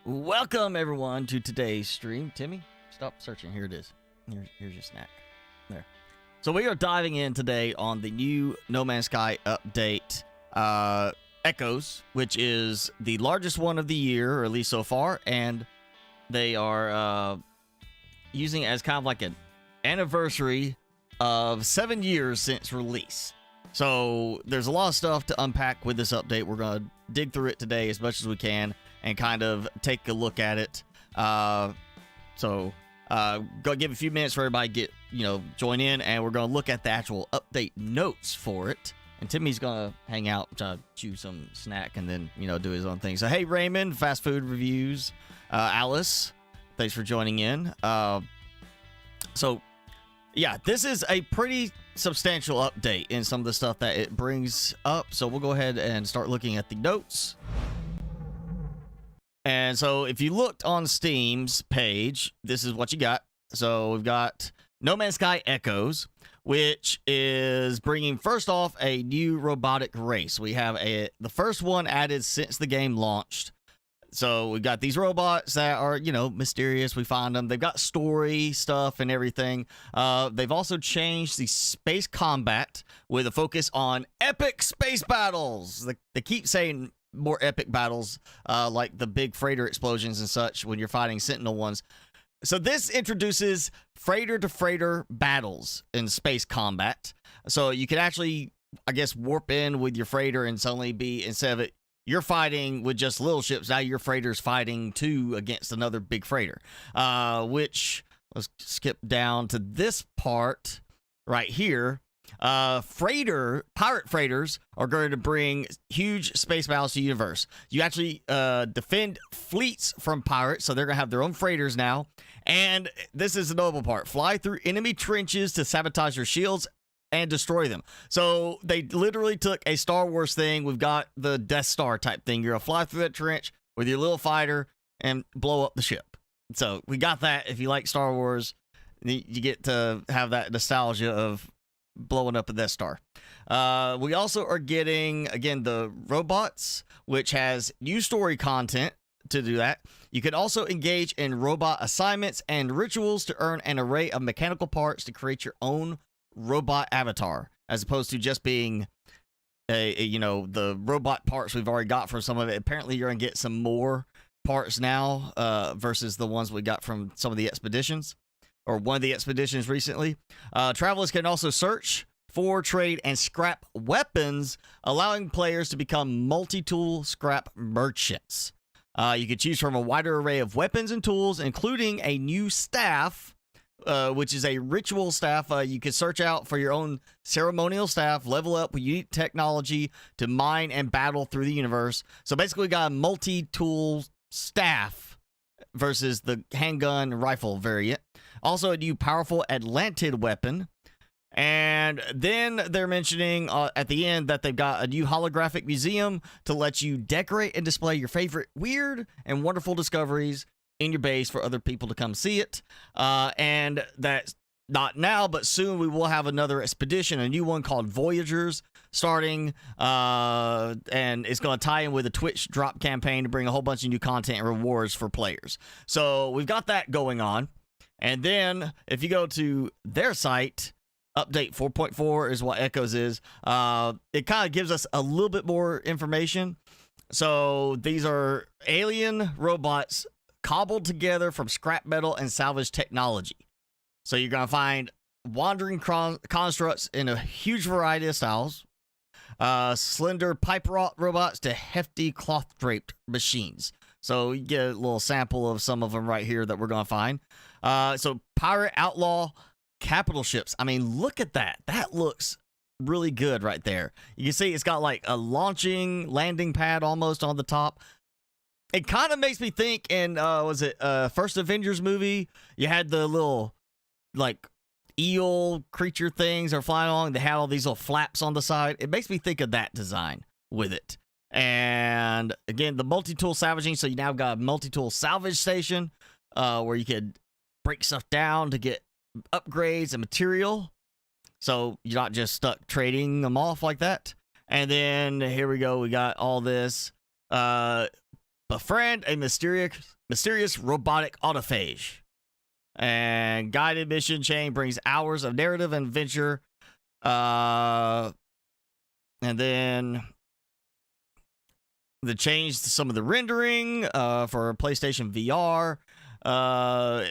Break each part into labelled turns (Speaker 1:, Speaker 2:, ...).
Speaker 1: Welcome everyone to today's stream. Timmy, stop searching. Here it is. Here's your snack. There. So we are diving in today on the new No Man's Sky update, Echoes, which is the largest one of the year, or at least so far, and they are using it as kind of like an anniversary of 7 years since release. So there's a lot of stuff to unpack with this update. We're going to dig through it today as much as we can and kind of take a look at it. Go give a few minutes for everybody to get, join in, and we're going to look at the actual update notes for it. And Timmy's going to hang out, chew some snack, and then, do his own thing. So, hey, Raymond, Fast Food Reviews, Alice, thanks for joining in. Yeah, this is a pretty substantial update in some of the stuff that it brings up. So we'll go ahead and start looking at the notes. And so if you looked on Steam's page, this is what you got. So we've got No Man's Sky Echoes, which is bringing, first off, a new robotic race. We have the first one added since the game launched. So we've got these robots that are, mysterious. We find them. They've got story stuff and everything. They've also changed the space combat with a focus on epic space battles. They keep saying more epic battles, like the big freighter explosions and such when you're fighting Sentinel ones. So this introduces freighter-to-freighter battles in space combat. So you can actually, I guess, warp in with your freighter and suddenly be, instead of it, you're fighting with just little ships. Now your freighter's fighting too against another big freighter. Which, let's skip down to this part right here. Pirate freighters are going to bring huge space battles to the universe. You actually defend fleets from pirates, so they're going to have their own freighters now. And this is the notable part. Fly through enemy trenches to sabotage your shields and destroy them. So they literally took a Star Wars thing. We've got the Death Star type thing. You're going to fly through that trench with your little fighter and blow up the ship. So we got that. If you like Star Wars, you get to have that nostalgia of blowing up a Death Star. We also are getting, again, the robots, which has new story content to do that. You can also engage in robot assignments and rituals to earn an array of mechanical parts to create your own robot avatar, as opposed to just being the robot parts we've already got from some of it. Apparently you're gonna get some more parts now versus the ones we got from some of the expeditions, or one of the expeditions recently. Travelers can also search for, trade, and scrap weapons, allowing players to become multi-tool scrap merchants. You can choose from a wider array of weapons and tools, including a new staff, which is a ritual staff. You can search out for your own ceremonial staff, level up with unique technology to mine and battle through the universe. So basically we got a multi-tool staff versus the handgun rifle variant. Also a new powerful Atlantid weapon. And then they're mentioning at the end that they've got a new holographic museum to let you decorate and display your favorite weird and wonderful discoveries in your base for other people to come see it. And that's not now, but soon we will have another expedition, a new one called Voyagers, starting, and it's going to tie in with a Twitch drop campaign to bring a whole bunch of new content and rewards for players. So we've got that going on. And then if you go to their site, update 4.4 is what Echoes is. It kind of gives us a little bit more information. So these are alien robots cobbled together from scrap metal and salvage technology. So you're going to find wandering constructs in a huge variety of styles. Slender pipe robots to hefty cloth-draped machines. So you get a little sample of some of them right here that we're going to find. So pirate, outlaw, capital ships. I mean, look at that. That looks really good right there. You can see it's got like a landing pad almost on the top. It kind of makes me think in, was it first Avengers movie? You had the little, like, eel creature things are flying along. They had all these little flaps on the side. It makes me think of that design with it. And, again, the multi-tool salvaging. So you now got a multi-tool salvage station where you could break stuff down to get upgrades and material. So you're not just stuck trading them off like that. And then, here we go. We got all this. Befriend a mysterious mysterious robotic autophage. And guided mission chain brings hours of narrative and adventure. And then the change to some of the rendering for PlayStation VR.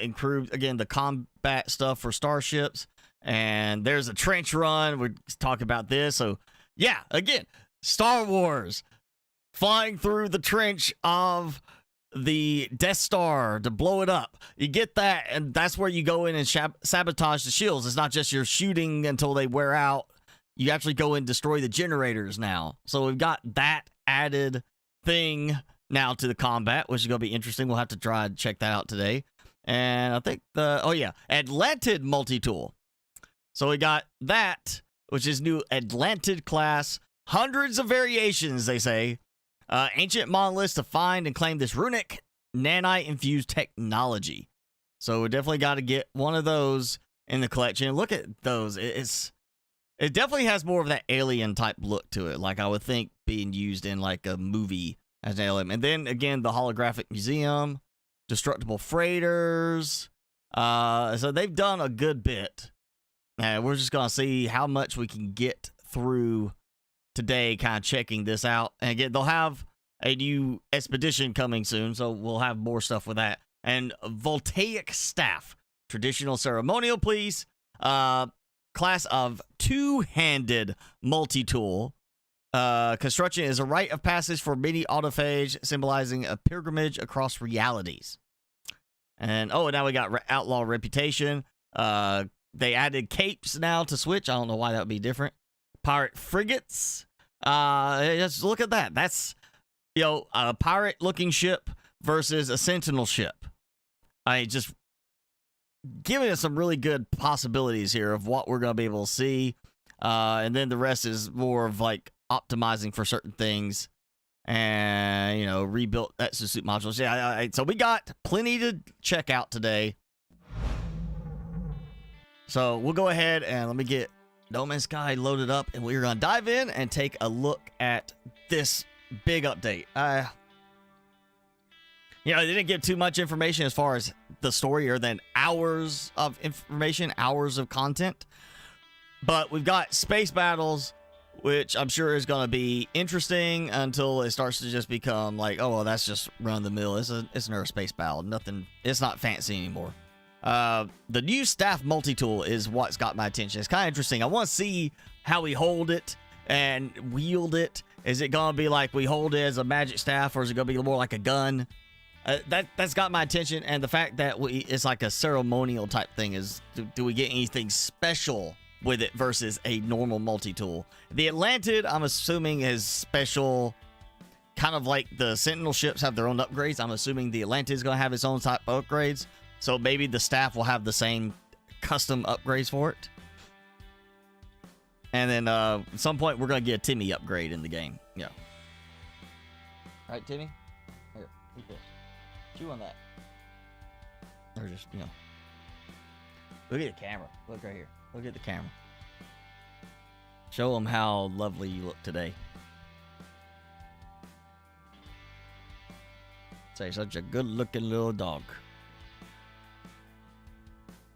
Speaker 1: Improved, again, the combat stuff for starships. And there's a trench run. We're talking about this. So, yeah, again, Star Wars flying through the trench of the Death Star to blow it up. You get that, and that's where you go in and sabotage the shields. It's not just you're shooting until they wear out. You actually go and destroy the generators now. So we've got that added thing now to the combat, which is going to be interesting. We'll have to try and check that out today. And I think Atlantid multi-tool. So we got that, which is new Atlantid class. Hundreds of variations, they say. Ancient monoliths to find and claim this runic nanite-infused technology. So we definitely got to get one of those in the collection. Look at those. It definitely has more of that alien-type look to it, like I would think being used in like a movie as an alien. And then, again, the holographic museum, destructible freighters. So they've done a good bit. And we're just going to see how much we can get through today, kind of checking this out. And again, they'll have a new expedition coming soon, so we'll have more stuff with that. And voltaic staff, traditional ceremonial piece, class of two-handed multi-tool. Construction is a rite of passage for many autophage, symbolizing a pilgrimage across realities. And now we got outlaw reputation. They added capes now to switch. I don't know why that would be different. Pirate frigates. Just look at that. That's, a pirate-looking ship versus a sentinel ship. Just giving us some really good possibilities here of what we're going to be able to see. And then the rest is more of like optimizing for certain things and, rebuilt exosuit modules. Yeah, so we got plenty to check out today. So we'll go ahead and let me get No Man's Sky loaded up, and we're going to dive in and take a look at this big update. They didn't give too much information as far as the story, or than hours of information, hours of content. But we've got space battles, which I'm sure is going to be interesting until it starts to just become like, oh, well, that's just run-of-the-mill. It's another space battle. Nothing. It's not fancy anymore. The new staff multi-tool is what's got my attention. It's kind of interesting. I want to see how we hold it and wield it. Is it going to be like we hold it as a magic staff, or is it going to be more like a gun? That's got my attention. And the fact that it's like a ceremonial type thing is, do we get anything special with it versus a normal multi-tool? The Atlantid, I'm assuming, is special, kind of like the Sentinel ships have their own upgrades. I'm assuming the Atlantid is going to have its own type of upgrades. So maybe the staff will have the same custom upgrades for it. And then at some point, we're going to get a Timmy upgrade in the game. Yeah. All right, Timmy? Here, eat this. Chew on that. Or just, Look at the camera. Look right here. Look at the camera. Show them how lovely you look today. Say, such a good-looking little dog.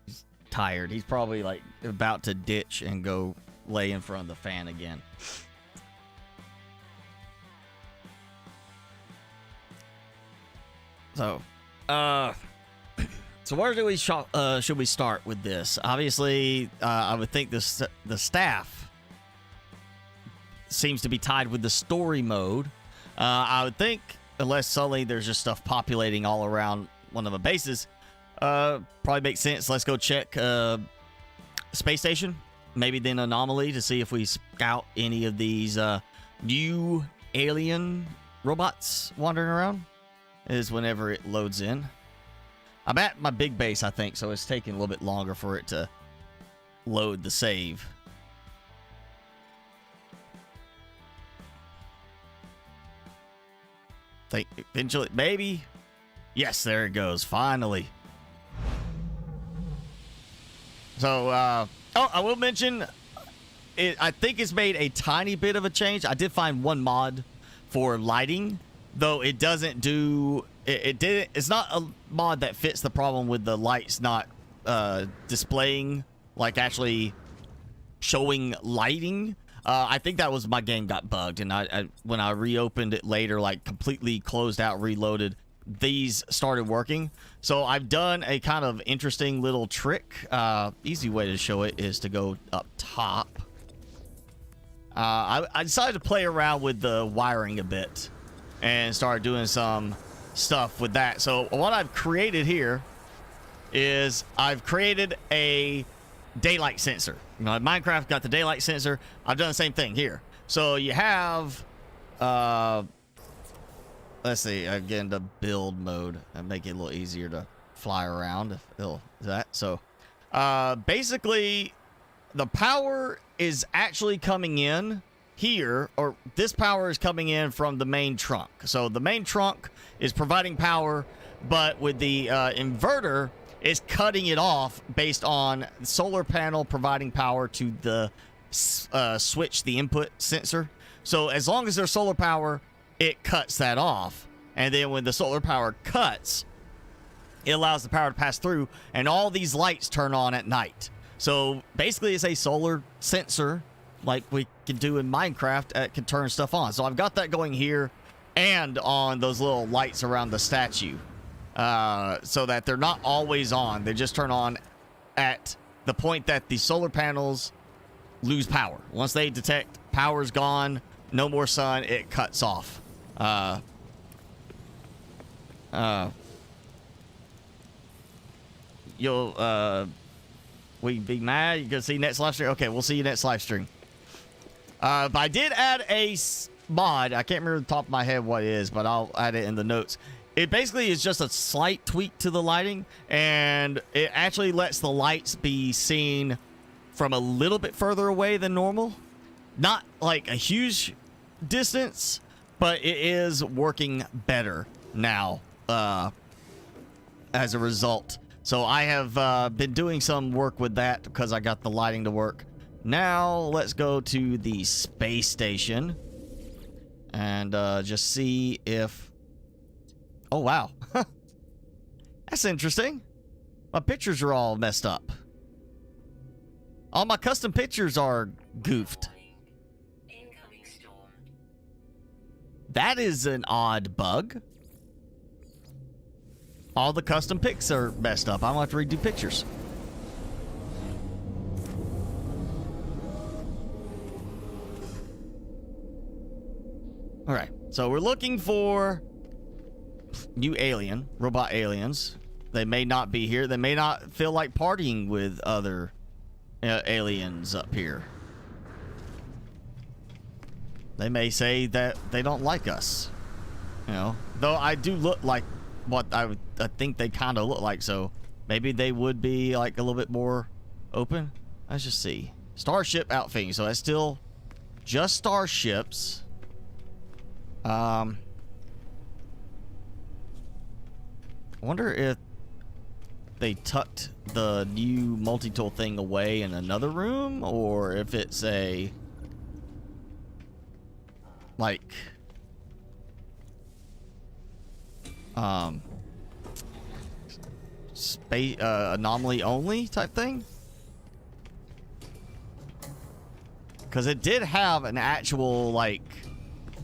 Speaker 1: He's tired. He's probably, like, about to ditch and go lay in front of the fan again. So, so where do we should we start with this? Obviously, I would think the staff seems to be tied with the story mode. I would think, unless suddenly there's just stuff populating all around one of the bases, probably makes sense. Let's go check space station, maybe then anomaly, to see if we scout any of these new alien robots wandering around. Is whenever it loads in. I'm at my big base, I think, so it's taking a little bit longer for it to load the save. Think eventually, maybe. Yes, there it goes. Finally. So, I will mention, I think it's made a tiny bit of a change. I did find one mod for lighting. though it doesn't do it's not a mod that fits the problem with the lights not displaying, like actually showing lighting. I think that was my game got bugged, and I when I reopened it later, like completely closed out, reloaded, these started working. So I've done a kind of interesting little trick. Easy way to show it is to go up top. I decided to play around with the wiring a bit and start doing some stuff with that. So what I've created here is I've created a daylight sensor. You know, Minecraft got the daylight sensor. I've done the same thing here. So you have let's see, again, the build mode and make it a little easier to fly around. So basically the power is actually coming in here, or this power is coming in from the main trunk. So the main trunk is providing power, but with the inverter is cutting it off based on the solar panel providing power to the switch, the input sensor. So as long as there's solar power, it cuts that off. And then when the solar power cuts, it allows the power to pass through, and all these lights turn on at night. So basically it's a solar sensor like we can do in Minecraft that can turn stuff on. So I've got that going here and on those little lights around the statue, so that they're not always on. They just turn on at the point that the solar panels lose power. Once they detect power's gone, no more sun, it cuts off. We be mad? You gonna see next live stream? Okay, we'll see you next live stream. But I did add a mod. I can't remember the top of my head what it is, but I'll add it in the notes. It basically is just a slight tweak to the lighting, and it actually lets the lights be seen from a little bit further away than normal. Not like a huge distance, but it is working better now as a result. So I have been doing some work with that because I got the lighting to work. Now let's go to the space station and just see if... Oh, wow. That's interesting. My pictures are all messed up. All my custom pictures are goofed. That is an odd bug. All the custom pics are messed up. I'm going to have to redo pictures. All right. So we're looking for new robot aliens. They may not be here. They may not feel like partying with other aliens up here. They may say that they don't like us. You know, though I do look like what I think they kind of look like, so maybe they would be like a little bit more open. Let's just see. Starship outfitting. So that's still just starships. I wonder if they tucked the new multi-tool thing away in another room, or if it's a like space anomaly only type thing, because it did have an actual like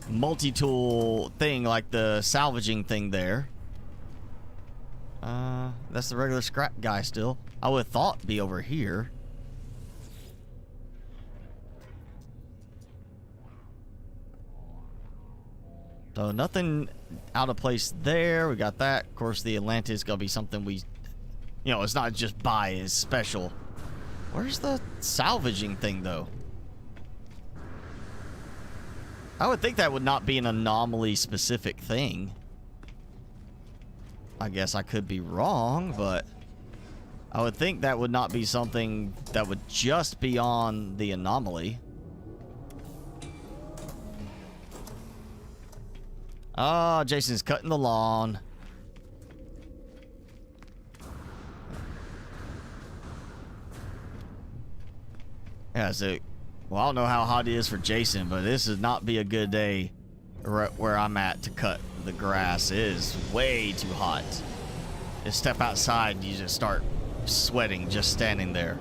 Speaker 1: multi-tool thing, like the salvaging thing there. That's the regular scrap guy still. I would have thought be over here. So nothing out of place there. We got that. Of course, the Atlantis gonna be something we, you know, it's not just buy, it's special. Where's the salvaging thing though? I would think that would not be an anomaly specific thing. I guess I could be wrong, but I would think that would not be something that would just be on the anomaly. Oh, Jason's cutting the lawn. Yeah, so, well, I don't know how hot it is for Jason, but this would not be a good day where I'm at to cut the grass is way too hot. You step outside, you just start sweating just standing there.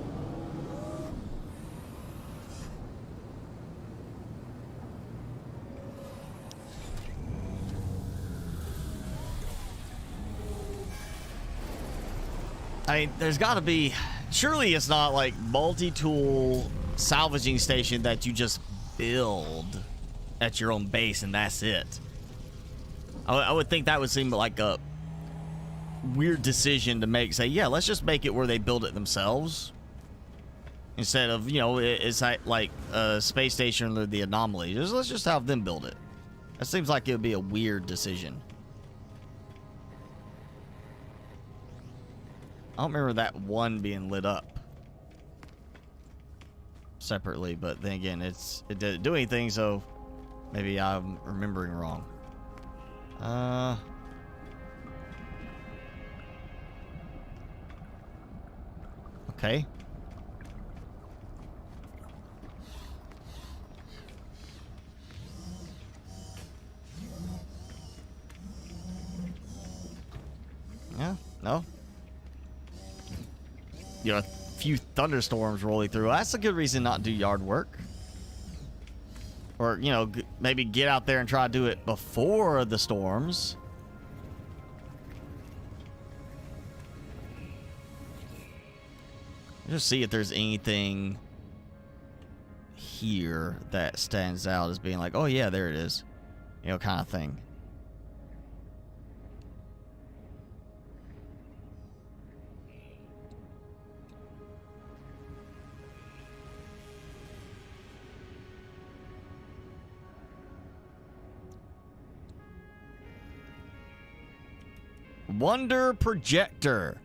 Speaker 1: I mean, there's got to be... Surely it's not like multi-tool salvaging station that you just build at your own base and that's it. I would think that would seem like a weird decision to make. Say, yeah, let's just make it where they build it themselves. Instead of, you know, it's like a space station or the anomaly. Let's just have them build it. That seems like it would be a weird decision. I don't remember that one being lit up separately, but then again, it didn't do anything, so maybe I'm remembering wrong. Okay. Yeah, no. You know, a few thunderstorms rolling through. That's a good reason not to do yard work. Or, you know, maybe get out there and try to do it before the storms. Just see if there's anything here that stands out as being like, oh yeah, there it is. You know, kind of thing. Wonder projector.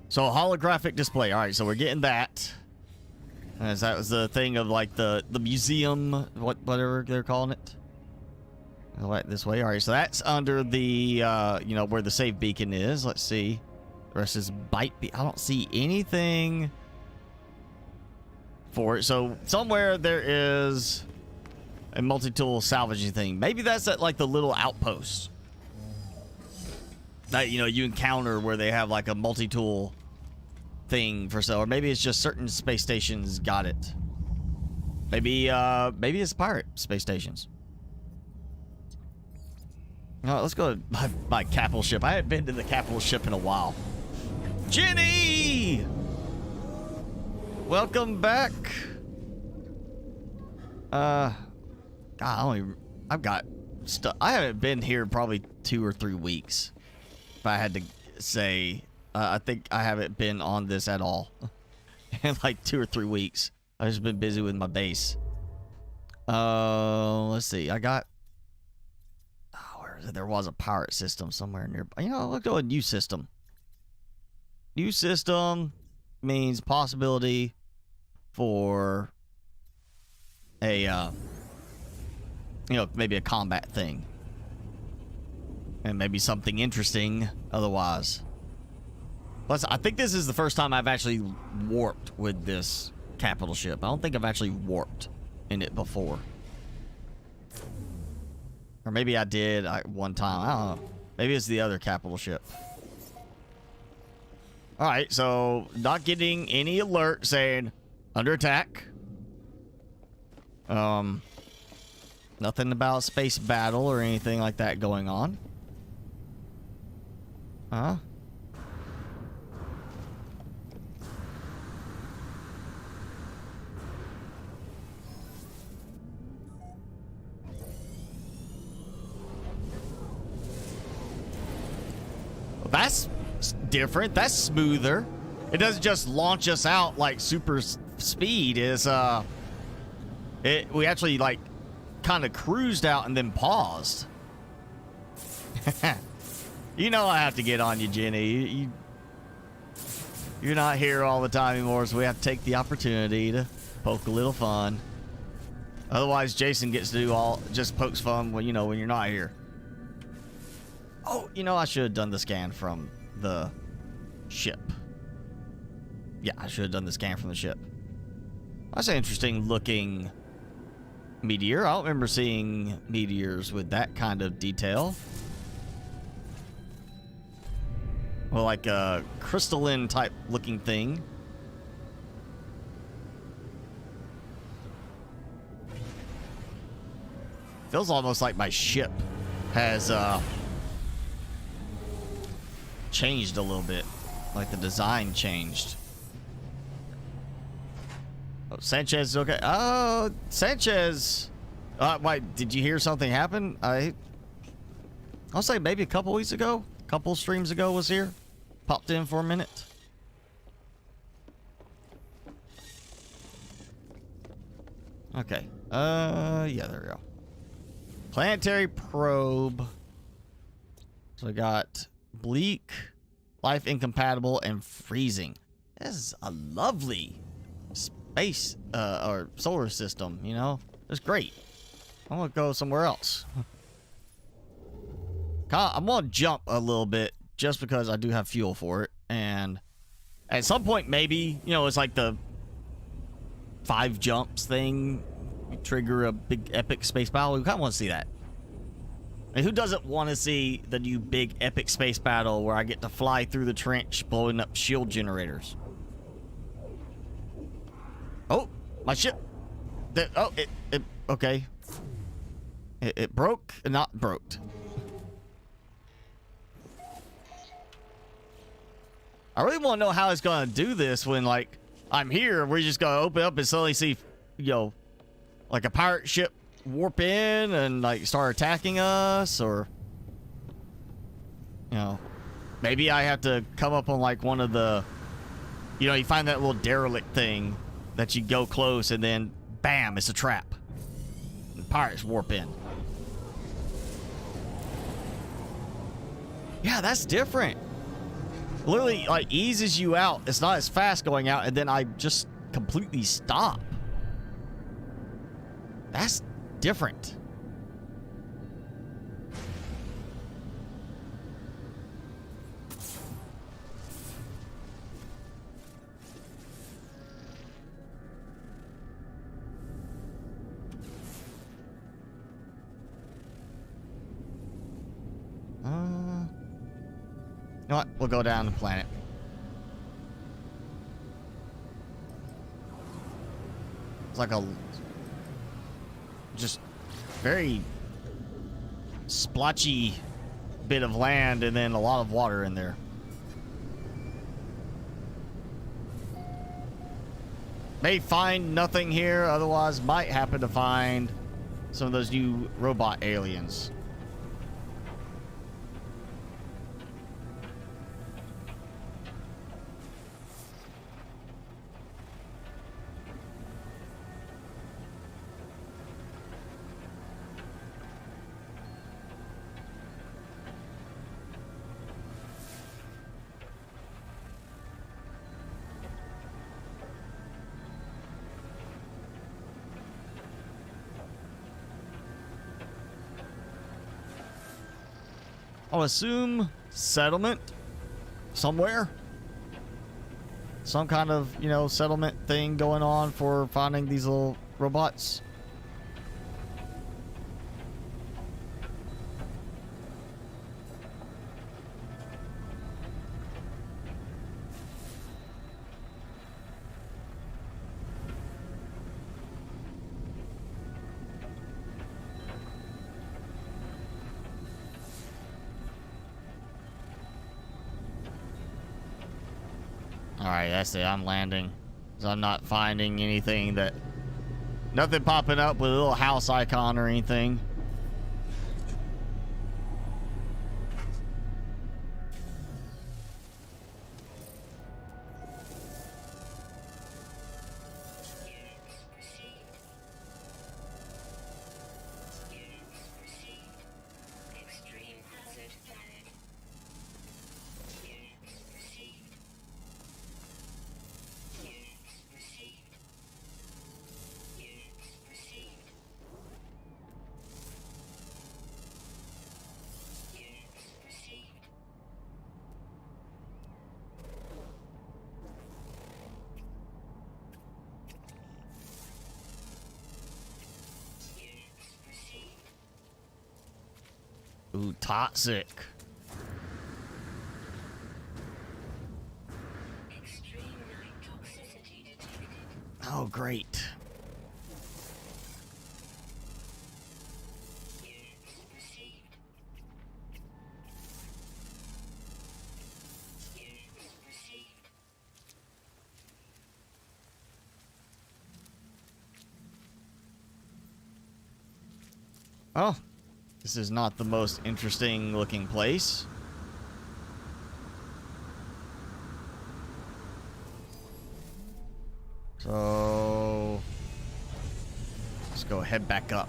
Speaker 1: So holographic display. All right, so we're getting that. As that was the thing of like the museum, whatever they're calling it. Right this way. All right, so that's under the you know, where the save beacon is. Let's see. The rest is bite. I don't see anything for it. So somewhere there is a multi-tool salvaging thing. Maybe that's at like the little outpost that, you know, you encounter where they have like a multi-tool thing for sale. Or maybe it's just certain space stations got it. Maybe it's pirate space stations. All right, let's go to my capital ship. I haven't been to the capital ship in a while. Jenny! Welcome back. God, I've got stuff. I haven't been here probably 2 or 3 weeks. If I had to say, I think I haven't been on this at all in like 2 or 3 weeks. I've just been busy with my base. Let's see. I got, where is it? There was a pirate system somewhere nearby. You know, let's go a new system. New system means possibility for a, you know, maybe a combat thing. And maybe something interesting otherwise. Plus, I think this is the first time I've actually warped with this capital ship. I don't think I've actually warped in it before. Or maybe I did one time. I don't know. Maybe it's the other capital ship. Alright, so not getting any alert saying under attack. Nothing about space battle or anything like that going on. Huh? Well, that's different. That's smoother. It doesn't just launch us out like super speed. Is we actually like kind of cruised out and then paused. You know I have to get on you, Jenny. You're not here all the time anymore, so we have to take the opportunity to poke a little fun. Otherwise, Jason gets to do just pokes fun when, you know, when you're not here. Oh, you know, I should have done the scan from the ship. Yeah, I should have done the scan from the ship. That's an interesting looking meteor. I don't remember seeing meteors with that kind of detail. Well, like a crystalline type looking thing. Feels almost like my ship has changed a little bit. Like the design changed. Oh, Sanchez is okay. Oh, Sanchez. Why, did you hear something happen? I'll say maybe a couple weeks ago, a couple streams ago was here. Popped in for a minute. Okay. Yeah, there we go. Planetary probe. So we got bleak, life incompatible, and freezing. This is a lovely space or solar system, you know? It's great. I want to go somewhere else. I'm going to jump a little bit just because I do have fuel for it. And at some point, maybe, you know, it's like the 5 jumps thing. You trigger a big epic space battle. We kind of want to see that. And who doesn't want to see the new big epic space battle where I get to fly through the trench blowing up shield generators? Oh, my ship. Okay. It broke, not broke. I really want to know how it's going to do this when, like, I'm here. We're just going to open up and suddenly see, you know, like a pirate ship warp in and, like, start attacking us, or, you know, maybe I have to come up on, like, one of the, you know, you find that little derelict thing that you go close and then, bam, it's a trap. And pirates warp in. Yeah, that's different. Literally, like, eases you out. It's not as fast going out, and then I just completely stop. That's different. You know what? We'll go down the planet. It's like a just very splotchy bit of land and then a lot of water in there. May find nothing here, otherwise might happen to find some of those new robot aliens. I'll assume settlement somewhere. Some kind of, you know, settlement thing going on for finding these little robots. Alright, that's it. I'm landing. So I'm not finding anything that... Nothing popping up with a little house icon or anything. Ooh, toxic. Oh, great. Oh, this is not the most interesting looking place. So let's go head back up.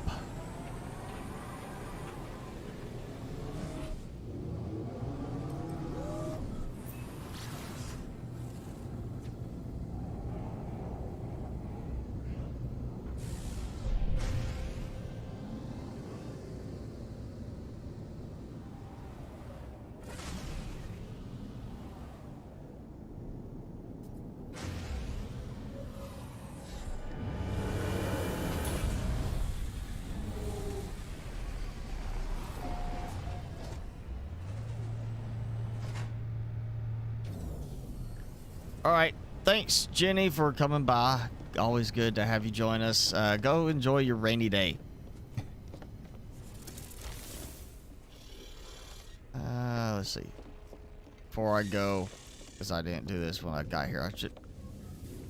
Speaker 1: All right. Thanks, Jenny, for coming by. Always good to have you join us. Go enjoy your rainy day. Let's see. Before I go, because I didn't do this when I got here,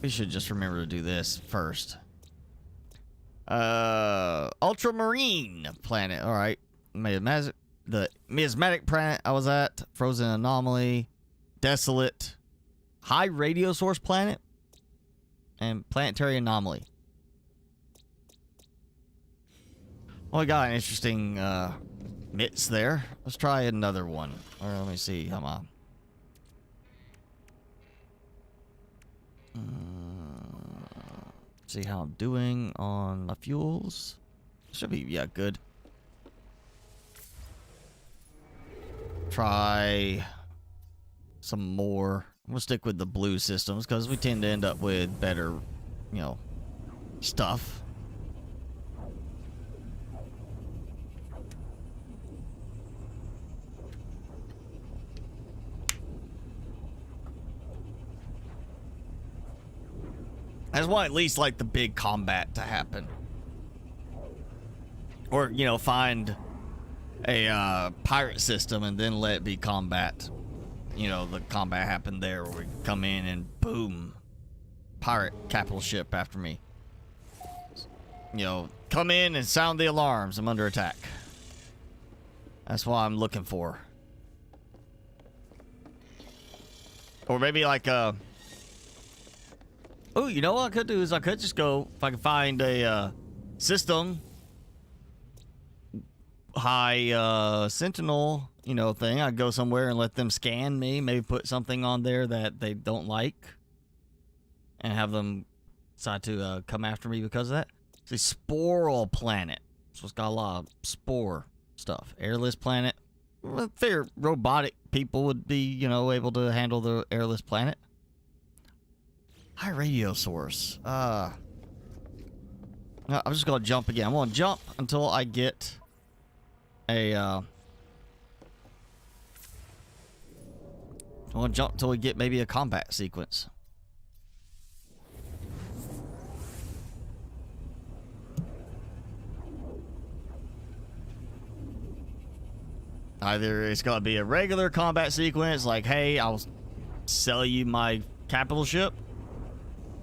Speaker 1: we should just remember to do this first. Ultramarine planet. All right. The miasmatic planet I was at. Frozen anomaly. Desolate. High radio source planet. And planetary anomaly. Well, I got an interesting mitts there. Let's try another one. Or let me see. Come on. See how I'm doing on my fuels. Should be, yeah, good. Try some more. We'll stick with the blue systems because we tend to end up with better, you know, stuff. I just want at least like the big combat to happen. Or, you know, find a pirate system and then let it be combat. You know, the combat happened there where we come in and boom, pirate capital ship after me. You know, come in and sound the alarms. I'm under attack. That's what I'm looking for. Or maybe like a... Oh, you know what I could do is I could just go, if I can find a system, high sentinel, you know, thing. I'd go somewhere and let them scan me, maybe put something on there that they don't like, and have them decide to come after me because of that. It's a sporal planet, so it's got a lot of spore stuff. Airless planet. Well, fair robotic people would be, you know, able to handle the airless planet. High radio source. I'm just gonna jump again. I'm gonna jump until I get a I want to jump until we get maybe a combat sequence. Either it's going to be a regular combat sequence, like, hey, I'll sell you my capital ship,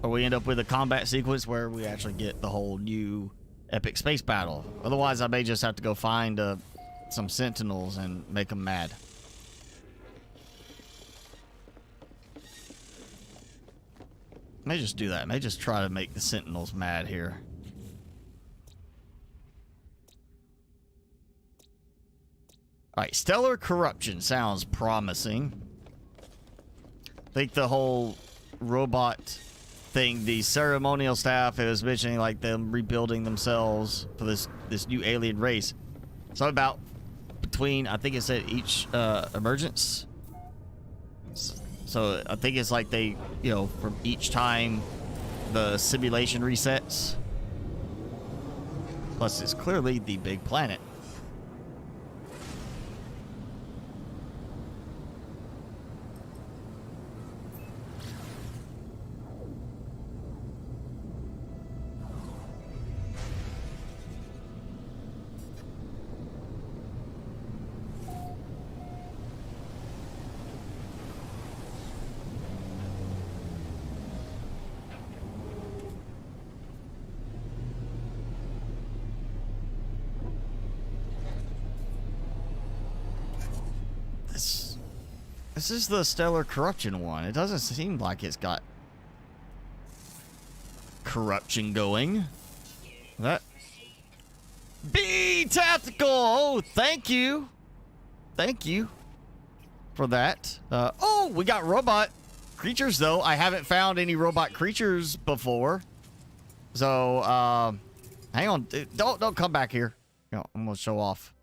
Speaker 1: or we end up with a combat sequence where we actually get the whole new epic space battle. Otherwise, I may just have to go find some sentinels and make them mad. May just do that. May just try to make the sentinels mad here. Alright, stellar corruption sounds promising. I think the whole robot thing, the ceremonial staff, it was mentioning like them rebuilding themselves for this new alien race. So about between, I think it said each emergence. So I think it's like they, you know, from each time the simulation resets. Plus, it's clearly the big planet. This is the stellar corruption one. It doesn't seem like it's got corruption going. That be tactical. Oh, thank you. Thank you for that. Oh, we got robot creatures though. I haven't found any robot creatures before. So, hang on. Don't come back here. No, I'm gonna show off.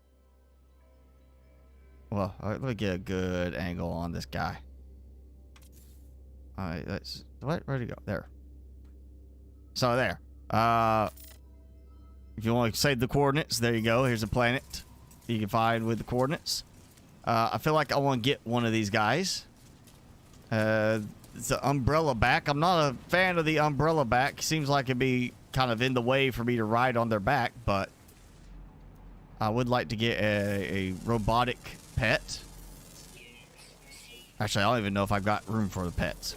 Speaker 1: Well, all right, let me get a good angle on this guy. All right, that's where'd he go? There. So there. If you want to save the coordinates, there you go. Here's a planet you can find with the coordinates. I feel like I want to get one of these guys. It's the umbrella back. I'm not a fan of the umbrella back. Seems like it'd be kind of in the way for me to ride on their back, but I would like to get a robotic pet. Actually, I don't even know if I've got room for the pets.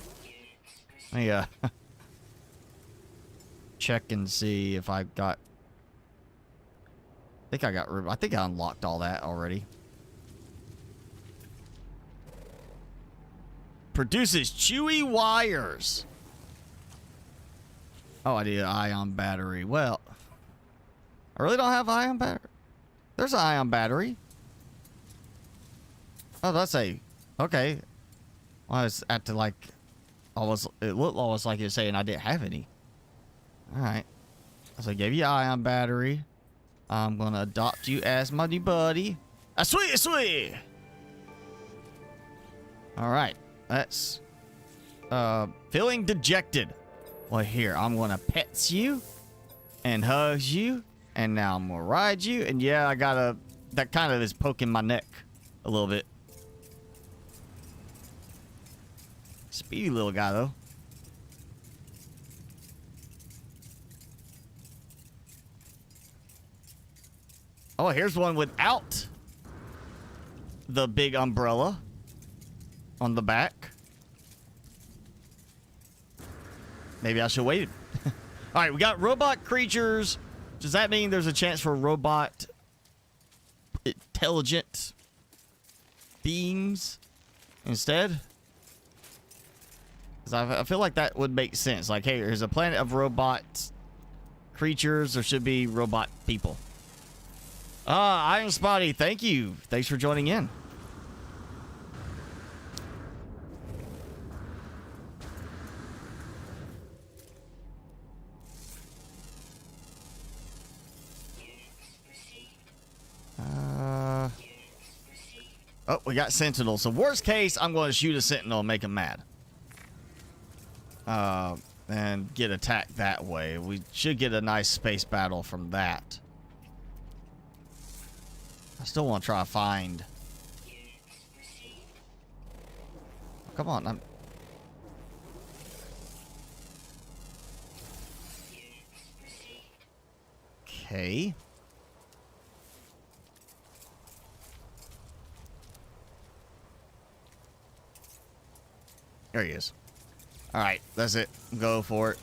Speaker 1: Let me check and see if I've got... I think I got room. I think I unlocked all that already. Produces chewy wires. Oh, I need an ion battery. Well, I really don't have ion battery. There's an ion battery. Oh, that's a... Okay. Well, I was acting like... Almost, it looked almost like you're saying I didn't have any. Alright. So I gave you an ion battery. I'm gonna adopt you as my new buddy. A sweet, sweet! Alright. That's... feeling dejected. Well, here, I'm gonna pet you. And hug you. And now I'm gonna ride you. And yeah, I gotta... That kind of is poking my neck. A little bit. Speedy little guy, though. Oh, here's one without the big umbrella on the back. Maybe I should wait. All right, we got robot creatures. Does that mean there's a chance for robot intelligent beings instead? Because I feel like that would make sense. Like, hey, there's a planet of robot creatures. There should be robot people. I am Spotty. Thank you. Thanks for joining in. Oh, we got Sentinel. So worst case, I'm going to shoot a Sentinel and make him mad. And get attacked that way. We should get a nice space battle from that. I still want to try to find... Come on, I'm... Okay. There he is. Alright, that's it. Go for it.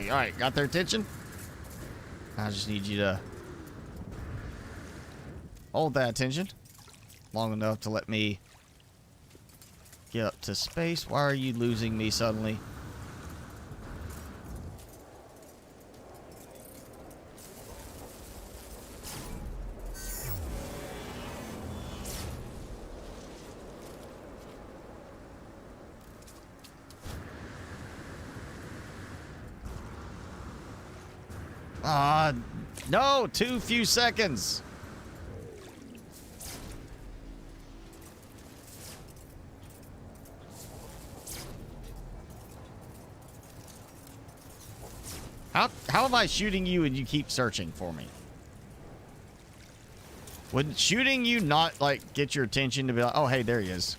Speaker 1: Alright, got their attention? I just need you to hold that attention long enough to let me get up to space. Why are you losing me suddenly? No, too few seconds. How am I shooting you and you keep searching for me? Would shooting you not, like, get your attention to be like, oh, hey, there he is.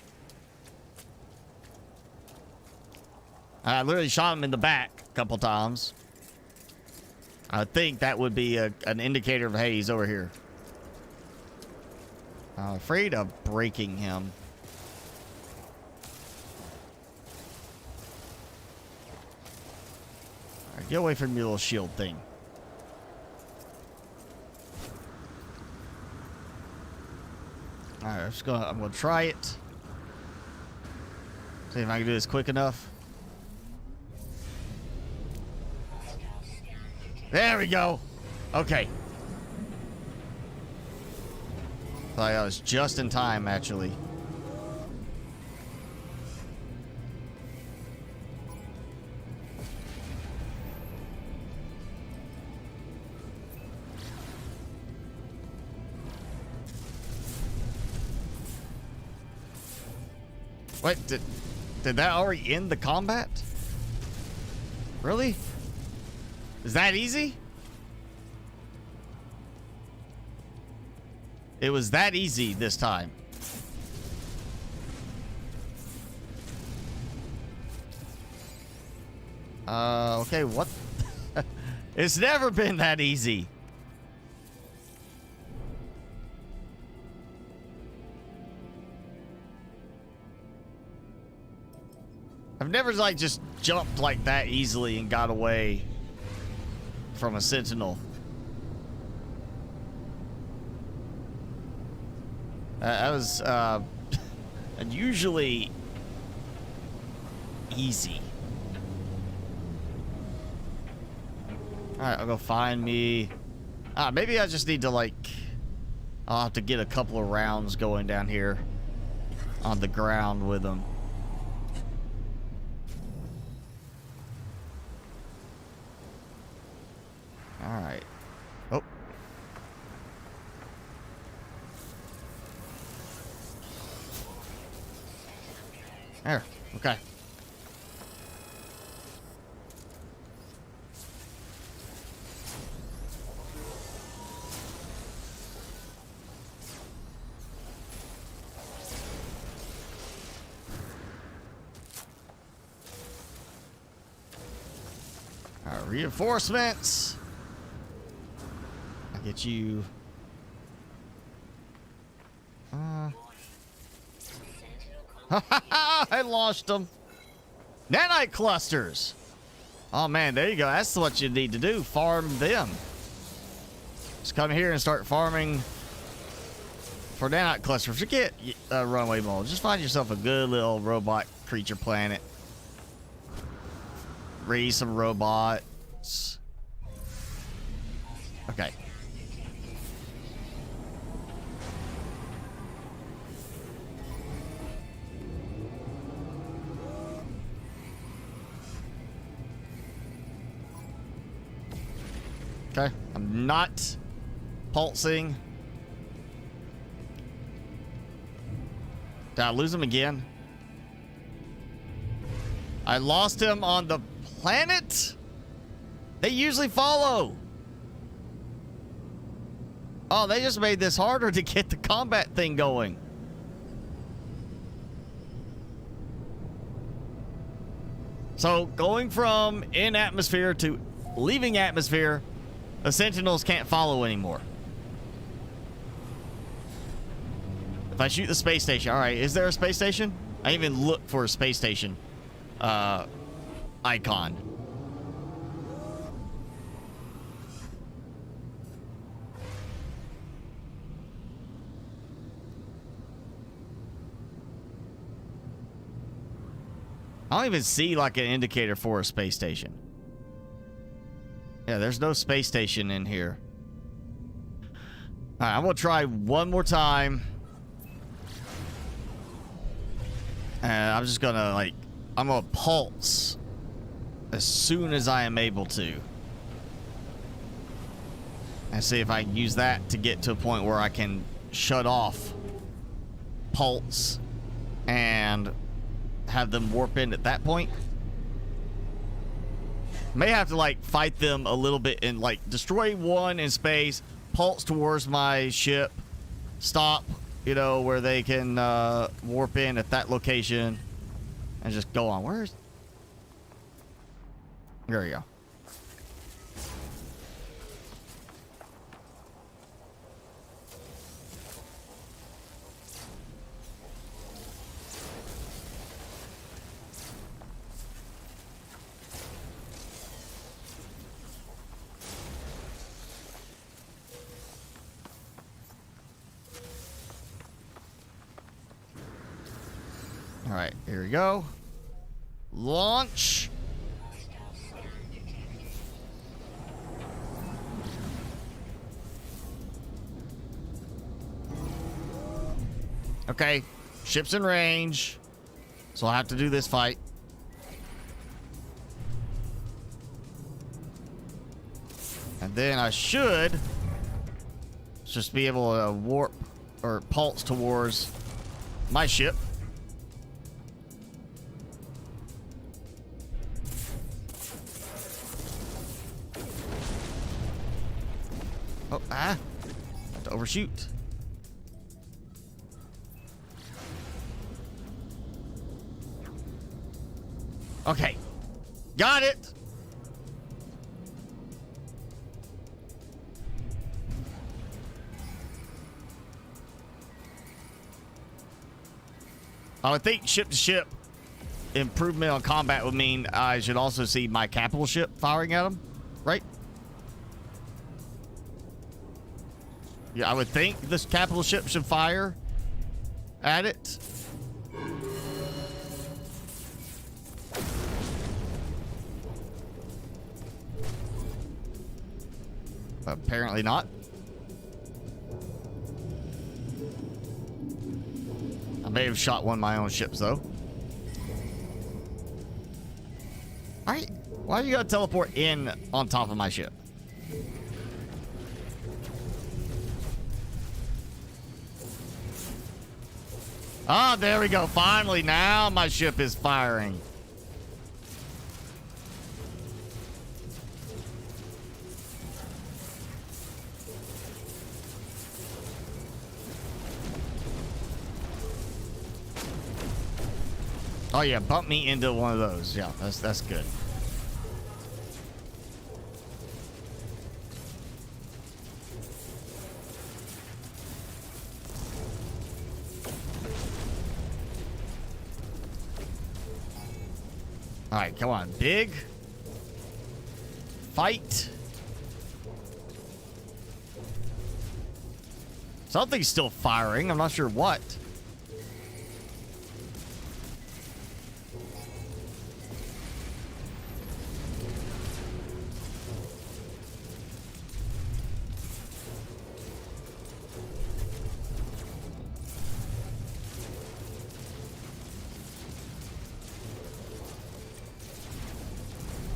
Speaker 1: I literally shot him in the back a couple times. I think that would be an indicator of, hey, he's over here. I'm afraid of breaking him. All right, get away from your little shield thing. All right, I'm gonna try it. See if I can do this quick enough. There we go. Okay. Thought I was just in time, actually. Wait, did that already end the combat? Really? Is that easy? It was that easy this time. Okay, what? It's never been that easy. I've never, like, just jumped like that easily and got away from a sentinel. That was, usually easy. Alright, I'll go find me. Maybe I just need to, like, I'll have to get a couple of rounds going down here on the ground with them. Alright. Oh. There. Okay. Reinforcements. Get you. I lost them. Nanite clusters. Oh man, there you go. That's what you need to do. Farm them. Just come here and start farming for nanite clusters. Forget runway mold. Just find yourself a good little robot creature planet. Raise some robots. Okay. Okay, I'm not pulsing. Did I lose him again? I lost him on the planet? They usually follow. Oh, they just made this harder to get the combat thing going. So, going from in atmosphere to leaving atmosphere, the Sentinels can't follow anymore. If I shoot the space station, all right, is there a space station? I even looked for a space station icon. I don't even see like an indicator for a space station. Yeah, there's no space station in here. All right, I'm gonna try one more time. And I'm just gonna I'm gonna pulse as soon as I am able to. And see if I can use that to get to a point where I can shut off pulse and have them warp in at that point. May have to fight them a little bit and destroy one in space, pulse towards my ship, stop, where they can warp in at that location, and just go on. Where's? There we go. right, here we go. Launch. Okay, ship's in range, so I'll have to do this fight. And then I should just be able to warp or pulse towards my ship. Oh, have to overshoot. Okay, got it. I would think ship to ship improvement on combat would mean I should also see my capital ship firing at them, right? Yeah, I would think this capital ship should fire at it. Apparently not. I may have shot one of my own ships, though. Alright. Why are you gonna teleport in on top of my ship? Ah, there we go. Finally, now my ship is firing. Oh yeah, bump me into one of those. Yeah, that's good. All right, come on, big fight. Something's still firing. I'm not sure what.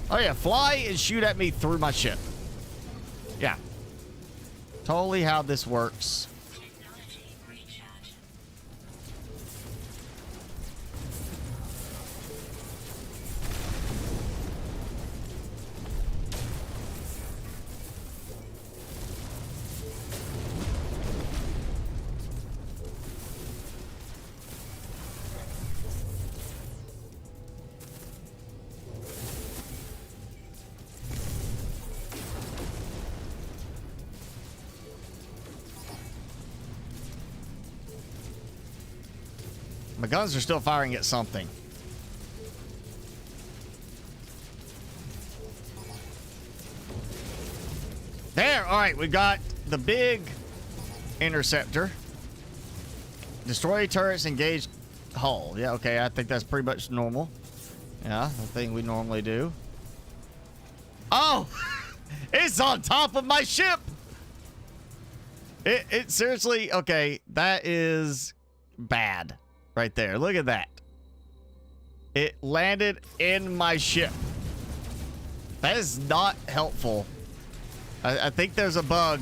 Speaker 1: Oh yeah, fly and shoot at me through my ship. Yeah. Totally how this works. My guns are still firing at something. There! Alright, we got the big interceptor. Destroy turrets, engage hull. Yeah, okay, I think that's pretty much normal. Yeah, the thing we normally do. Oh! It's on top of my ship! It seriously, okay, that is bad. Right there. Look at that. It landed in my ship. That is not helpful. I think there's a bug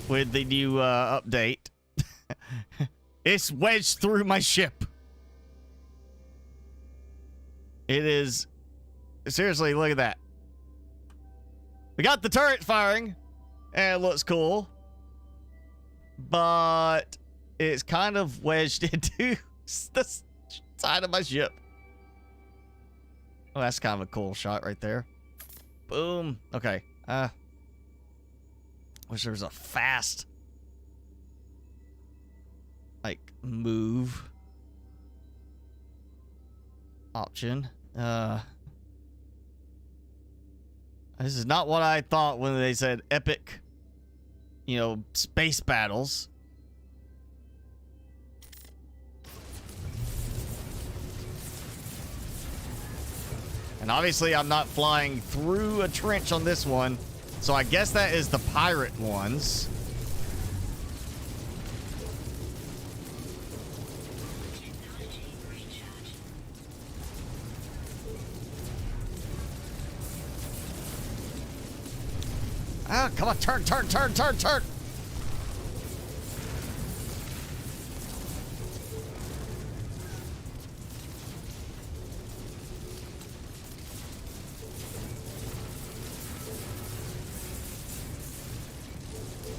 Speaker 1: with the new update. It's wedged through my ship. It is... Seriously, look at that. We got the turret firing. And it looks cool. But... it's kind of wedged into the side of my ship. Oh, that's kind of a cool shot right there. Boom. Okay. Wish there was a fast, like, move option. This is not what I thought when they said epic, you know, space battles. And obviously I'm not flying through a trench on this one. So I guess that is the pirate ones. Ah, come on, turn.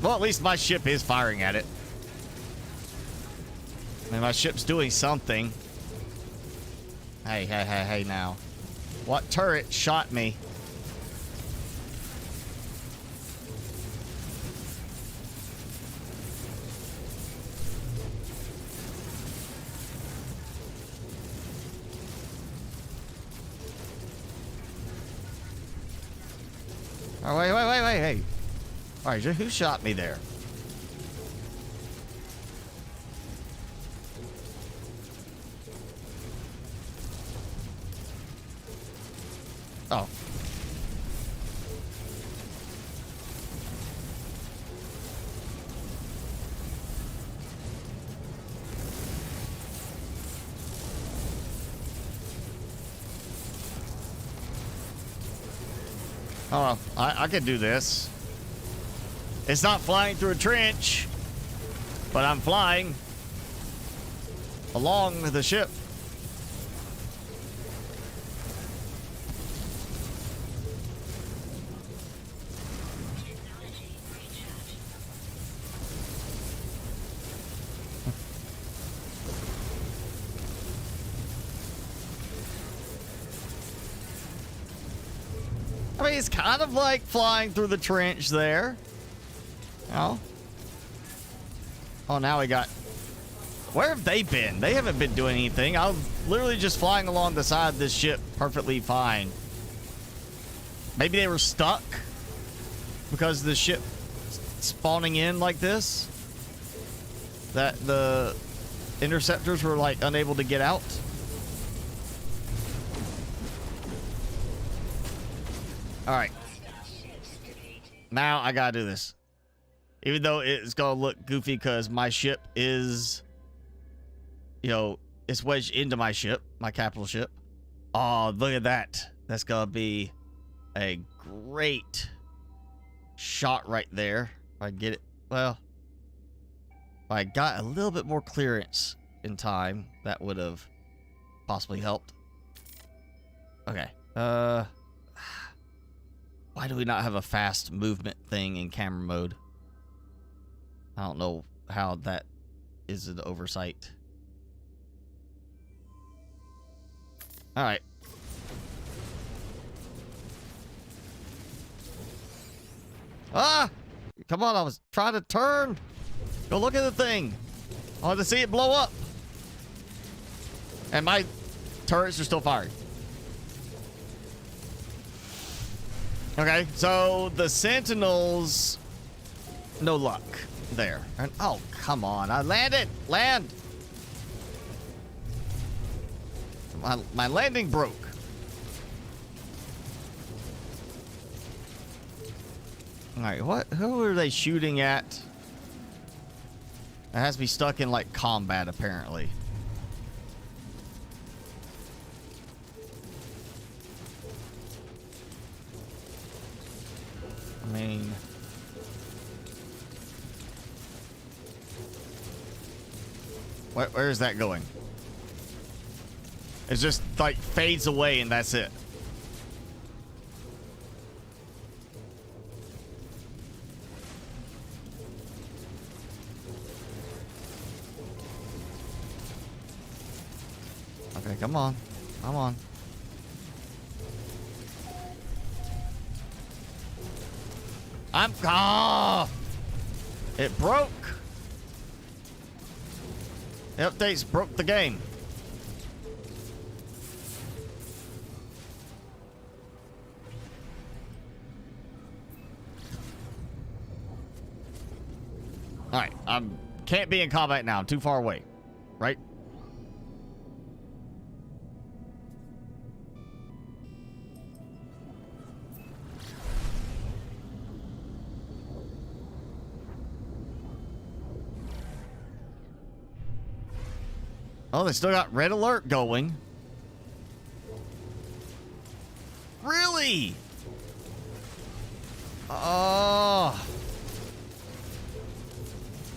Speaker 1: Well, at least my ship is firing at it. I mean, my ship's doing something. Hey now. What turret shot me? Oh, wait. Hey. All right, who shot me there? Oh. Oh, I can do this. It's not flying through a trench, but I'm flying along the ship. I mean, it's kind of like flying through the trench there. Oh. Oh, now we got... Where have they been? They haven't been doing anything. I was literally just flying along the side of this ship perfectly fine. Maybe they were stuck because the ship spawning in like this. That the interceptors were like unable to get out. All right. Now I gotta do this. Even though it's gonna look goofy because my ship is, you know, it's wedged into my ship, my capital ship. Oh, look at that. That's gonna be a great shot right there. If I get it, well, if I got a little bit more clearance in time, that would have possibly helped. Okay. Why do we not have a fast movement thing in camera mode? I don't know how that is an oversight. All right. Ah! Come on, I was trying to turn. Go look at the thing. I wanted to see it blow up. And my turrets are still firing. Okay, so the Sentinels, no luck there. And oh, come on, I landed. Land. My landing broke. All right, who are they shooting at? It has to be stuck in like combat apparently. I mean, where is that going? It just like fades away and that's it. Okay, come on. Come on. Oh, it broke. The updates broke the game. All right, can't be in combat now. I'm too far away, right? Oh, they still got red alert going. Really? Oh.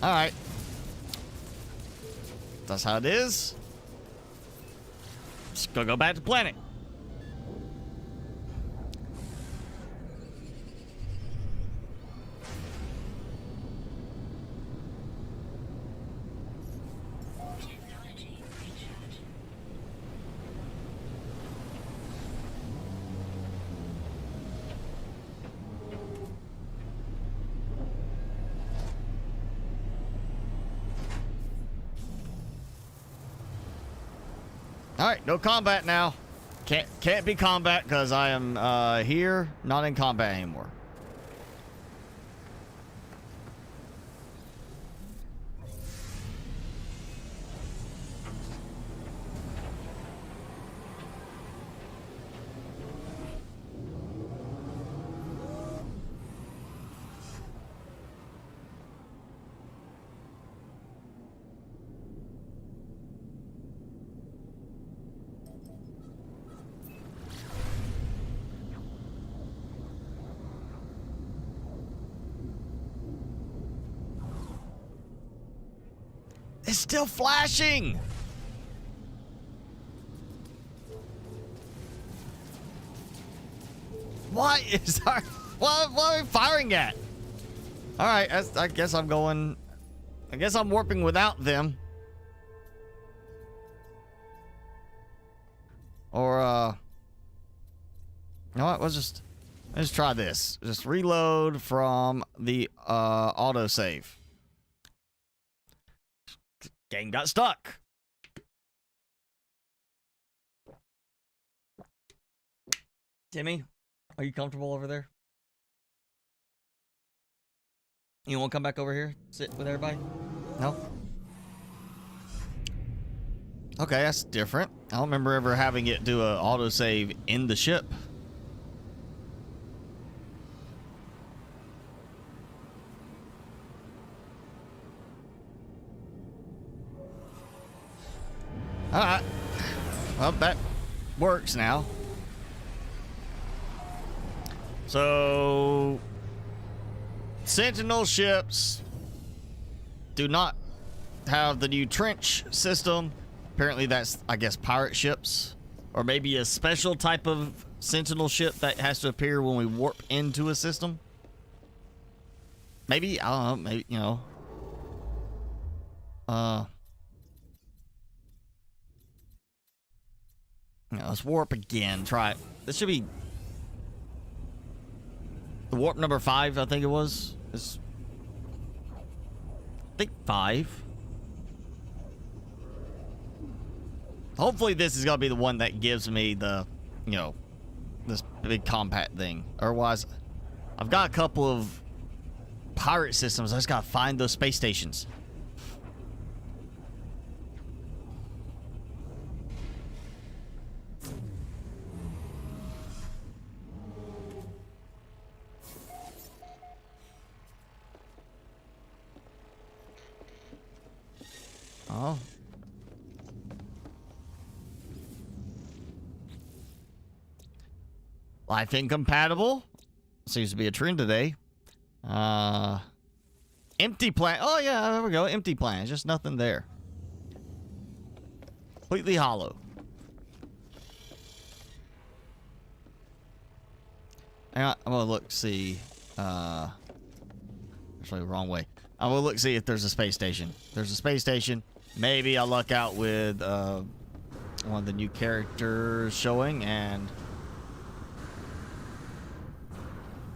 Speaker 1: Alright. That's how it is. Just gonna go back to planet. All right, no combat now. Can't be combat because I am here, not in combat anymore. It's still flashing. What is our, what are we firing at? All right, I guess I'm going. I guess I'm warping without them. Or you know what? Let's try this. Just reload from the autosave. Game got stuck. Timmy, are you comfortable over there? You won't come back over here? Sit with everybody? No? Okay, that's different. I don't remember ever having it do a autosave in the ship. Alright. Well, that works now. So, Sentinel ships do not have the new trench system. Apparently that's, I guess, pirate ships. Or maybe a special type of Sentinel ship that has to appear when we warp into a system. Maybe, I don't know, maybe, you know. Yeah, let's warp again. Try it. This should be the warp number 5, I think it was. It's, I think 5. Hopefully this is gonna be the one that gives me the, you know, this big combat thing. Otherwise, I've got a couple of pirate systems. I just gotta find those space stations. Oh. Life incompatible. Seems to be a trend today. Empty planet. Oh yeah, there we go. Empty planet. Just nothing there. Completely hollow. I'm gonna look, see. Actually, wrong way. I'm gonna look, see if there's a space station. There's a space station. Maybe I'll luck out with one of the new characters showing, and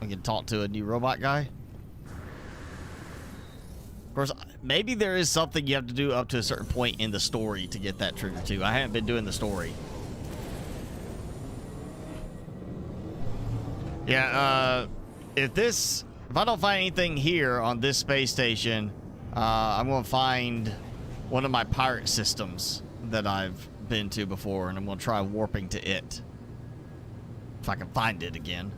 Speaker 1: we can talk to a new robot guy. Of course, maybe there is something you have to do up to a certain point in the story to get that trigger too. I haven't been doing the story. Yeah, if I don't find anything here on this space station, I'm gonna find one of my pirate systems that I've been to before, and I'm gonna try warping to it. If I can find it again.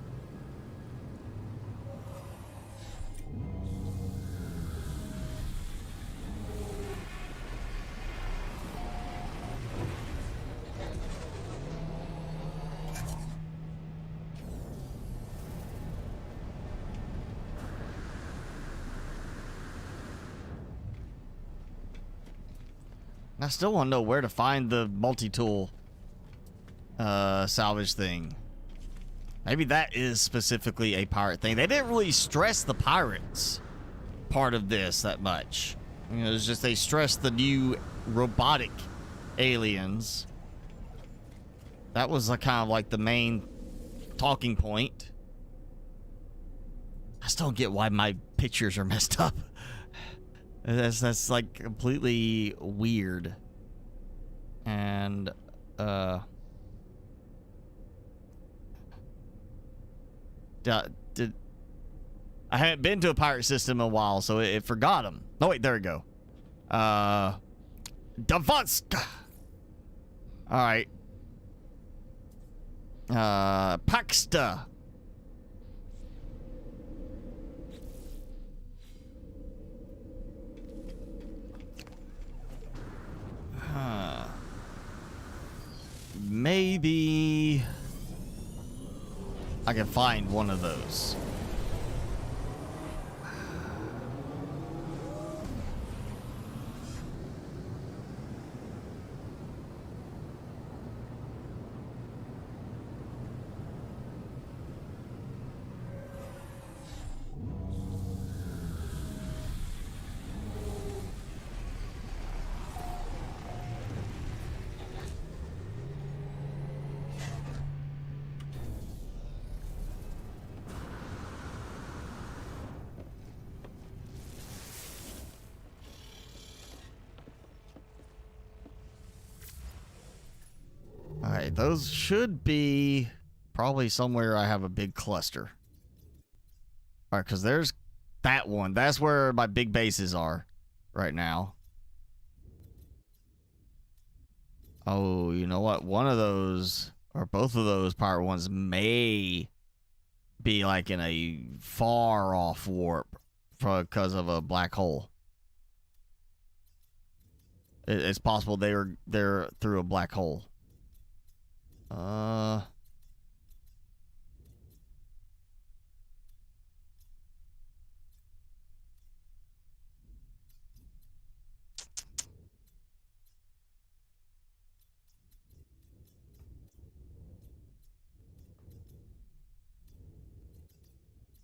Speaker 1: I still want to know where to find the multi-tool salvage thing. Maybe that is specifically a pirate thing. They didn't really stress the pirates part of this that much. You know, it's just they stressed the new robotic aliens. That was kind of like the main talking point. I still don't get why my pictures are messed up. That's like completely weird. And did I haven't been to a pirate system in a while, so it forgot them. Oh wait, there we go. Davansk. All right. Paxta. Maybe I can find one of those. Alright, those should be probably somewhere I have a big cluster. Alright, because there's that one. That's where my big bases are right now. Oh, you know what? One of those, or both of those pirate ones may be like in a far off warp because of a black hole. It's possible they're through a black hole.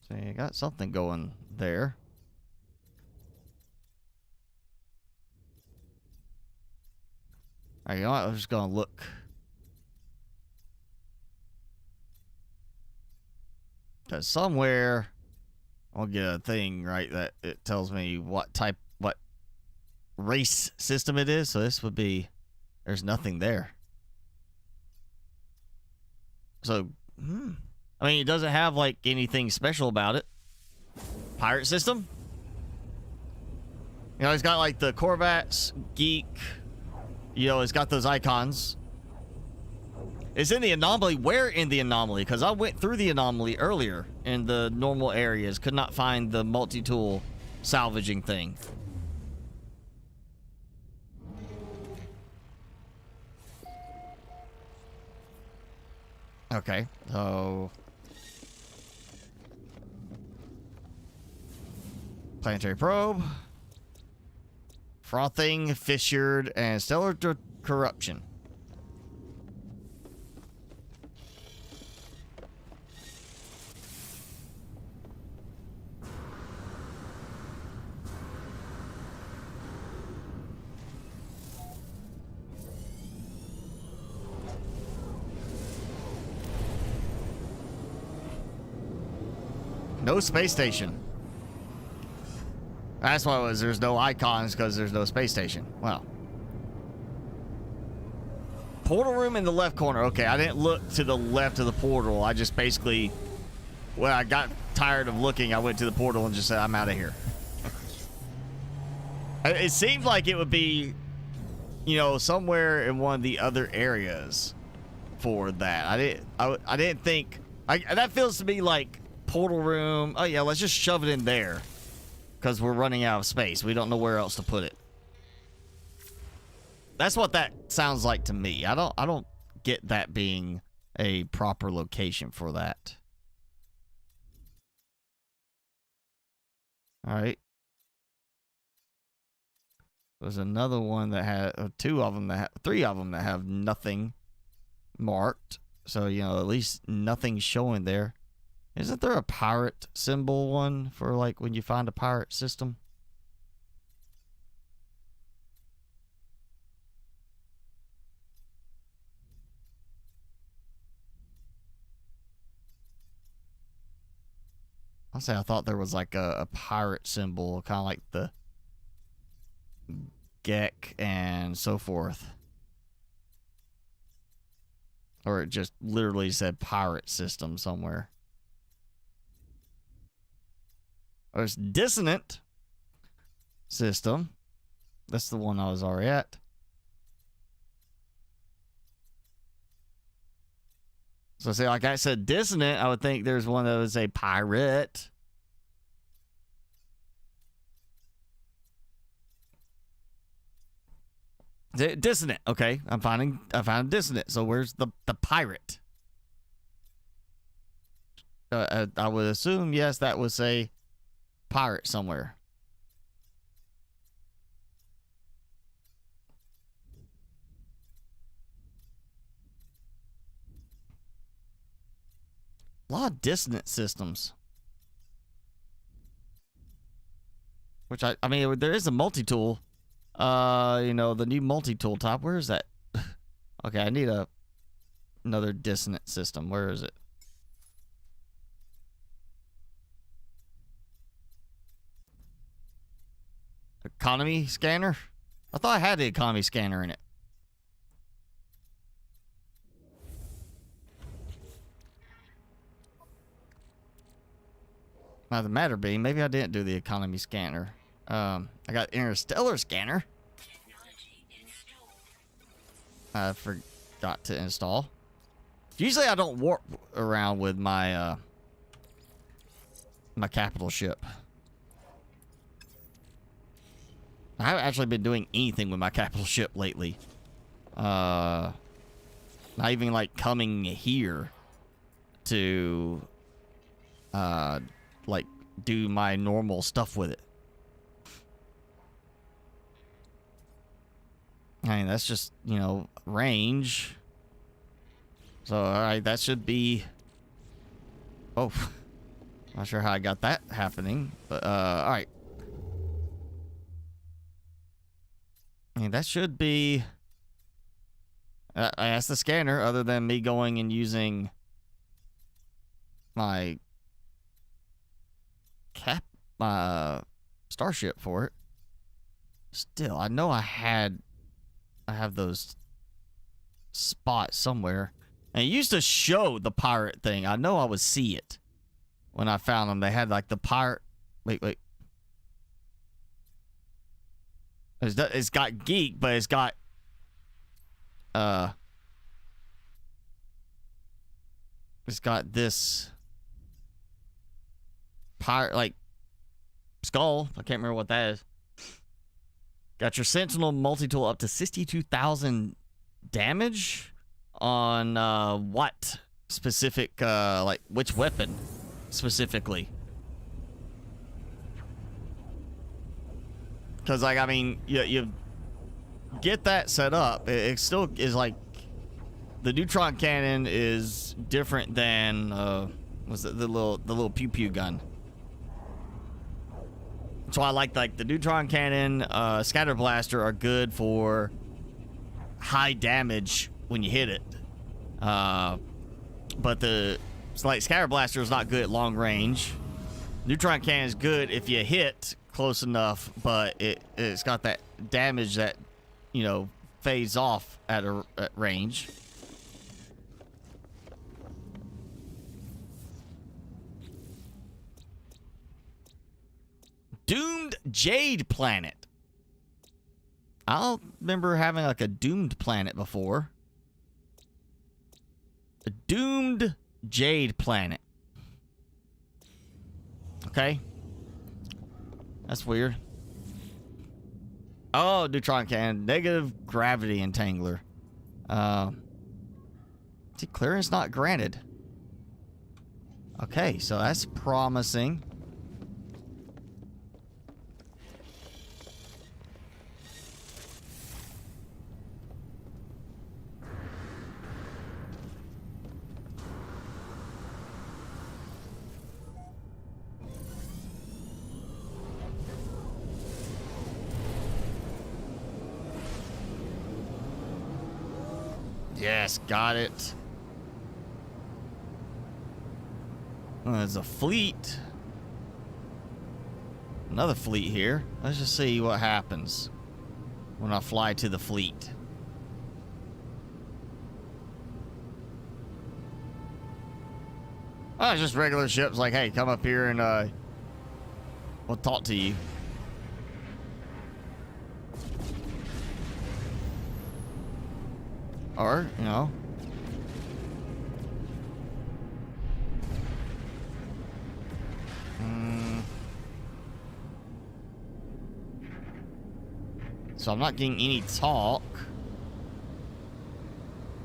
Speaker 1: So you got something going there. Alright, you know what? I'm just gonna look. Because somewhere I'll get a thing, right, that it tells me what race system it is. So this would be, there's nothing there. So, I mean, it doesn't have like anything special about it. Pirate system? You know, it's got like the Corvettes, Geek, you know, it's got those icons. It's in the anomaly. Where in the anomaly? Because I went through the anomaly earlier in the normal areas. Could not find the multi-tool salvaging thing. Okay, so... Planetary probe. Frothing, fissured, and stellar corruption. No space station. That's why it was. There's no icons because there's no space station. Wow. Portal room in the left corner. Okay, I didn't look to the left of the portal. I just basically, when I got tired of looking, I went to the portal and just said, I'm out of here. It seemed like it would be, you know, somewhere in one of the other areas for that. I didn't think. That feels to me like portal room. Oh yeah, let's just shove it in there because we're running out of space. We don't know where else to put it. That's what that sounds like to me. I don't get that being a proper location for that. All right. There's another one that had two of them that three of them that have nothing marked. So, you know, at least nothing's showing there. Isn't there a pirate symbol one for like when you find a pirate system? I'll say I thought there was like a pirate symbol, kind of like the Geck and so forth. Or it just literally said pirate system somewhere. There's dissonant system. That's the one I was already at. So see, like I said, dissonant, I would think there's one that would say pirate. Dissonant. Okay, I found dissonant. So where's the pirate? I would assume, yes, that would say pirate somewhere. A lot of dissonant systems. Which I mean, there is a multi-tool. You know, the new multi-tool type. Where is that? Okay, I need another dissonant system. Where is it? Economy scanner? I thought I had the economy scanner in it. Now the matter being, maybe I didn't do the economy scanner. I got interstellar scanner. I forgot to install. Usually I don't warp around with my my capital ship. I haven't actually been doing anything with my capital ship lately. Not even like coming here to like do my normal stuff with it. I mean, that's just, you know, range. So, alright, that should be... Oh. Not sure how I got that happening. But, alright. I mean, that should be... I asked the scanner, other than me going and using my starship for it. Still, I know I have those spots somewhere. And it used to show the pirate thing. I know I would see it when I found them. They had like the pirate. Wait. It's got geek, but it's got this pirate like skull. I can't remember what that is. Got your Sentinel multi-tool up to 62,000 damage on what specific, like which weapon specifically? Because, like, I mean, you get that set up. It still is like the neutron cannon is different than was it the little pew pew gun. So I like the neutron cannon, scatter blaster are good for high damage when you hit it. But the scatter blaster is not good at long range. Neutron cannon is good if you hit close enough, but it's got that damage that, you know, fades off at range. Doomed Jade Planet. I don't remember having like a doomed planet before. A doomed Jade Planet. Okay. That's weird. Oh, neutron cannon. Negative gravity entangler. See, clearance not granted. Okay, so that's promising. Yes, got it. Oh, there's a fleet. Another fleet here. Let's just see what happens when I fly to the fleet. Oh, it's just regular ships like, hey, come up here and we'll talk to you. Or, you know. So I'm not getting any talk.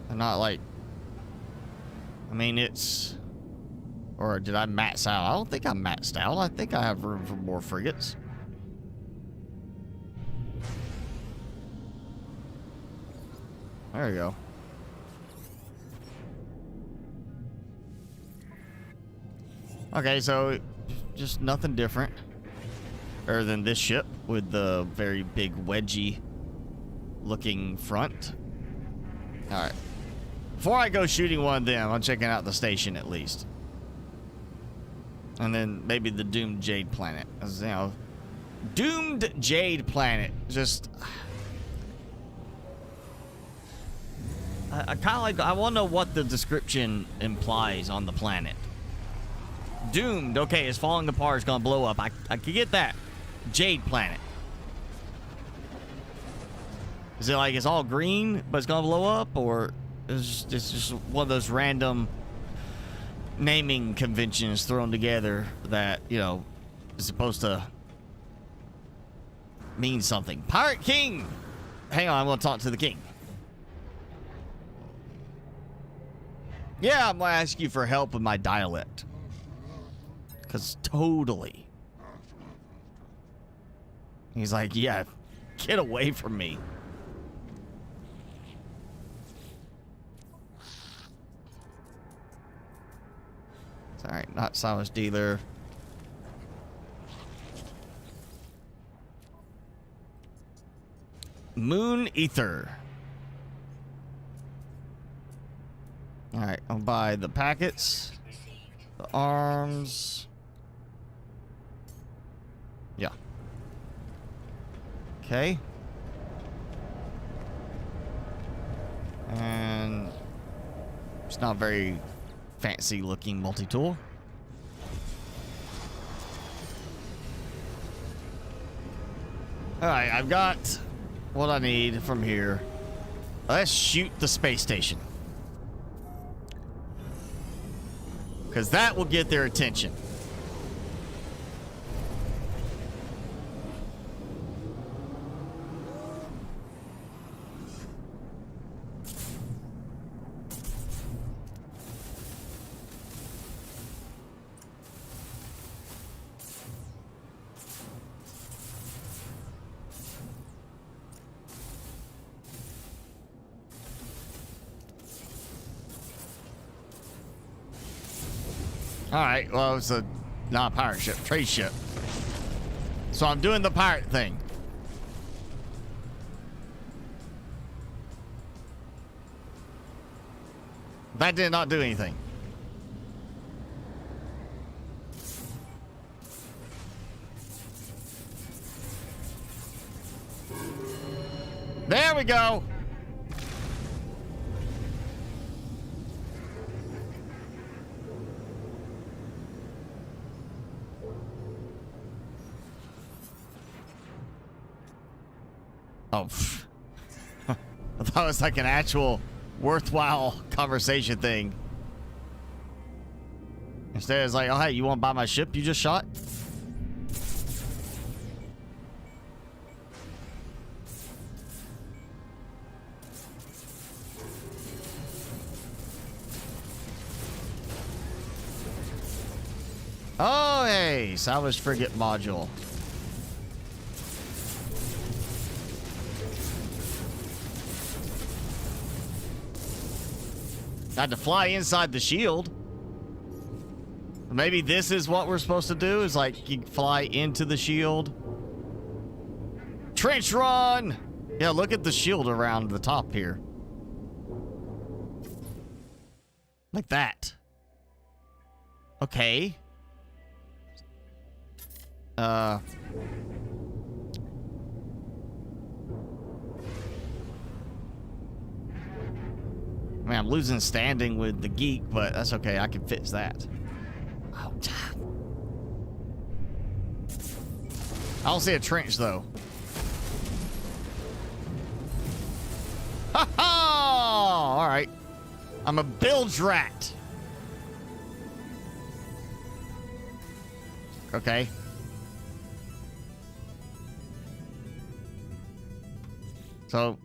Speaker 1: I'm not like... I mean, it's... Or did I max out? I don't think I'm maxed out. I think I have room for more frigates. There we go. Okay, so just nothing different other than this ship with the very big wedgy looking front. All right. Before I go shooting one of them, I'm checking out the station at least. And then maybe the Doomed Jade Planet. As, you know, Doomed Jade Planet. Just... I kind of like... I want to know what the description implies on the planet. Doomed. Okay, it's falling apart. It's going to blow up. I can get that. Jade Planet. Is it like it's all green, but it's going to blow up? Or is it's just one of those random... naming conventions thrown together that, you know, is supposed to mean something. Pirate King! Hang on, I'm going to talk to the king. Yeah, I'm going to ask you for help with my dialect. Because totally. He's like, yeah, get away from me. Alright, not Silas Dealer. Moon Ether. Alright, I'll buy the packets. The arms. Yeah. Okay. And it's not very fancy looking multi-tool. Alright, I've got what I need from here. Let's shoot the space station. Because that will get their attention. Alright, well, it's not a pirate ship, trade ship. So I'm doing the pirate thing. That did not do anything. There we go. Oh, I thought it was like an actual worthwhile conversation thing. Instead, it's like, oh, hey, you want to buy my ship you just shot? Oh, hey, salvage frigate module. Had to fly inside the shield. Maybe this is what we're supposed to do, is like you fly into the shield. Trench run! Yeah, look at the shield around the top here. Like that. Okay. Man, I'm losing standing with the geek, but that's okay. I can fix that. Oh, I don't see a trench, though. Ha ha! All right. I'm a bilge rat. Okay. So,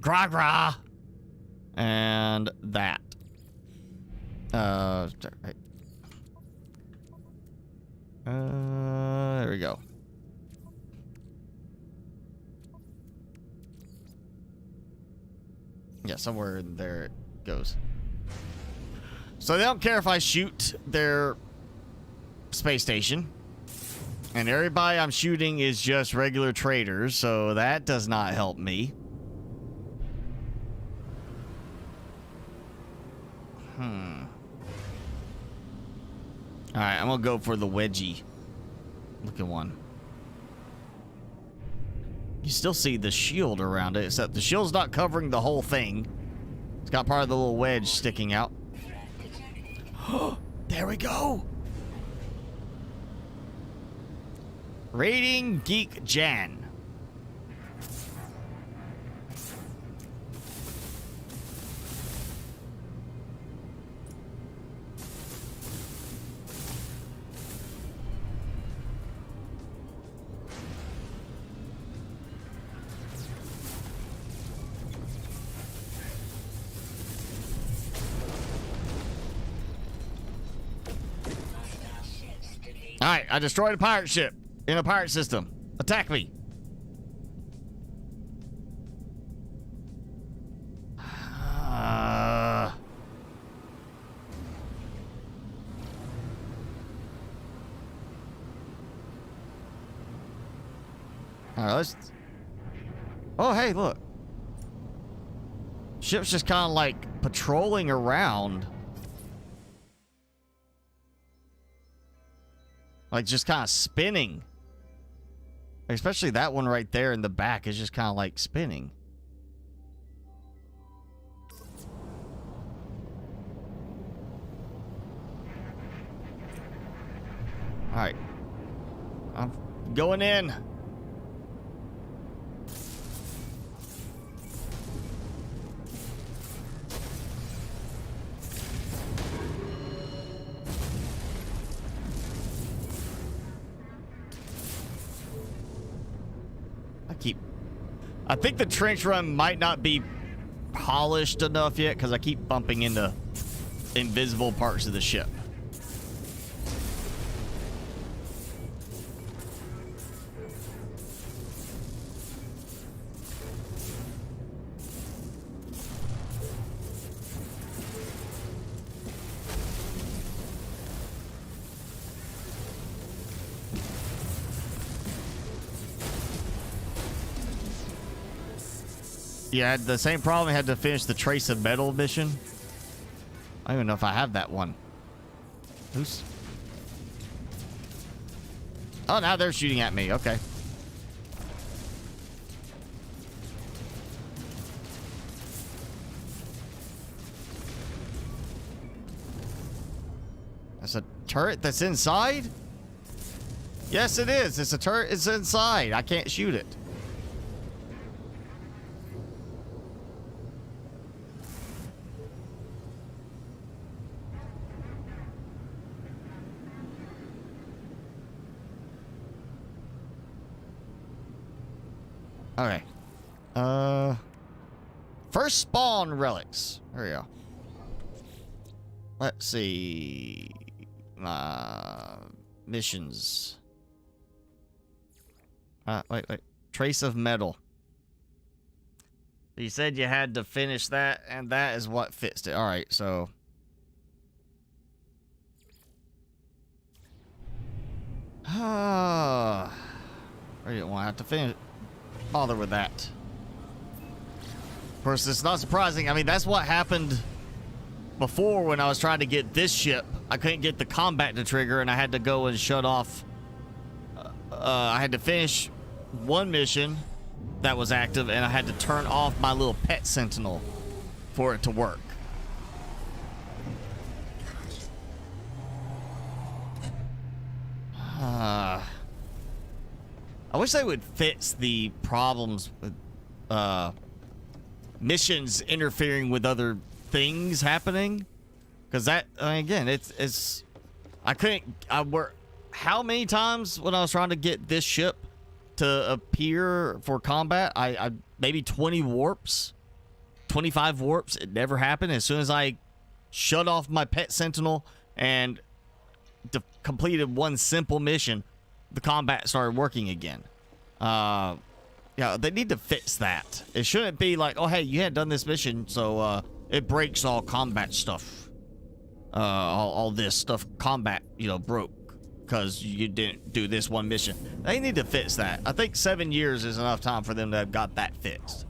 Speaker 1: gra. And that. Right. There we go. Yeah, somewhere there it goes. So they don't care if I shoot their space station. And everybody I'm shooting is just regular traders, so that does not help me. Alright, I'm gonna go for the wedgie looking one. You still see the shield around it, except the shield's not covering the whole thing. It's got part of the little wedge sticking out. There we go! Raiding Geek Jan. Alright, I destroyed a pirate ship in a pirate system. Attack me. Alright, let's... Oh, hey, look. Ship's just kind of like patrolling around. Like just kind of spinning. Especially that one right there in the back is just kind of like spinning. Alright. I'm going in. I think the trench run might not be polished enough yet because I keep bumping into invisible parts of the ship. Yeah, I had the same problem. I had to finish the Trace of Metal mission. I don't even know if I have that one. Who's... Oh, now they're shooting at me. Okay. That's a turret that's inside? Yes, it is. It's a turret. It's inside. I can't shoot it. Okay. First spawn relics. There we go. Let's see. Missions. Wait. Trace of metal. You said you had to finish that, and that is what fixed it. All right, so. I didn't want to have to finish. Bother with that. Of course, it's not surprising. I mean, that's what happened before when I was trying to get this ship, I couldn't get the combat to trigger, and I had to go and shut off. I had to finish one mission that was active, and I had to turn off my little pet sentinel for it to work. I wish they would fix the problems with missions interfering with other things happening, because that, I mean, again, it's how many times when I was trying to get this ship to appear for combat, I maybe 20 warps, 25 warps, it never happened. As soon as I shut off my pet sentinel and completed one simple mission, the combat started working again. Yeah, they need to fix that. It shouldn't be like, oh hey, you hadn't done this mission, so it breaks all combat stuff. All this stuff combat, broke because you didn't do this one mission. They need to fix that. I think 7 years is enough time for them to have got that fixed.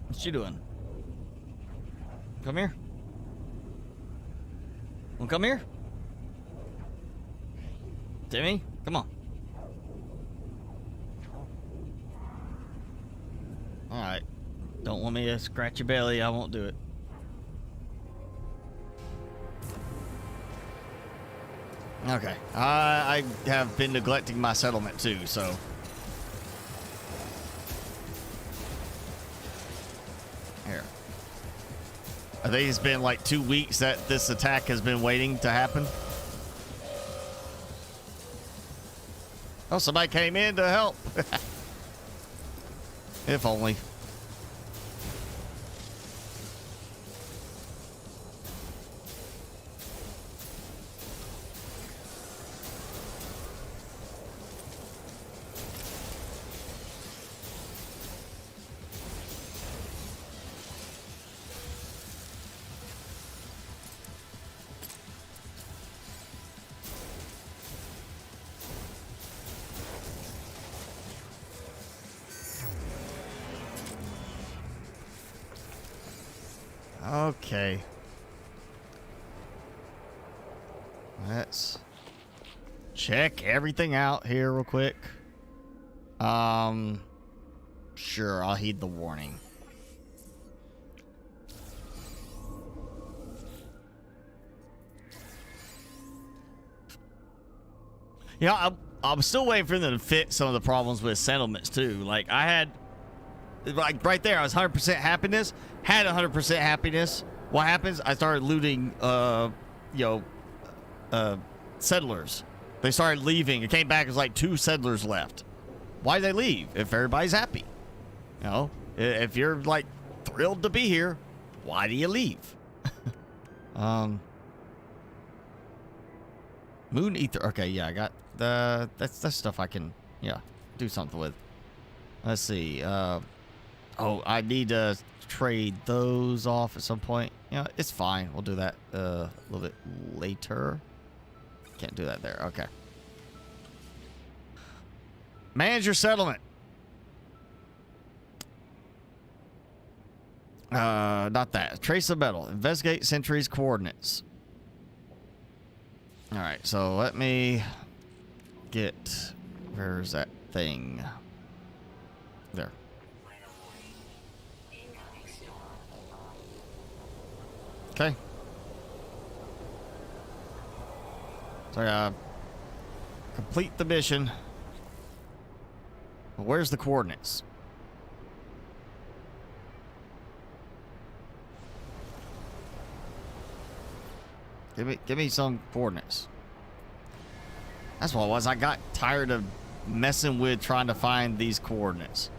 Speaker 1: What you doing? Come here. Well, come here. Timmy, come on. Alright. Don't want me to scratch your belly, I won't do it. Okay. I have been neglecting my settlement too, so... Here. I think it's been like 2 weeks that this attack has been waiting to happen. Oh, somebody came in to help. If only. Okay. Let's check everything out here real quick. Sure, I'll heed the warning. I'm still waiting for them to fix some of the problems with settlements too. Like I had, like right there, I was 100% happiness. Had 100% happiness. What happens? I started looting, settlers. They started leaving. It came back as like 2 settlers left. Why did they leave? If everybody's happy, if you're like thrilled to be here, why do you leave? Moon ether. Okay, yeah, I got that's stuff I can do something with. Let's see. Oh, I need to trade those off at some point. It's fine. We'll do that a little bit later. Can't do that there. Okay. Manage your settlement. Not that. Trace the metal. Investigate sentries coordinates. All right. So let me get. Where's that thing? There. Okay. So, complete the mission. Where's the coordinates? Give me some coordinates. That's what it was. I got tired of messing with trying to find these coordinates.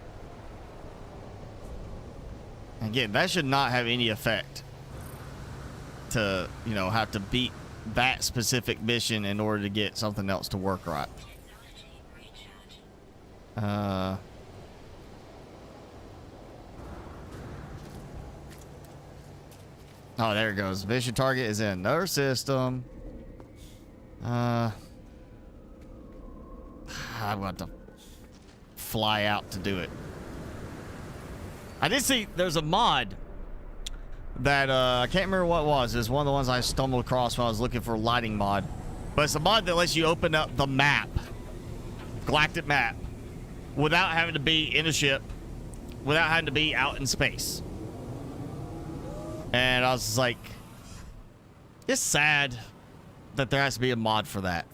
Speaker 1: Again, that should not have any effect to, have to beat that specific mission in order to get something else to work right. Oh, there it goes. Mission target is in another system. I want to fly out to do it. I did see there's a mod that I can't remember what it was. It's one of the ones I stumbled across when I was looking for a lighting mod. But it's a mod that lets you open up the map, galactic map, without having to be in a ship, without having to be out in space. And I was just like, it's sad that there has to be a mod for that.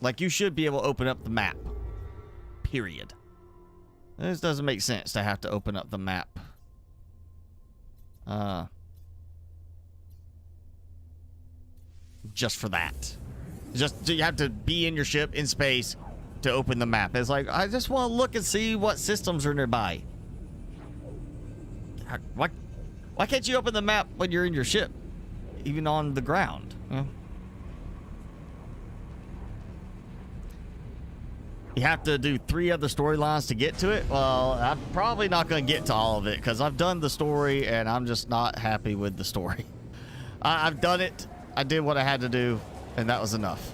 Speaker 1: Like, you should be able to open up the map. Period. This doesn't make sense to have to open up the map. Just for that. Just you have to be in your ship in space to open the map. It's like, I just want to look and see what systems are nearby. Why can't you open the map when you're in your ship? Even on the ground? Yeah. You have to do 3 other storylines to get to it? Well, I'm probably not going to get to all of it because I've done the story and I'm just not happy with the story. I've done it. I did what I had to do and that was enough.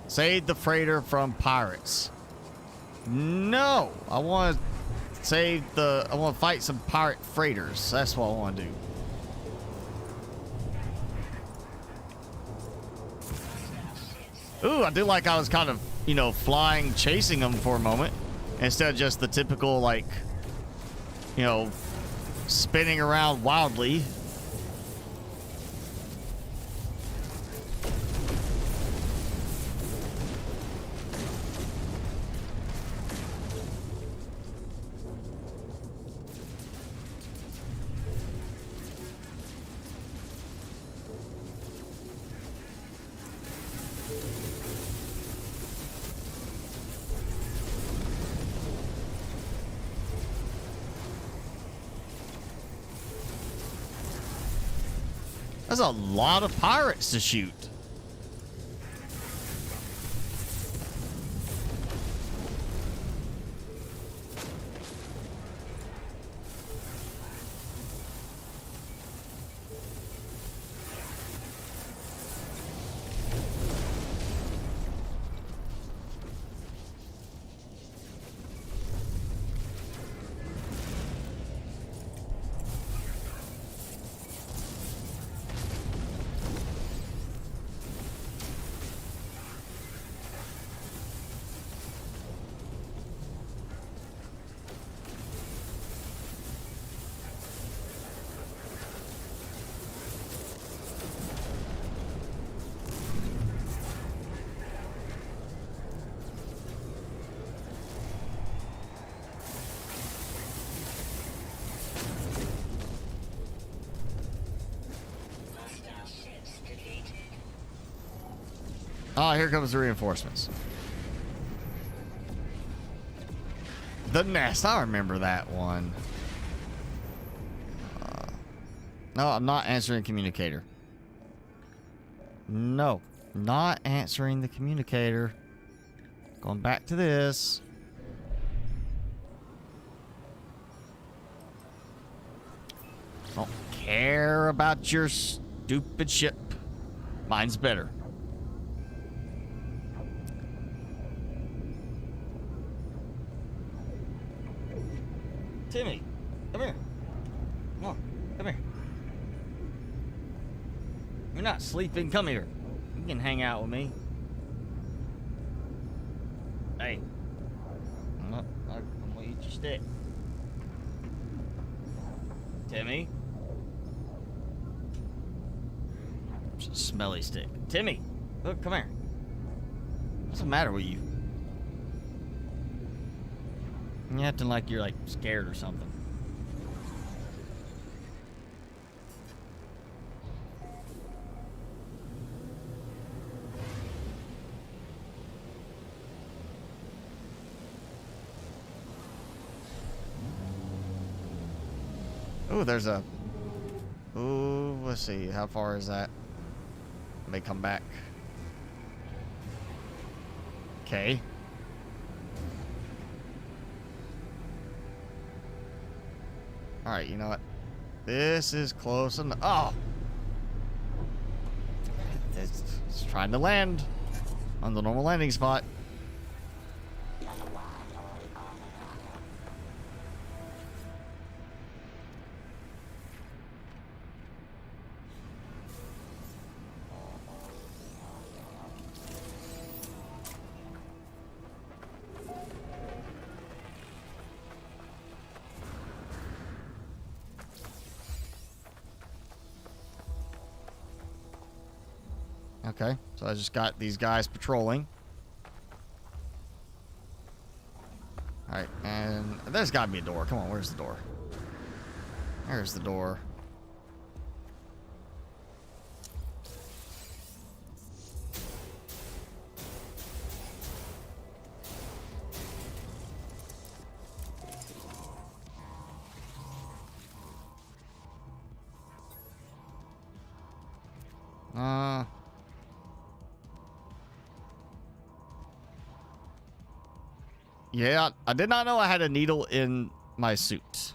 Speaker 1: Save the freighter from pirates. No, I want to I want to fight some pirate freighters. That's what I want to do. Ooh, I do like I was kind of, you know, flying, chasing them for a moment. Instead of just the typical, like, you know, spinning around wildly. That's a lot of pirates to shoot. Oh, here comes the reinforcements. The nest. I remember that one. No, I'm not answering communicator. No, not answering the communicator. Going back to this. Don't care about your stupid ship. Mine's better. Timmy, come here. Come on, come here. You're not sleeping. Come here. You can hang out with me. Hey. I'm gonna eat your stick. Timmy. It's a smelly stick. Timmy, look, come here. What's the matter with you? You're acting like you're like scared or something. Oh, there's a... Oh, let's see. How far is that? May come back. Okay. Alright, you know what? This is close enough. Oh! It's trying to land. on the normal landing spot. Okay, so I just got these guys patrolling. Alright, and there's gotta be a door. Come on, where's the door? There's the door. Yeah, I did not know I had a needle in my suit.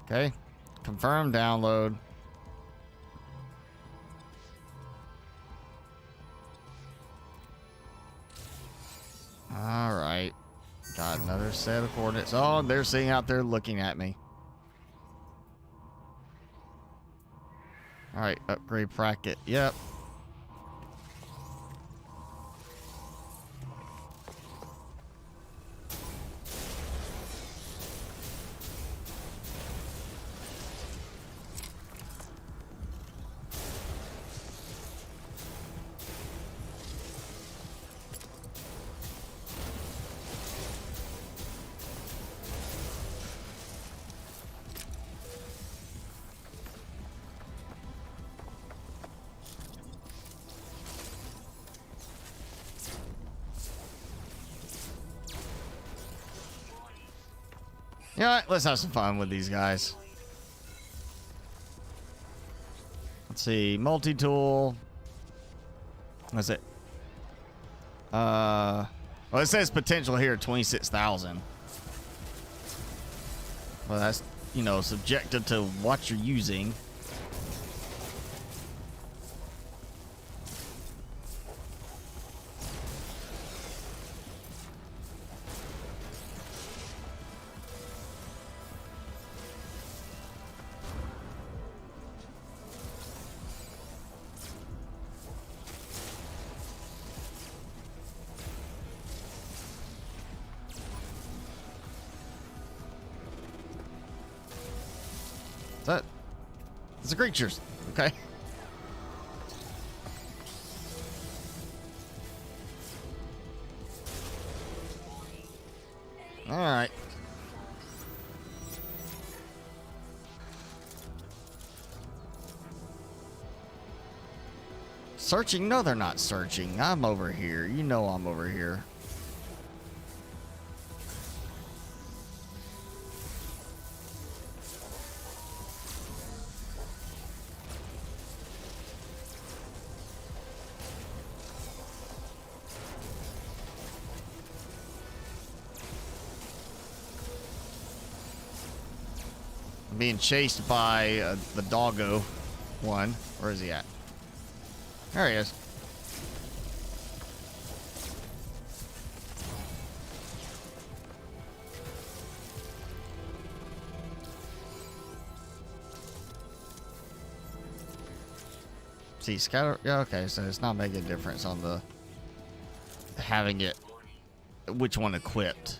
Speaker 1: Okay, confirm download. All right, got another set of coordinates. Oh, they're sitting out there looking at me. All right, upgrade bracket. Yep. You know what? Let's have some fun with these guys. Let's see. Multi-tool. What's it? Well, it says potential here, 26,000. Well, that's, you know, subjective to what you're using. It's the creatures. Okay. All right. Searching? No, they're not searching. I'm over here. You know I'm over here. Being chased by the doggo one. Where is he at? There he is. See, scatter. Yeah, okay, so it's not making a difference on the having it, which one equipped.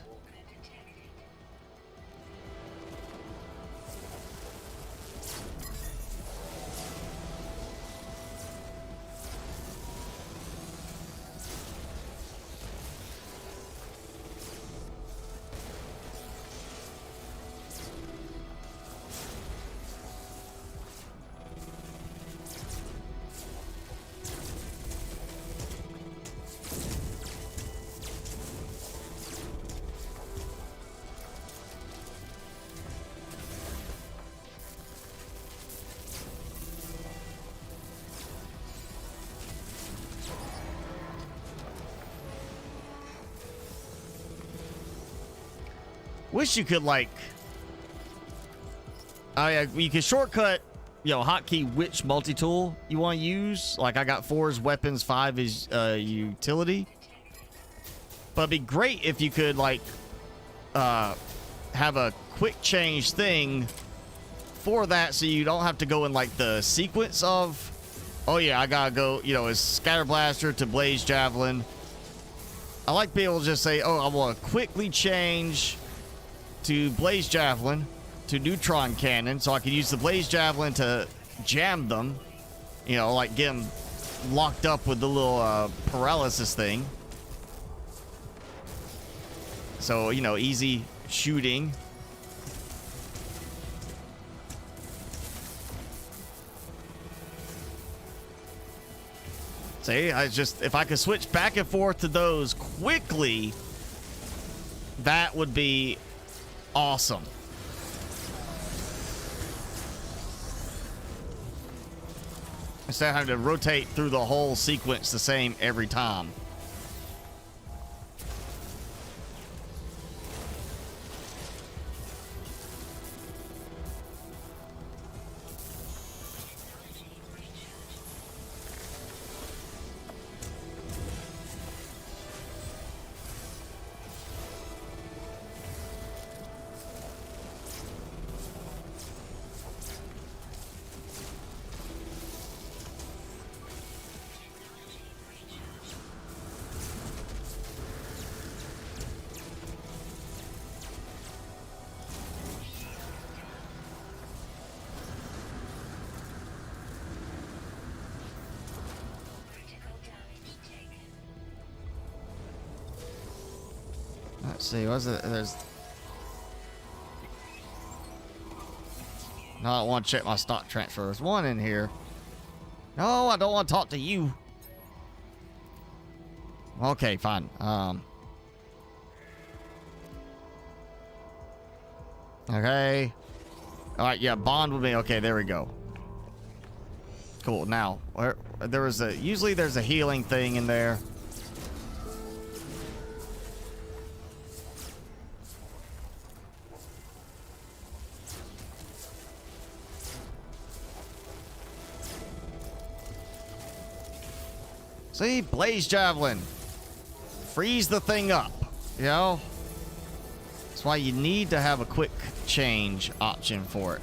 Speaker 1: Wish you could, like, Yeah, you can shortcut, you know, hotkey which multi-tool you want to use. Like I got 4 as weapons, 5 is utility. But it'd be great if you could like have a quick change thing for that, so you don't have to go in like the sequence of, oh yeah, I gotta go, you know, as scatter blaster to blaze javelin. I like being able to just say, oh, I want to quickly change to blaze javelin to neutron cannon, so I can use the blaze javelin to jam them, you know, like get them locked up with the little paralysis thing. So, you know, easy shooting. See, I just, if I could switch back and forth to those quickly, that would be awesome. Instead of having to rotate through the whole sequence the same every time. Let's see, what's it? There's... No, I don't want to check my stock transfer. There's one in here. No, I don't want to talk to you. Okay, fine. Okay. Alright, yeah, bond with me. Okay, there we go. Cool. Now, there was a... Usually there's a healing thing in there. See? Blaze javelin. Freeze the thing up. You know? That's why you need to have a quick change option for it.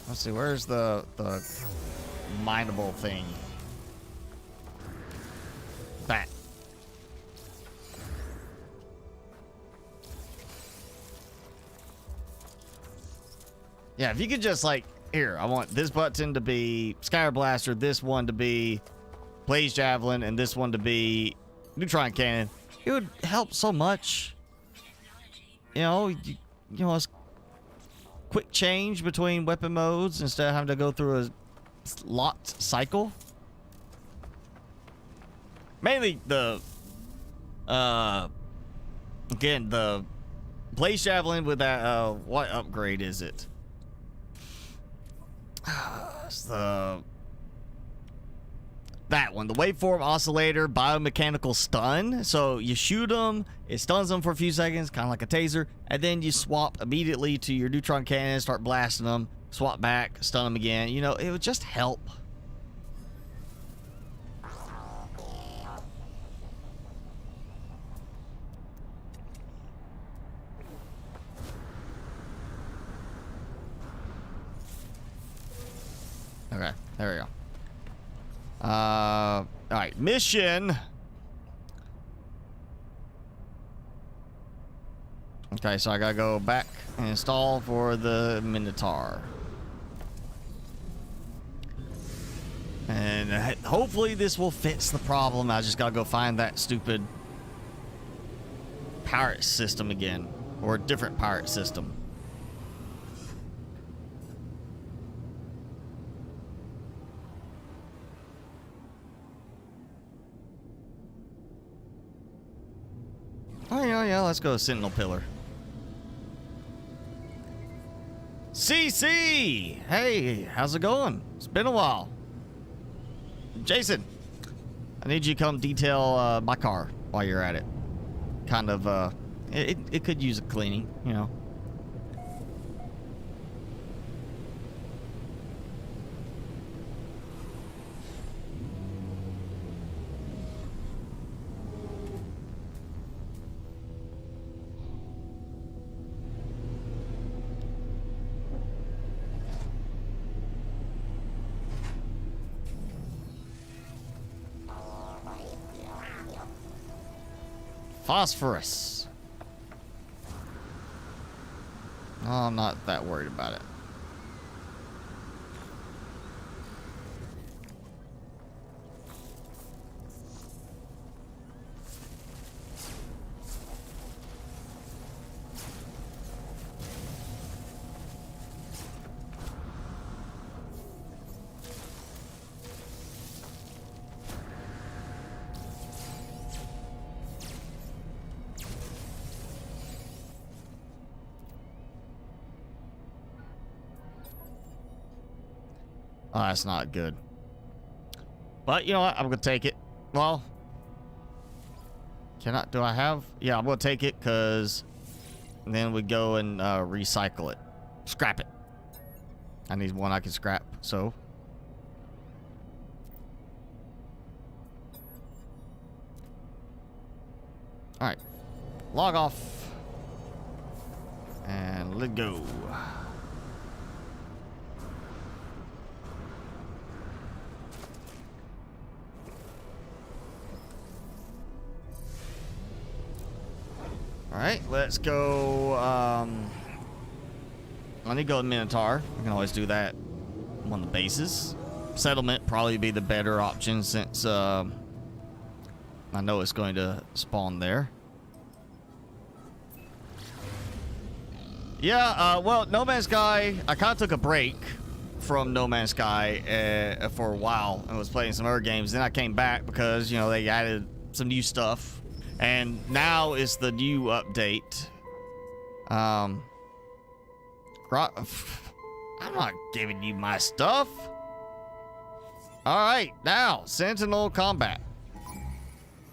Speaker 1: Let's see, where's the mineable thing? That. Yeah, if you could just like, here, I want this button to be Scatter Blaster, this one to be Blaze Javelin, and this one to be Neutron Cannon. It would help so much. You know, you know, it's quick change between weapon modes instead of having to go through a locked cycle. Mainly the again, the Blaze Javelin with that what upgrade is it? It's that one, the waveform oscillator biomechanical stun. So you shoot them, it stuns them for a few seconds, kind of like a taser, and then you swap immediately to your neutron cannon, start blasting them, swap back, stun them again. You know, it would just help. Okay, there we go. All right, mission. Okay, so I gotta go back and install for the Minotaur. And hopefully this will fix the problem. I just gotta go find that stupid pirate system again. Or a different pirate system. Oh, yeah, let's go Sentinel Pillar. CC! Hey, how's it going? It's been a while. Jason, I need you to come detail my car while you're at it. Kind of, it could use a cleaning, you know. Phosphorus. No, I'm not that worried about it. Oh, that's not good. But you know what? I'm gonna take it. Well, do I have? Yeah, I'm gonna take it because then we go and recycle it. Scrap it. I need one I can scrap, so. Alright. Log off. And let go. Alright, let's go, I need to go to Minotaur. I can always do that on the bases. Settlement probably be the better option since, I know it's going to spawn there. Yeah, well, No Man's Sky, I kind of took a break from No Man's Sky for a while and was playing some other games. Then I came back because, you know, they added some new stuff. And now is the new update. I'm not giving you my stuff. All right, now Sentinel combat.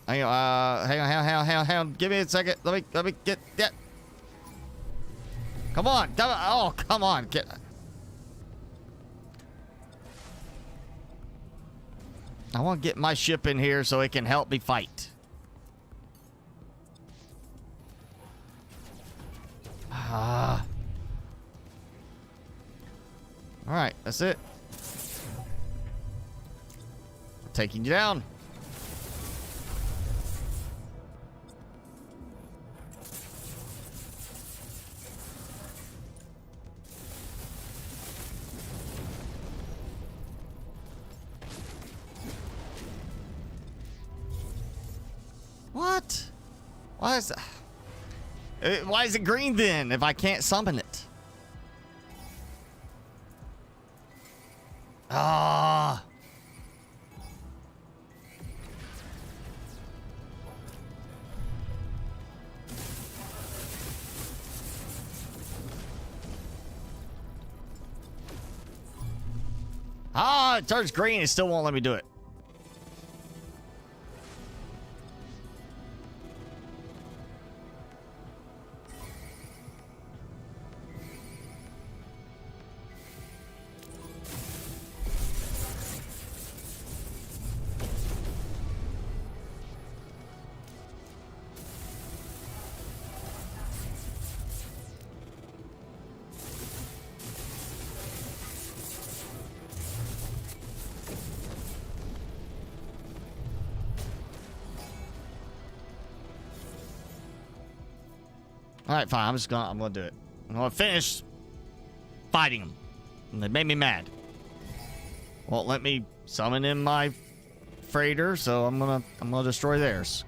Speaker 1: Hang on. Give me a second. Let me get that. Come on. Oh, come on. I want to get my ship in here so it can help me fight. All right, that's it. Taking you down. What? Why is that? Why is it green then if I can't summon it? Ah. Ah, it turns green. It still won't let me do it. All right, fine. I'm gonna do it. I'm gonna finish fighting them. And they made me mad. Won't let me summon in my freighter, so I'm gonna destroy theirs.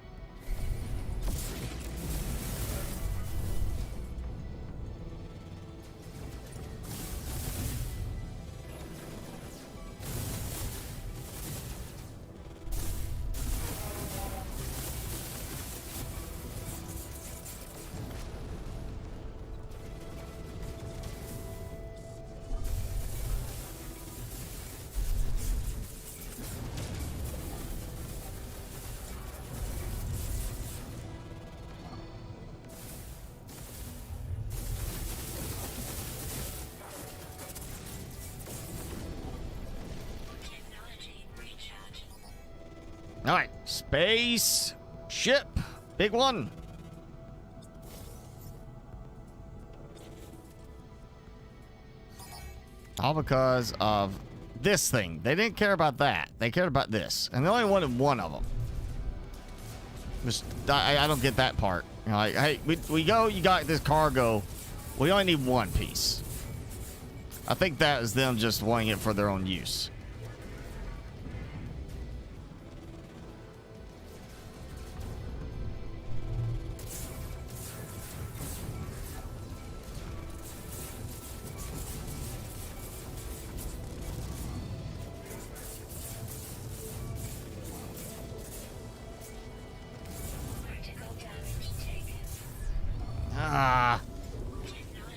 Speaker 1: All right, space ship, big one. All because of this thing. They didn't care about that. They cared about this, and they only wanted one of them. Just, I don't get that part. You know, like, hey, we go. You got this cargo. We only need one piece. I think that is them just wanting it for their own use.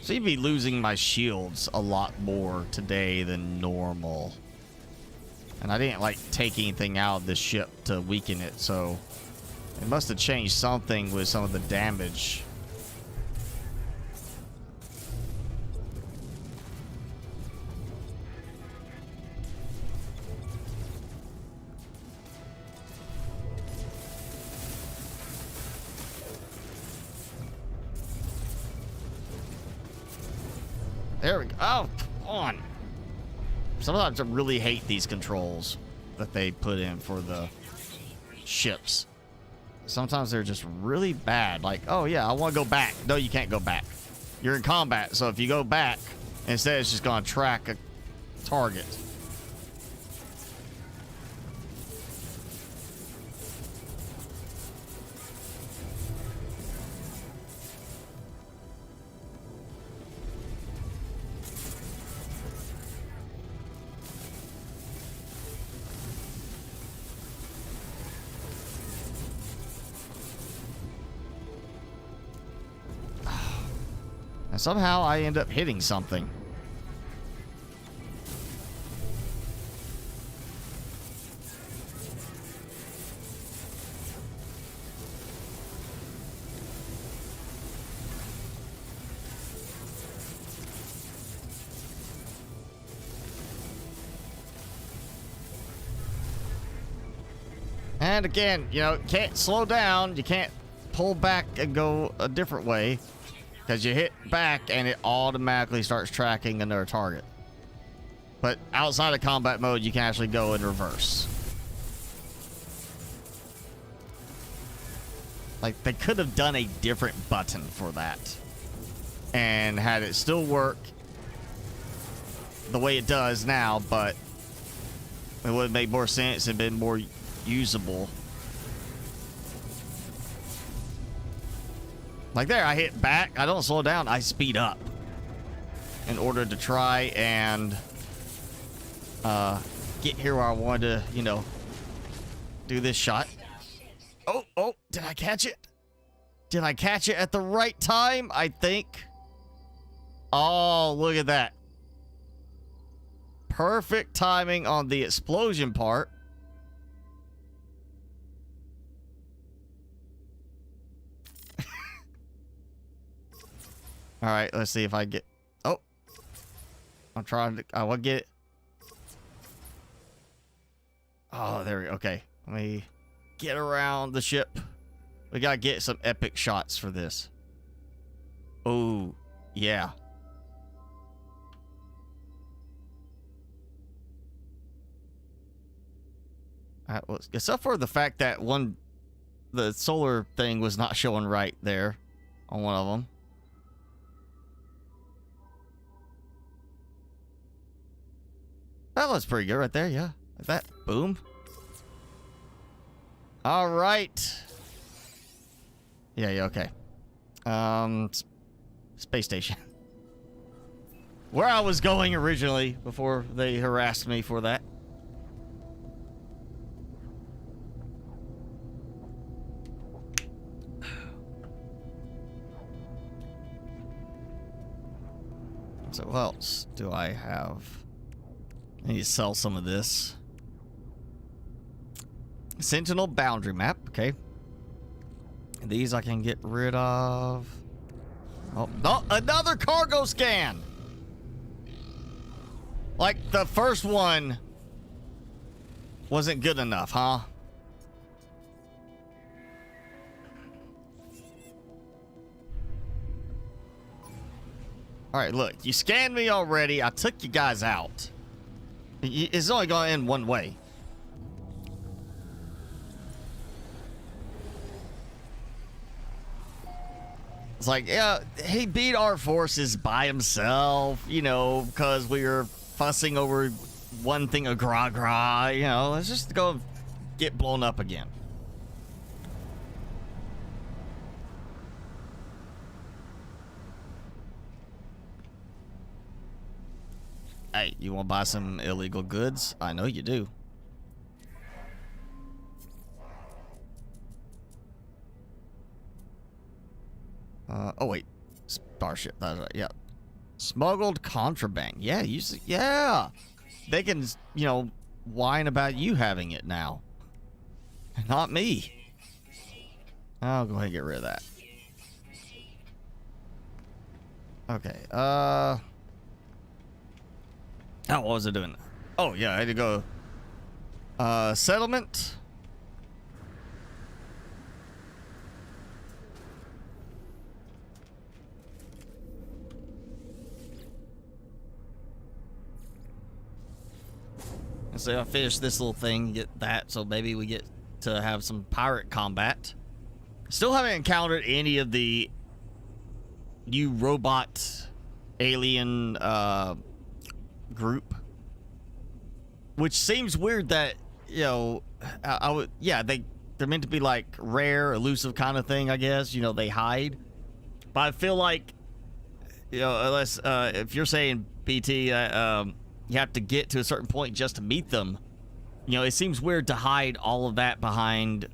Speaker 1: Seem to be losing my shields a lot more today than normal. And I didn't like take anything out of the ship to weaken it, so it must have changed something with some of the damage. There we go. Oh, come on. Sometimes I really hate these controls that they put in for the ships. Sometimes they're just really bad. Like, oh yeah, I want to go back. No, you can't go back. You're in combat, so if you go back, instead it's just going to track a target. And somehow I end up hitting something. And again, you know, can't slow down. You can't pull back and go a different way. Because you hit back and it automatically starts tracking another target. But outside of combat mode, you can actually go in reverse. Like, they could have done a different button for that. And had it still work the way it does now, but it would have made more sense and been more usable. Like there, I hit back, I don't slow down, I speed up in order to try and get here where I wanted to, you know, do this shot. Oh, did I catch it? Did I catch it at the right time? I think. Oh, look at that. Perfect timing on the explosion part. All right, let's see if I get... Oh. I'm trying to... I want to get it. Oh, there we go. Okay. Let me get around the ship. We got to get some epic shots for this. Oh, yeah. Well, except for the fact that the solar thing was not showing right there on one of them. That looks pretty good right there, yeah. Like that. Boom. All right. Yeah, okay. Space station. Where I was going originally before they harassed me for that. So what else do I have? I need to sell some of this. Sentinel boundary map, okay. These I can get rid of. Oh, no, another cargo scan! Like the first one wasn't good enough, huh? Alright, look, you scanned me already. I took you guys out. It's only going to end one way. It's like, yeah, he beat our forces by himself, you know, because we were fussing over one thing of gra, you know, let's just go get blown up again. Hey, you want to buy some illegal goods? I know you do. Oh wait, Starship. That's right. Yeah, smuggled contraband. Yeah, yeah. They can, you know, whine about you having it now, not me. I'll go ahead and get rid of that. Okay. Oh, what was it doing? Oh yeah, I had to go. Settlement. And so I finish this little thing, get that, so maybe we get to have some pirate combat. Still haven't encountered any of the new robot alien group, which seems weird that, you know, I would, yeah, they're meant to be like rare, elusive kind of thing, I guess. You know, they hide, but I feel like, you know, unless if you're saying BT, you have to get to a certain point just to meet them. You know, it seems weird to hide all of that behind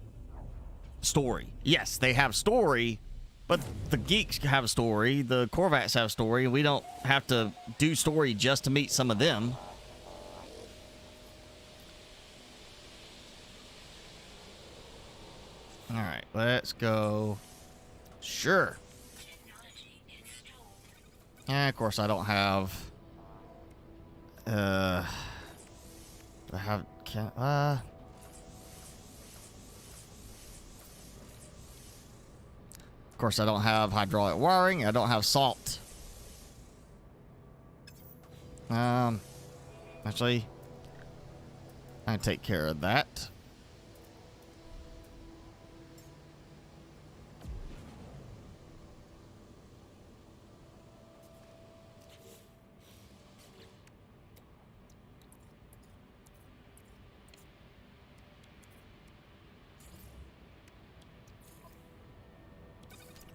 Speaker 1: story. Yes, they have story, but the geeks have a story, the Corvats have a story. We don't have to do story just to meet some of them. All right, let's go. Sure. And of course, I don't have. I have. Of course, I don't have hydraulic wiring. I don't have salt. Actually, I take care of that.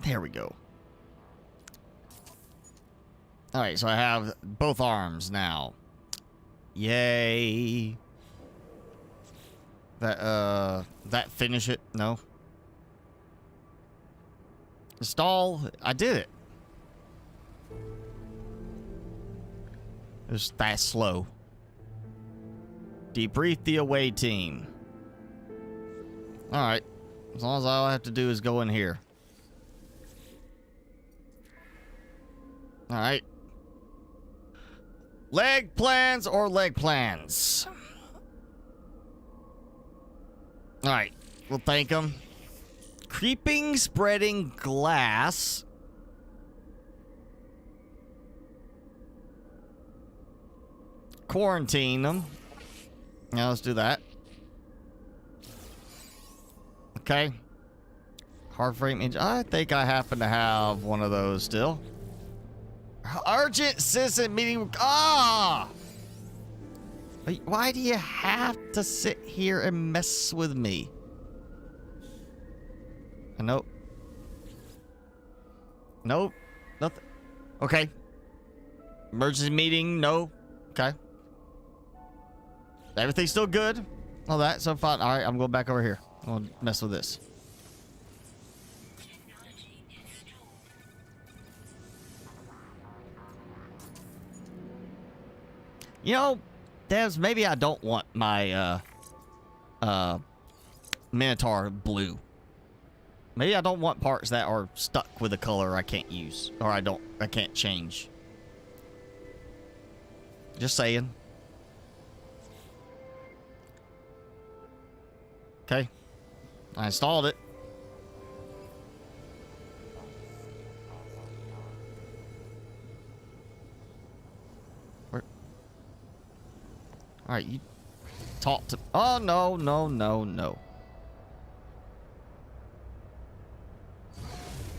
Speaker 1: There we go. All right, so I have both arms now. Yay. That finish it? No. Install. I did it. It was that slow. Debrief the away team. All right. As long as all I have to do is go in here. All right. Leg plans or leg plans? All right. We'll thank them. Creeping, spreading glass. Quarantine them. Yeah, let's do that. Okay. Hard frame engine. I think I happen to have one of those still. Urgent citizen meeting. Ah! Why do you have to sit here and mess with me? Nope. Nope. Nothing. Okay. Emergency meeting, no. Okay. Everything's still good. All that, so fine. All right, I'm going back over here. I'm gonna mess with this. You know, Devs, maybe I don't want my Minotaur blue. Maybe I don't want parts that are stuck with a color I can't use, or I can't change. Just saying. Okay. I installed it. Where? All right, you talk to... Oh, no, no, no, no.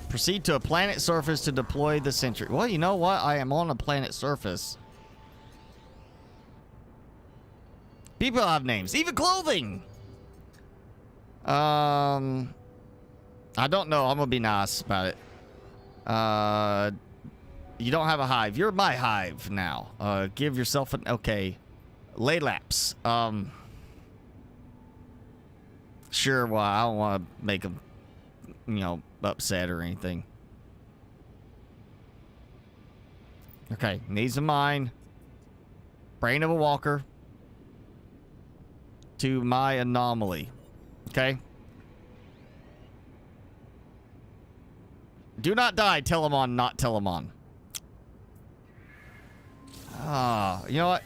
Speaker 1: Proceed to a planet surface to deploy the sentry. Well, you know what? I am on a planet surface. People have names, even clothing. I don't know. I'm gonna be nice about it. You don't have a hive. You're my hive now. Give yourself an okay. Lay laps. Sure. Well, I don't want to make them, you know, upset or anything. Okay. Needs of mine. Brain of a walker. To my anomaly. Okay. Do not die, Telemon, not Telemon. You know what?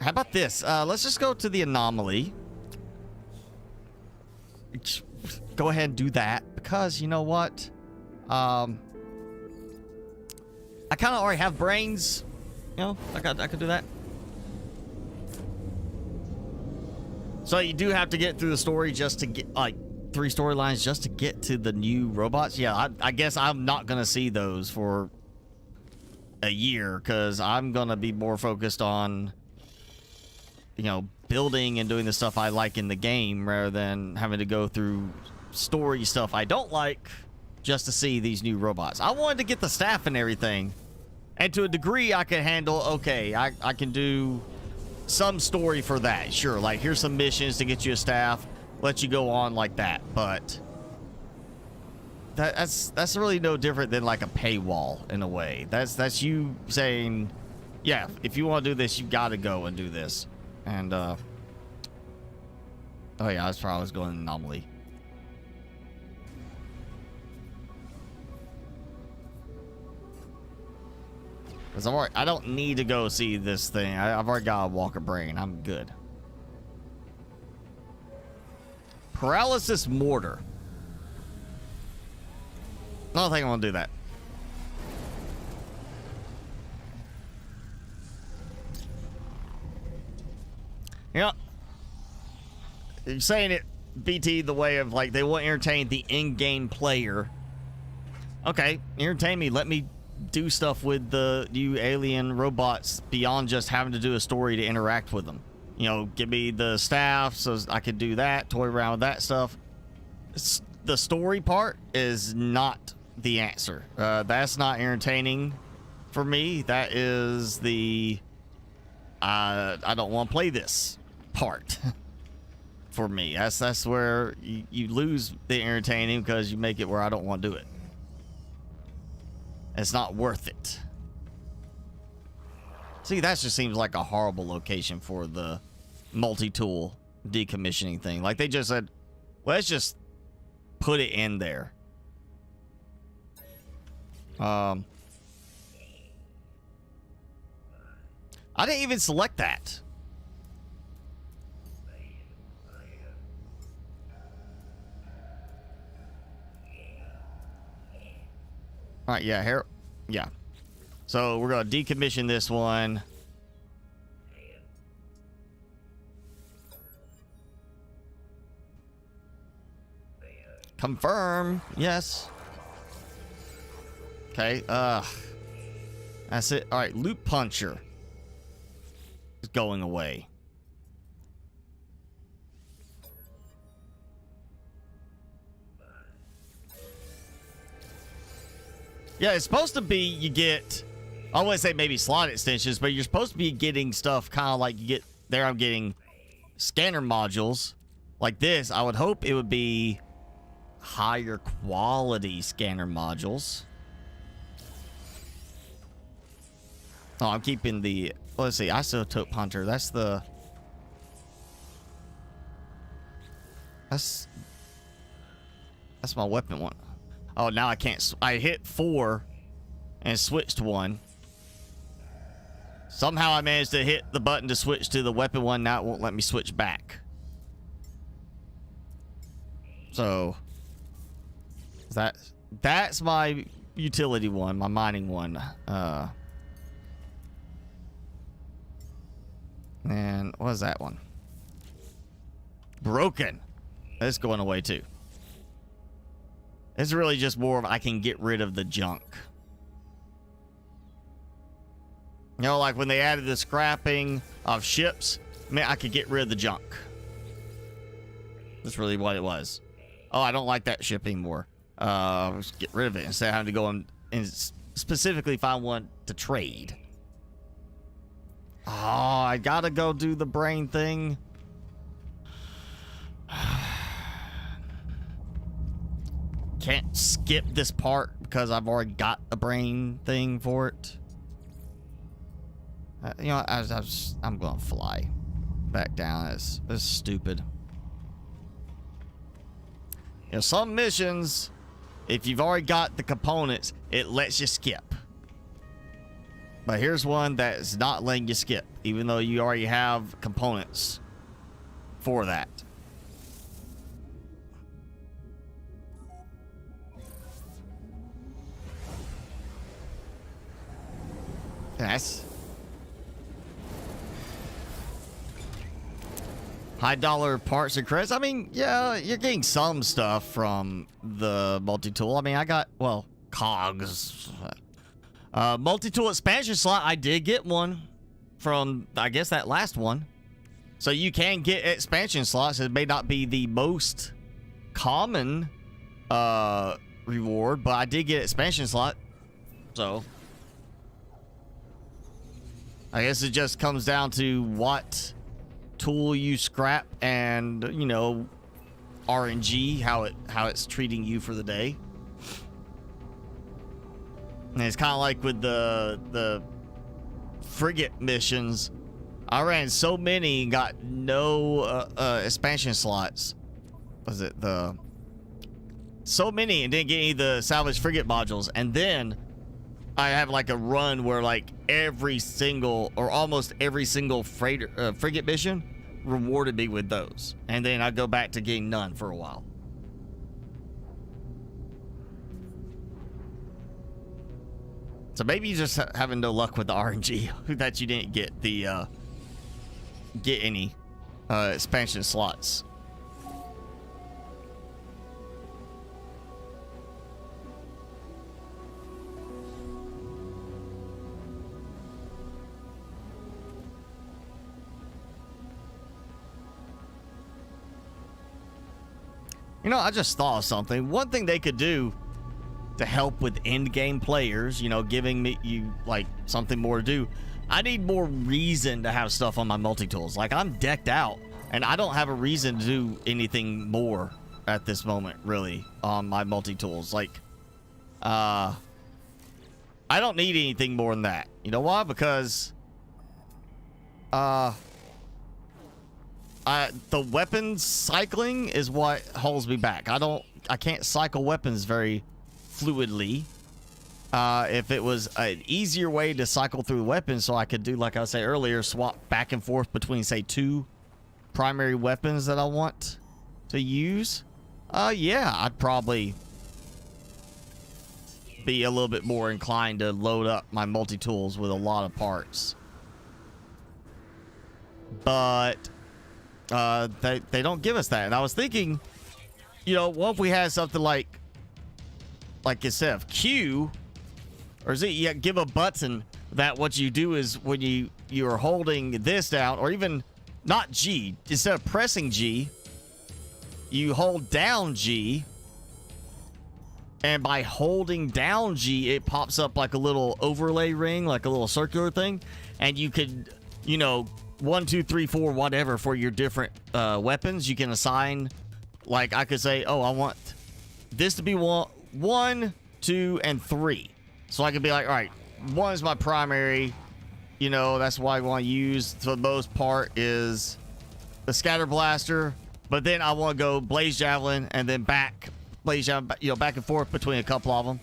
Speaker 1: How about this? Let's just go to the anomaly. Go ahead and do that. Because, you know what? I kind of already have brains. You know, I could do that. So you do have to get through the story just to get, like, 3 storylines just to get to the new robots. Yeah, I guess I'm not going to see those for a year because I'm going to be more focused on, you know, building and doing the stuff I like in the game rather than having to go through story stuff I don't like just to see these new robots. I wanted to get the staff and everything. And to a degree, I can handle, okay, I can do some story for that. Sure, like here's some missions to get you a staff, let you go on like that. But that's really no different than like a paywall in a way. That's you saying, yeah, if you want to do this, you got to go and do this. And oh yeah, that's probably going anomaly. Because I don't need to go see this thing. I've already got a walker brain. I'm good. Paralysis mortar. I don't think I'm gonna do that. You know, you're saying it, BT, the way of like they want to entertain the in-game player. Okay, entertain me. Let me do stuff with the new alien robots beyond just having to do a story to interact with them. You know, give me the staff so I could do that, toy around with that stuff. The story part is not the answer. That's not entertaining for me. That is the I don't want to play this part for me. That's where you lose the entertaining because you make it where I don't want to do it. It's not worth it. See, that just seems like a horrible location for the multi-tool decommissioning thing. Like they just said, let's just put it in there. I didn't even select that. All right, yeah, here, yeah. So we're gonna decommission this one. Confirm, yes. Okay, that's it. All right, loop puncher. going away. Yeah, it's supposed to be you get, I wouldn't say maybe slot extensions, but you're supposed to be getting stuff kind of like you get there. I'm getting scanner modules like this. I would hope it would be higher quality scanner modules. Oh, I'm keeping the, let's see, Isotope Hunter. That's the, that's my weapon one. Oh, now I can't. I hit 4 and switched 1. Somehow I managed to hit the button to switch to the weapon one. Now it won't let me switch back. So that's my utility one, my mining one. And what is that one? Broken. That's going away too. It's really just more of I can get rid of the junk. You know, like when they added the scrapping of ships, man, I could get rid of the junk. That's really what it was. Oh, I don't like that ship anymore. Let's get rid of it instead of having to go and specifically find one to trade. Oh, I gotta go do the brain thing. Can't skip this part because I've already got a brain thing for it. You know, I'm gonna fly back down. It's stupid. You know, some missions, if you've already got the components, it lets you skip. But here's one that's not letting you skip, even though you already have components for that. That's high dollar parts and credits. I mean, yeah, you're getting some stuff from the multi-tool. I mean, I got, well, cogs. Multi-tool expansion slot, I did get one from, I guess, that last one. So you can get expansion slots. It may not be the most common reward, but I did get expansion slot. So I guess it just comes down to what tool you scrap and, you know, RNG, how it's treating you for the day. And it's kind of like with the frigate missions. I ran so many and got no expansion slots. Was it the so many and didn't get any of the salvage frigate modules? And then I have like a run where like every single or almost every single frigate mission rewarded me with those, and then I go back to getting none for a while. So maybe you just having no luck with the RNG that you didn't get the get any expansion slots. You know, I just thought of something. One thing they could do to help with end game players, you know, giving me you like something more to do. I need more reason to have stuff on my multi-tools. Like, I'm decked out and I don't have a reason to do anything more at this moment, really, on my multi-tools. Like, I don't need anything more than that. You know why? Because the weapons cycling is what holds me back. I can't cycle weapons very fluidly. If it was an easier way to cycle through weapons so I could do, like I said earlier, swap back and forth between, say, 2 primary weapons that I want to use, yeah, I'd probably be a little bit more inclined to load up my multi-tools with a lot of parts. But they don't give us that. And I was thinking, you know, what if we had something like instead of Q, or is it, yeah, give a button that what you do is when you you're holding this down, or even not G, instead of pressing G, you hold down G, and by holding down G, it pops up like a little overlay ring, like a little circular thing, and you could, you know, 1, 2, 3, 4, whatever for your different weapons. You can assign, like I could say, oh, I want this to be 1, 2, and 3. So I could be like, all right, 1 is my primary, you know, that's what I want to use for the most part is the scatter blaster, but then I want to go blaze javelin and then back blaze javelin, you know, back and forth between a couple of them.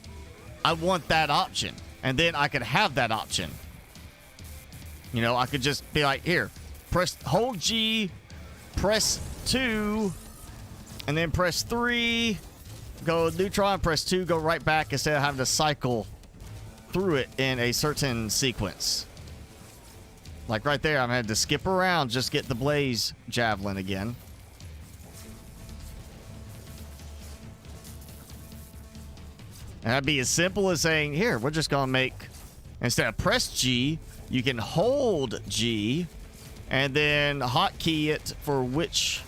Speaker 1: I want that option, and then I could have that option. You know, I could just be like, here, hold G, press 2, and then press 3, go neutron, press 2, go right back instead of having to cycle through it in a certain sequence. Like right there, I'm going to have to skip around, just get the blaze javelin again. And that'd be as simple as saying, here, we're just going to make, instead of press G, you can hold G and then hotkey it for which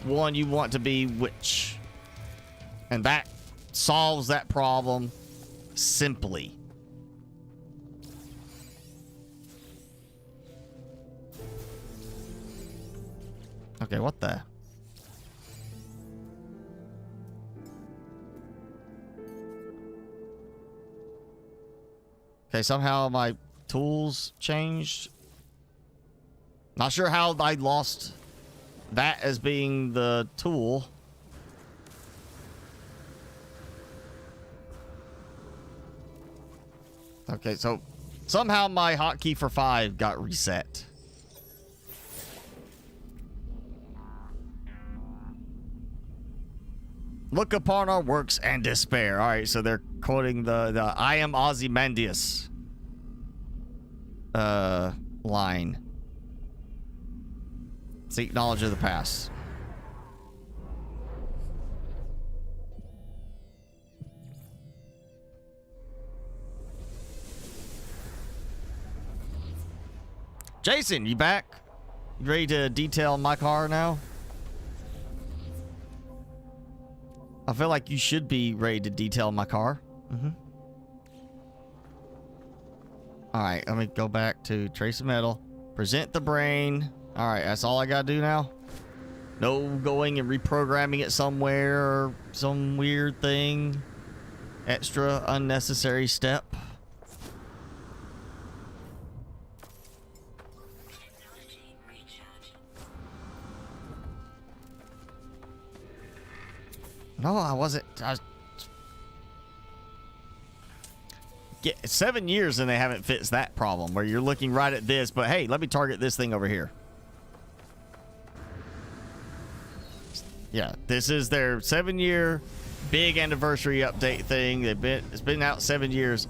Speaker 1: one you want to be which. And that solves that problem simply. Okay, what the? Okay, somehow my tools changed. Not sure how I lost that as being the tool. Okay, so somehow my hotkey for 5 got reset. Look upon our works and despair. All right, so they're quoting the I am Ozymandias line. Seek knowledge of the past. Jason, you back? You ready to detail my car now? I feel like you should be ready to detail my car. All right, let me go back to trace of metal. Present the brain. All right, that's all I gotta do now. No going and reprogramming it somewhere or some weird thing. Extra unnecessary step. No, I wasn't. Get 7 years and they haven't fixed that problem where you're looking right at this, but hey, let me target this thing over here. Yeah, this is their 7-year big anniversary update thing. It's been out 7 years,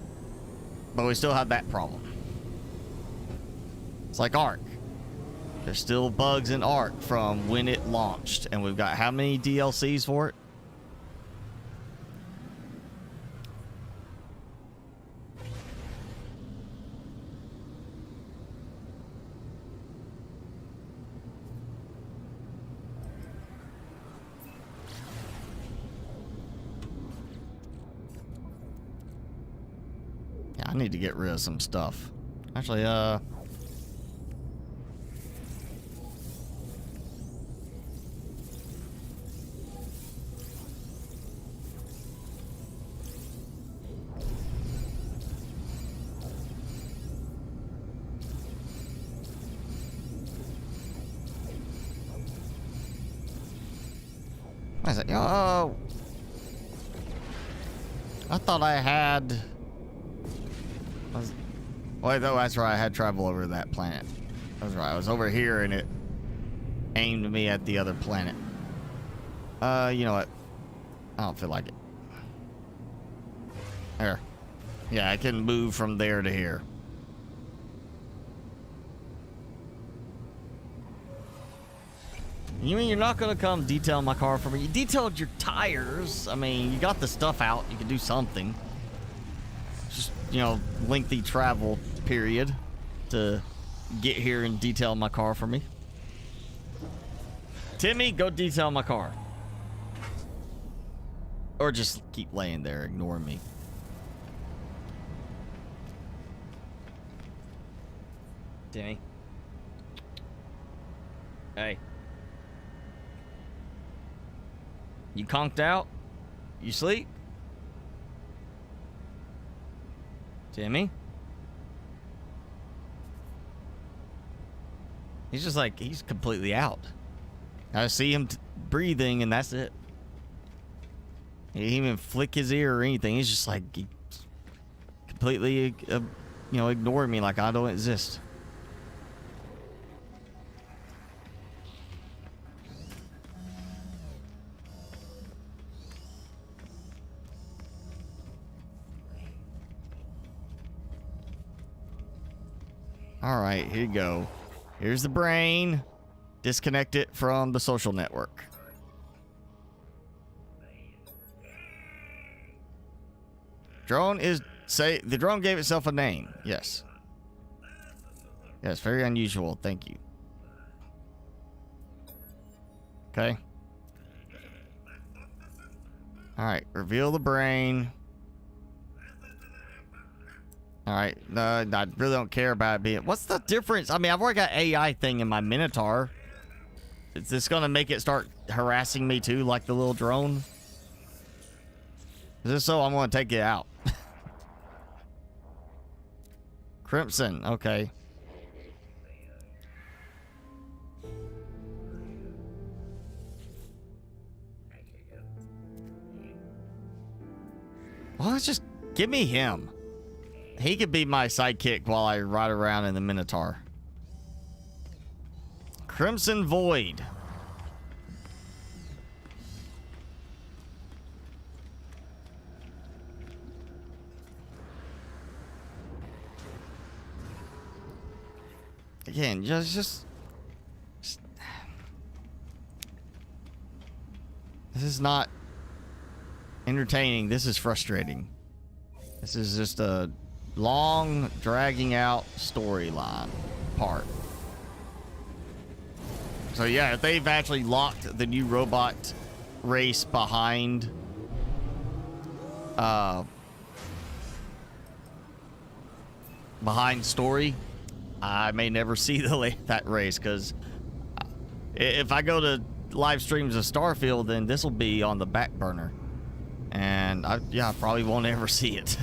Speaker 1: but we still have that problem. It's like Ark. There's still bugs in Ark from when it launched, and we've got how many DLCs for it? I need to get rid of some stuff. Actually, what is it? Oh, I thought I had. Wait, no, that's right. I had travel over that planet. That's right. I was over here and it aimed me at the other planet. You know what? I don't feel like it. There. Yeah, I can move from there to here. You mean you're not going to come detail my car for me? You detailed your tires. I mean, you got the stuff out. You can do something. Just, you know, lengthy travel period to get here and detail my car for me. Timmy, go detail my car. Or just keep laying there, ignoring me. Timmy. Hey. You conked out? You sleep? Timmy? He's just like, he's completely out. I see him breathing and that's it. He didn't even flick his ear or anything. He's just like, he completely, you know, ignoring me like I don't exist. All right, here you go. Here's the brain. Disconnect it from the social network. Drone is the drone gave itself a name. Yes. Yes, very unusual. Thank you. Okay. All right, reveal the brain. All right, I really don't care about it being... What's the difference? I mean, I've already got AI thing in my Minotaur. Is this going to make it start harassing me too, like the little drone? Is this so? I'm going to take it out. Crimson, okay. Well, let's just give me him. He could be my sidekick while I ride around in the Minotaur. Crimson Void. Again, just this is not entertaining. This is frustrating. This is just a long, dragging out storyline part. So yeah, if they've actually locked the new robot race behind story, I may never see that race, because if I go to live streams of Starfield, then this will be on the back burner, and I probably won't ever see it.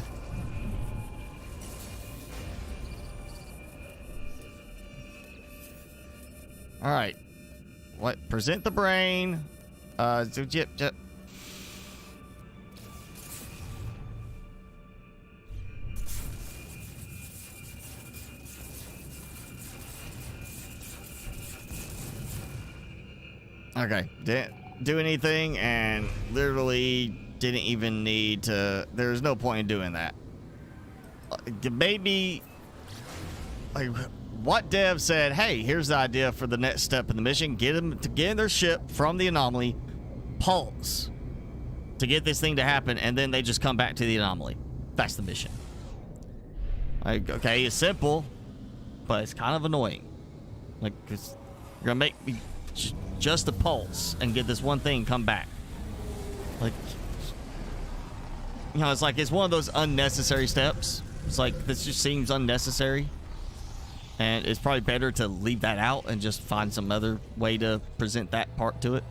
Speaker 1: All right, what? Present the brain. Okay, didn't do anything, and literally didn't even need to. There's no point in doing that. Maybe, like, what dev said, hey, here's the idea for the next step in the mission. Get them to get in their ship from the anomaly, pulse, to get this thing to happen, and then they just come back to the anomaly. That's the mission. Like, okay, it's simple, but it's kind of annoying. Like, cause you're gonna make me just a pulse and get this one thing come back. Like, you know, it's like, it's one of those unnecessary steps. It's like, this just seems unnecessary, and it's probably better to leave that out and just find some other way to present that part to it.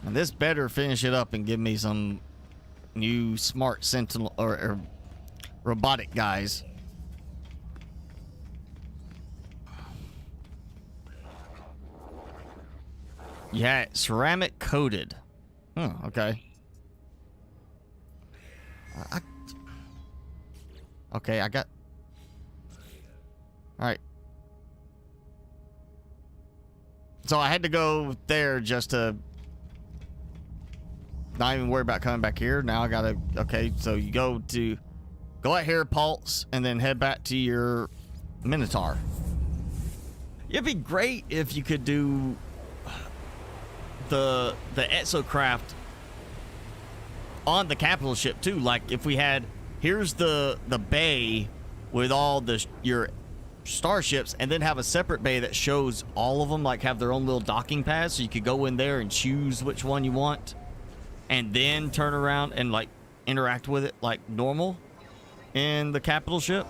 Speaker 1: And this better finish it up and give me some new smart sentinel or robotic guys. Yeah, ceramic coated. Okay. Okay, I got... Alright. So I had to go there just to not even worry about coming back here. Now I gotta... Okay, so you go out here, pulse, and then head back to your Minotaur. It'd be great if you could do the exocraft on the capital ship too. Like if we had, here's the bay with all your starships, and then have a separate bay that shows all of them, like have their own little docking pads, so you could go in there and choose which one you want, and then turn around and like interact with it like normal in the capital ship.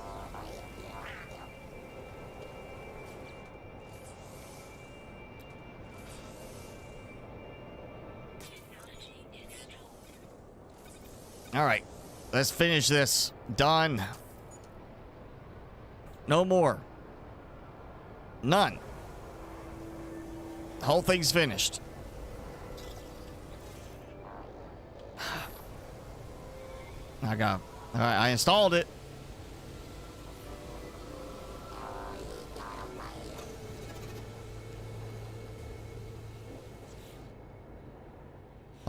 Speaker 1: All right, let's finish this. Done. No more. None. The whole thing's finished. All right, I installed it.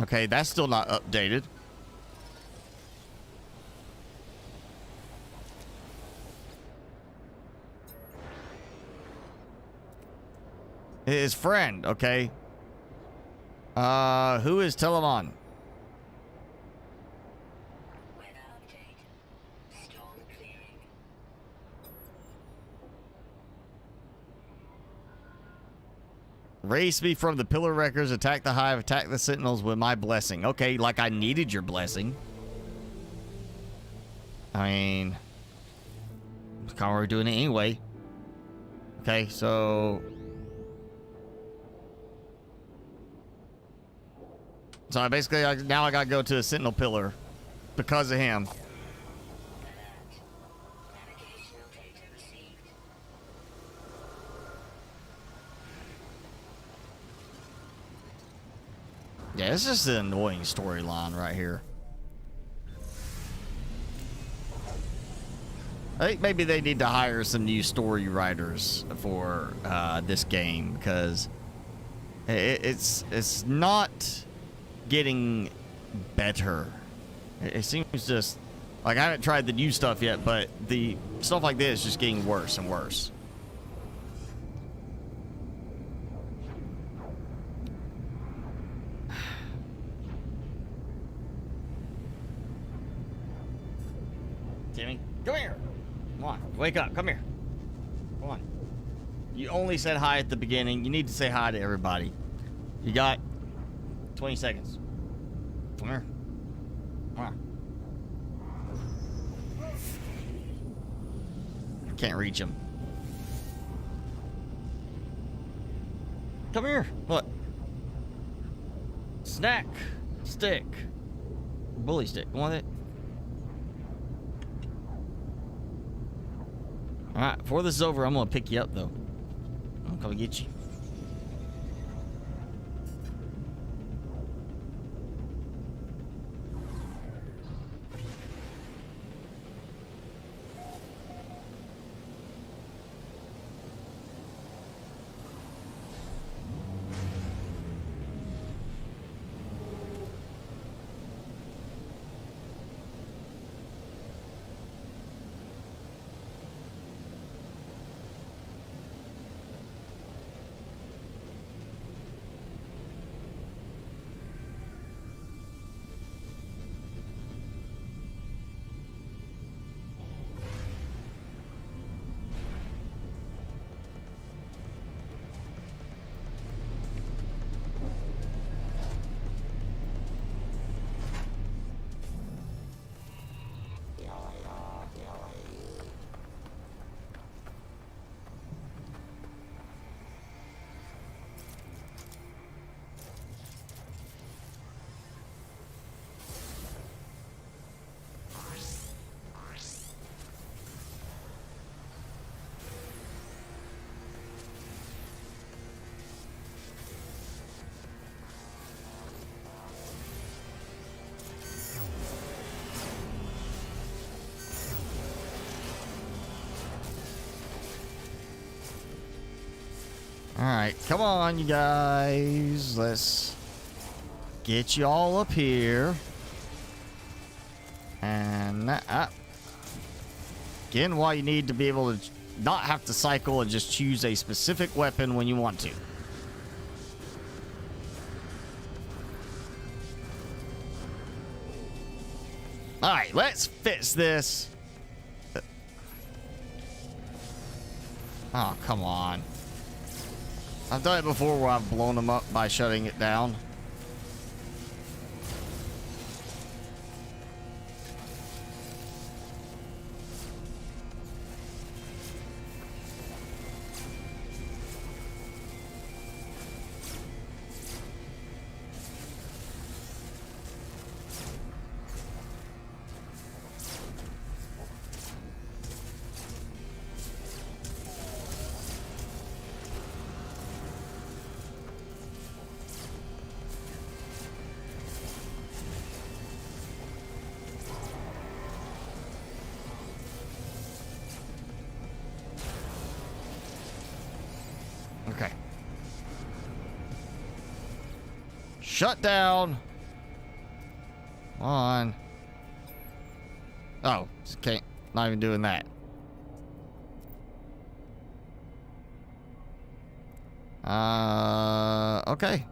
Speaker 1: Okay, that's still not updated. His friend, okay. Who is Telemon? Race me from the pillar wreckers, attack the hive, attack the sentinels with my blessing. Okay, like I needed your blessing. I mean, kind of we're doing it anyway. Okay, so I basically, now I gotta go to the sentinel pillar because of him. Yeah, it's just an annoying storyline right here. I think maybe they need to hire some new story writers for this game, because it's not getting better. It seems just like I haven't tried the new stuff yet, but the stuff like this is just getting worse and worse. Timmy, come here. Come on, wake up. Come here. Come on. You only said hi at the beginning. You need to say hi to everybody. You got 20 seconds. Come here. Come on. Can't reach him. Come here. Look. Snack. Stick. Bully stick. Want it? Alright, before this is over, I'm gonna pick you up though. I'm gonna get you. Alright, come on, you guys. Let's get you all up here. And again, why you need to be able to not have to cycle and just choose a specific weapon when you want to. All right, let's fix this. Oh, come on. I've done it before where I've blown them up by shutting it down. Okay. Shut down. Come on. Oh, can't. Not even doing that. Okay.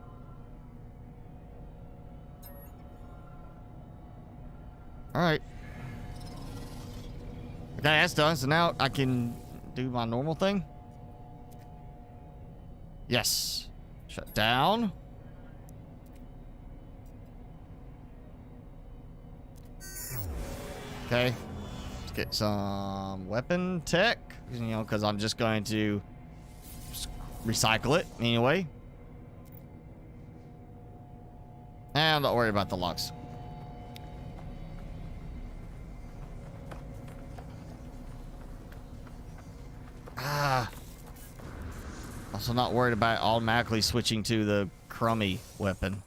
Speaker 1: All right. Okay, that's done. So now I can do my normal thing. Yes. Shut down. Okay. Let's get some weapon tech. You know, because I'm just going to recycle it anyway. And I'm not worried about the locks. Also not worried about automatically switching to the crummy weapon.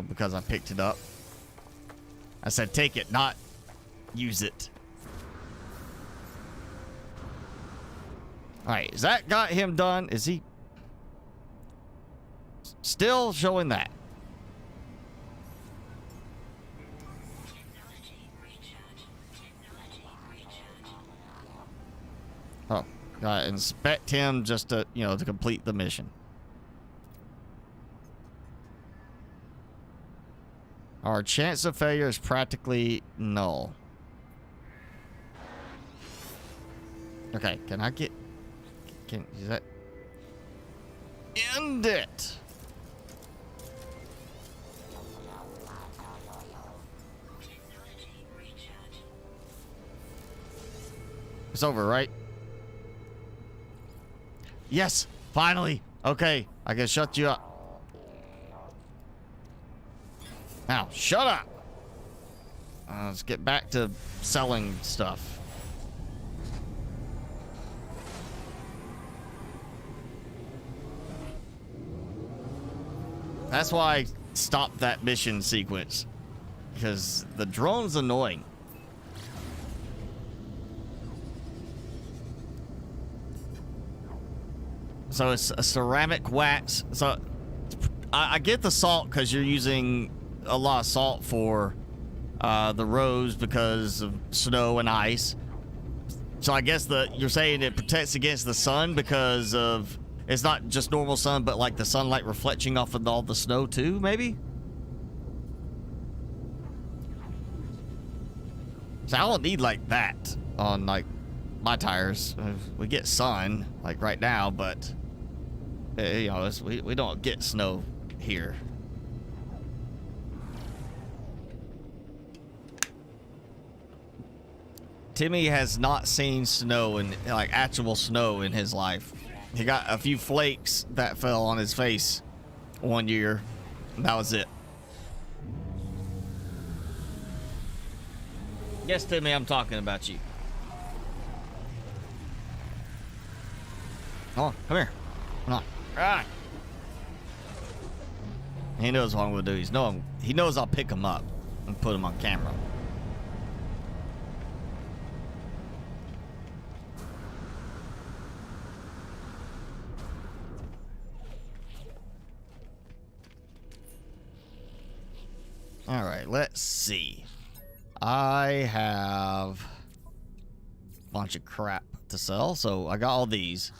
Speaker 1: Because I picked it up. I said take it, not use it. Alright, is that got him done? Is he still showing that? Oh, gotta inspect him just to, you know, to complete the mission. Our chance of failure is practically null. Okay, can I get... is that... End it! It's over, right? Yes, finally. Okay, I can shut you up. Now, shut up. Let's get back to selling stuff. That's why I stopped that mission sequence. Because the drone's annoying. So it's a ceramic wax. So I get the salt because you're using a lot of salt for the roads because of snow and ice. So I guess you're saying it protects against the sun because of it's not just normal sun, but like the sunlight reflecting off of all the snow too, maybe? So I don't need like that on like my tires. We get sun like right now, but you know, we don't get snow here. Timmy has not seen snow in like actual snow in his life. He got a few flakes that fell on his face one year. And that was it. Yes, Timmy, I'm talking about you. Come on, come here. Come on. Ah. He knows what I'm gonna do. He knows I'll pick him up and put him on camera. All right, let's see. I have a bunch of crap to sell, so I got all these.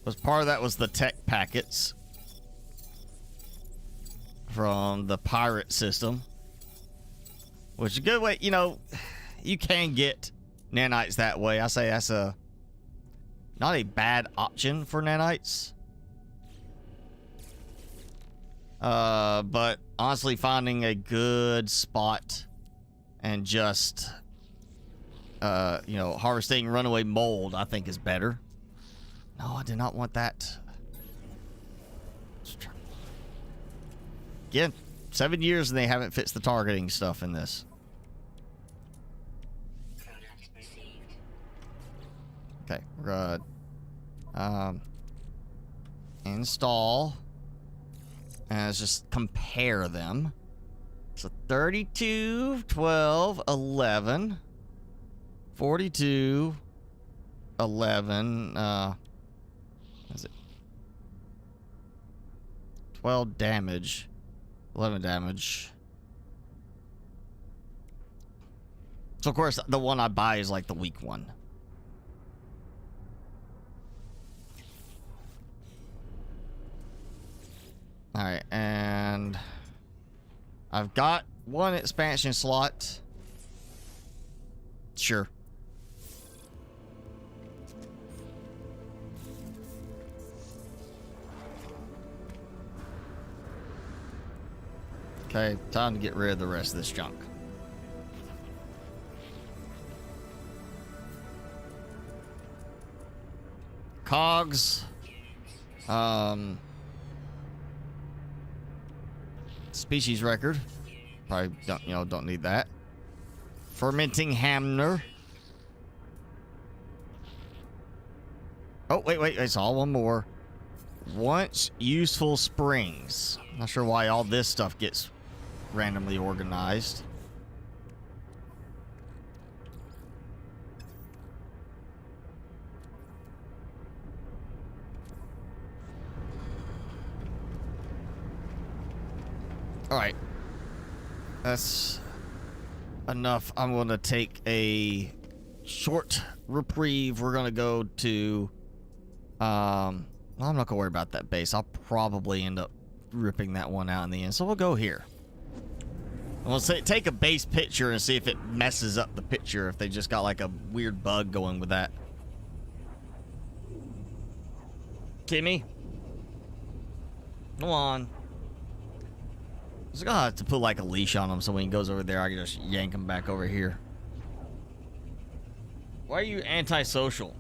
Speaker 1: Was part of that was the tech packets from the pirate system, which is a good way. You know, you can get nanites that way. I say that's not a bad option for nanites. But honestly, finding a good spot and just you know, harvesting runaway mold, I think is better. No, I did not want that. Again, 7 years and they haven't fixed the targeting stuff in this. Okay, we're gonna install, and let's just compare them. So 32, 12, 11, 42, 11, is it 12 damage, 11 damage. So of course the one I buy is like the weak one. All right, and I've got one expansion slot. Sure. Okay, time to get rid of the rest of this junk. Cogs. Species record. Probably don't need that. Fermenting hammer. Oh, wait, I saw one more. Once useful springs. Not sure why all this stuff gets randomly organized. All right. That's enough. I'm going to take a short reprieve. We're going to go to well, I'm not going to worry about that base. I'll probably end up ripping that one out in the end. So we'll go here. And we'll take a base picture and see if it messes up the picture, if they just got like a weird bug going with that. Kimmy? Come on. I was gonna have to put like a leash on him so when he goes over there, I can just yank him back over here. Why are you antisocial?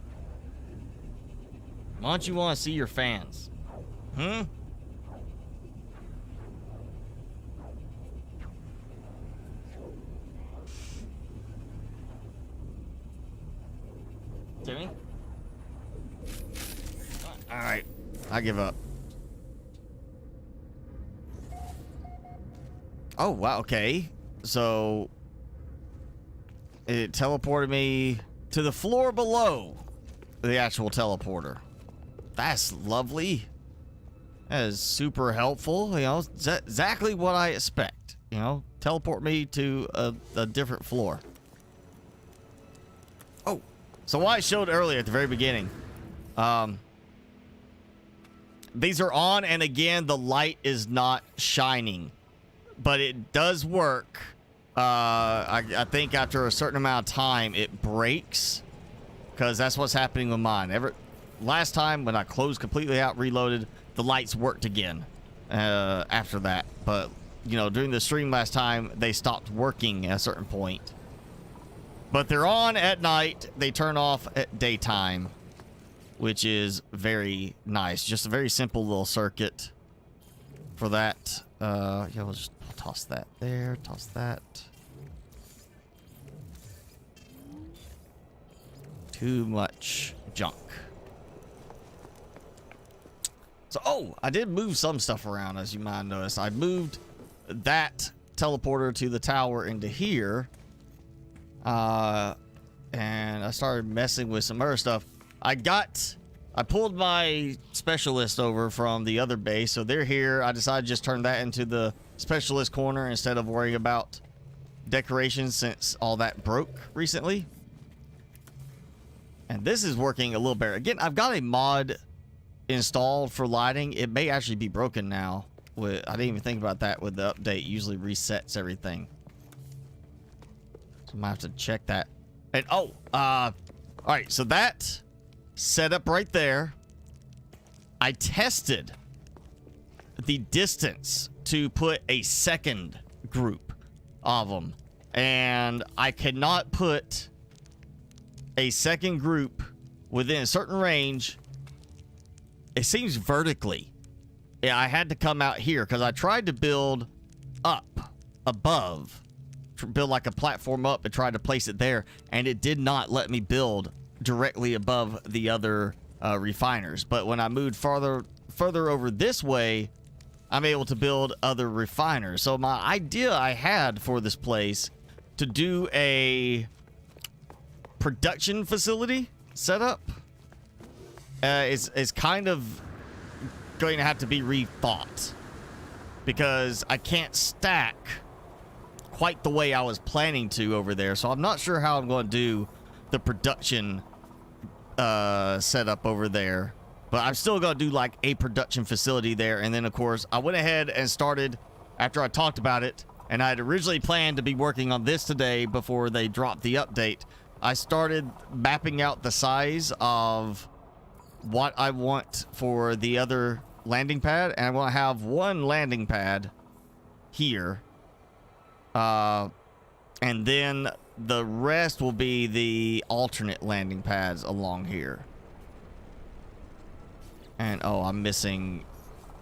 Speaker 1: Why don't you want to see your fans? Hmm? Timmy? Alright, I give up. Oh, wow, okay. So, it teleported me to the floor below the actual teleporter. That's lovely. That is super helpful. You know, exactly what I expect. You know, teleport me to a different floor. Oh, so what I showed earlier at the very beginning. These are on, and again, the light is not shining. But it does work. I think after a certain amount of time, it breaks. Because that's what's happening with mine. Last time, when I closed completely out, reloaded, the lights worked again after that. But, you know, during the stream last time, they stopped working at a certain point. But they're on at night. They turn off at daytime, which is very nice. Just a very simple little circuit for that. Yeah, we'll just toss that there. Toss that. Too much junk. So, oh, I did move some stuff around, as you might notice. I moved that teleporter to the tower into here. And I started messing with some other stuff. I pulled my specialist over from the other base, so they're here. I decided to just turn that into the specialist corner instead of worrying about decorations since all that broke recently. And this is working a little better. Again, I've got a mod installed for lighting. It may actually be broken now. I didn't even think about that with the update. Usually resets everything. So I might have to check that. And all right, so that setup right there, I tested the distance to put a second group of them, and I cannot put a second group within a certain range. It seems vertically. Yeah, I had to come out here because I tried to build up above, build like a platform up and try to place it there, and it did not let me build directly above the other refiners. But when I moved further over this way, I'm able to build other refiners. So my idea I had for this place to do a production facility setup is kind of going to have to be rethought, because I can't stack quite the way I was planning to over there. So I'm not sure how I'm going to do the production setup over there, but I'm still going to do like a production facility there. And then of course I went ahead and started, after I talked about it, and I had originally planned to be working on this today before they dropped the update. I started mapping out the size of what I want for the other landing pad, and I want to have one landing pad here, and then the rest will be the alternate landing pads along here. And oh, I'm missing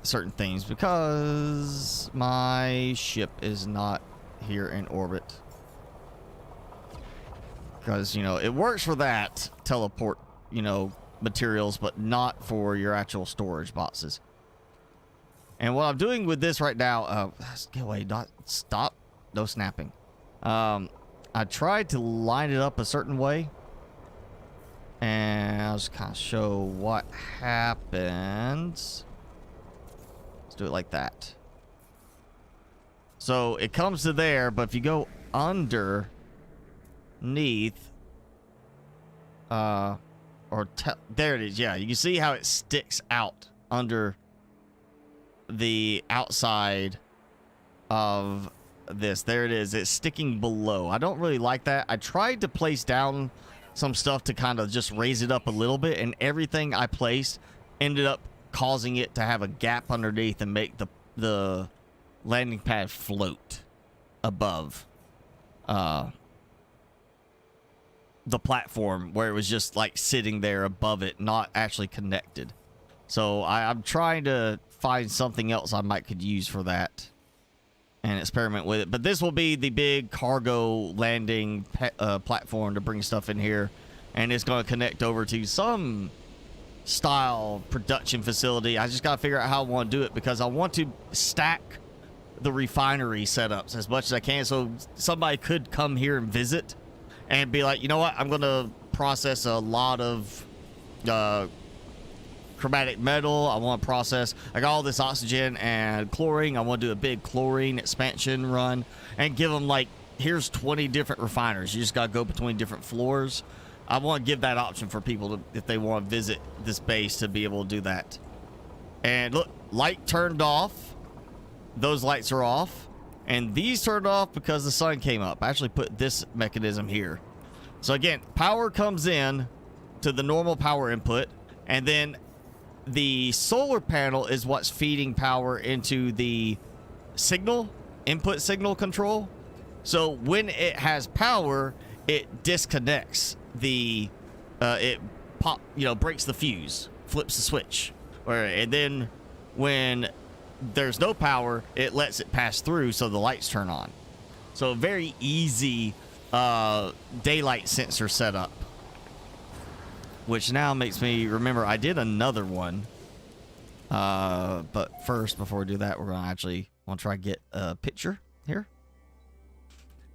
Speaker 1: certain things because my ship is not here in orbit, because, you know, it works for that teleport, you know, materials, but not for your actual storage boxes. And what I'm doing with this right now, get away, not stop, no snapping. I tried to line it up a certain way, and I'll just kind of show what happens. Let's do it like that. So it comes to there, but if you go underneath, there it is. Yeah, you can see how it sticks out under the outside of this. There it is. It's sticking below. I don't really like that. I tried to place down some stuff to kind of just raise it up a little bit, and everything I placed ended up causing it to have a gap underneath and make the landing pad float above the platform, where it was just like sitting there above it, not actually connected. So I'm trying to find something else I could use for that and experiment with it. But this will be the big cargo landing platform to bring stuff in here, and it's going to connect over to some style production facility. I just got to figure out how I want to do it, because I want to stack the refinery setups as much as I can, so somebody could come here and visit and be like, you know what, I'm going to process a lot of chromatic metal. I want to process, I got all this oxygen and chlorine. I want to do a big chlorine expansion run and give them, like, here's 20 different refiners. You just got to go between different floors. I want to give that option for people to, if they want to visit this base, to be able to do that. And look, light turned off. Those lights are off. And these turned off because the sun came up. I actually put this mechanism here. So again, power comes in to the normal power input, and then the solar panel is what's feeding power into the signal, input signal control. So when it has power, it disconnects the, breaks the fuse, flips the switch. And then when there's no power, it lets it pass through so the lights turn on. So very easy daylight sensor setup, which now makes me remember I did another one. But first, before we do that, we're gonna want to try to get a picture here.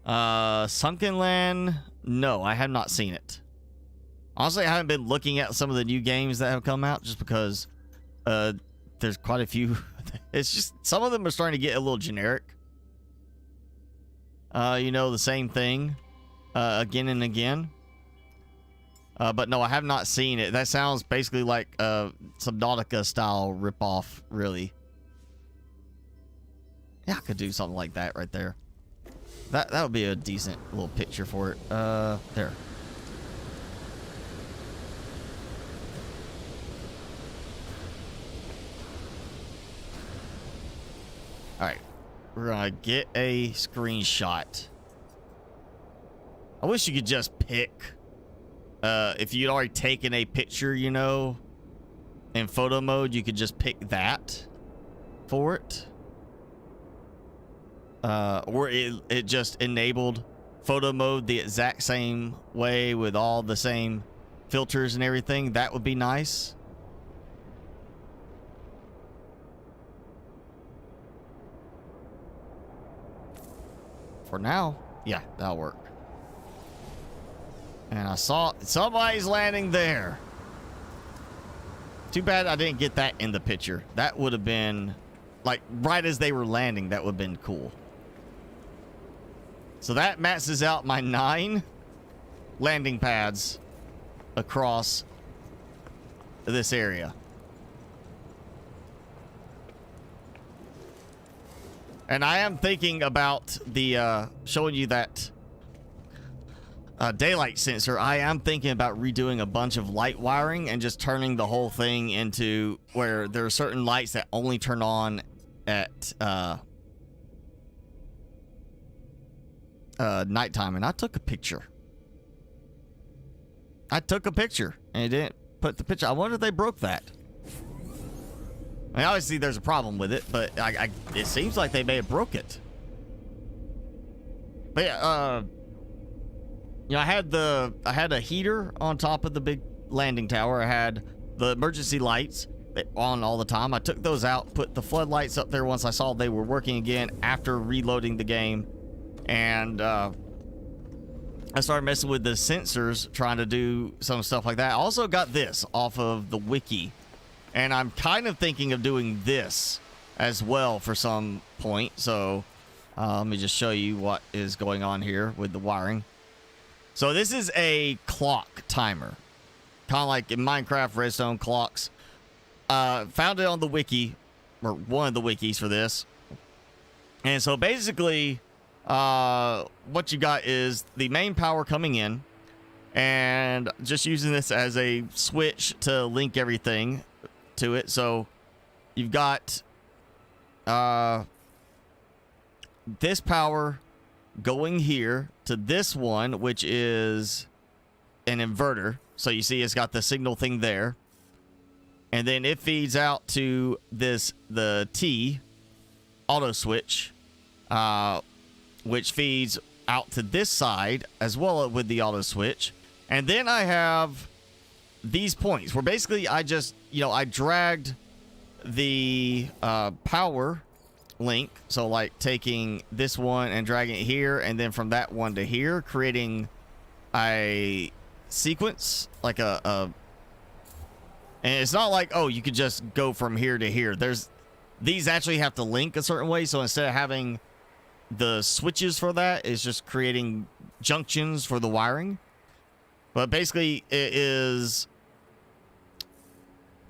Speaker 1: Sunken Land, no, I have not seen it. Honestly, I haven't been looking at some of the new games that have come out, just because there's quite a few. It's just some of them are starting to get a little generic. The same thing again and again. But no, I have not seen it. That sounds basically like some Nautica style ripoff, really. Yeah, I could do something like that right there. That would be a decent little picture for it. There. All right, we're gonna get a screenshot. I wish you could just pick, if you'd already taken a picture, you know, in photo mode, you could just pick that for it. Or it just enabled photo mode the exact same way with all the same filters and everything. That would be nice. For now, yeah, that'll work. And I saw somebody's landing there. Too bad I didn't get that in the picture. That would have been, like, right as they were landing, that would have been cool. So that maxes out my 9 landing pads across this area. And I am thinking about the showing you that daylight sensor. I am thinking about redoing a bunch of light wiring and just turning the whole thing into where there are certain lights that only turn on at nighttime. And I took a picture. And it didn't put the picture. I wonder if they broke that. I mean, obviously there's a problem with it, but it seems like they may have broke it. But yeah, you know, I had a heater on top of the big landing tower. I had the emergency lights on all the time. I took those out, put the floodlights up there once I saw they were working again after reloading the game. And I started messing with the sensors, trying to do some stuff like that. I also got this off of the wiki. And I'm kind of thinking of doing this as well for some point. So let me just show you what is going on here with the wiring. So this is a clock timer. Kind of like in Minecraft redstone clocks. Found it on the wiki, or one of the wikis for this. And so basically, what you got is the main power coming in. And just using this as a switch to link everything to it. So you've got this power going here to this one, which is an inverter. So you see it's got the signal thing there, and then it feeds out to the T auto switch, which feeds out to this side as well with the auto switch. And then I have these points where basically I just, I dragged the power link. So like taking this one and dragging it here, and then from that one to here, creating a sequence, like and it's not like, oh, you could just go from here to here. These actually have to link a certain way. So instead of having the switches for that, it's just creating junctions for the wiring. But basically it is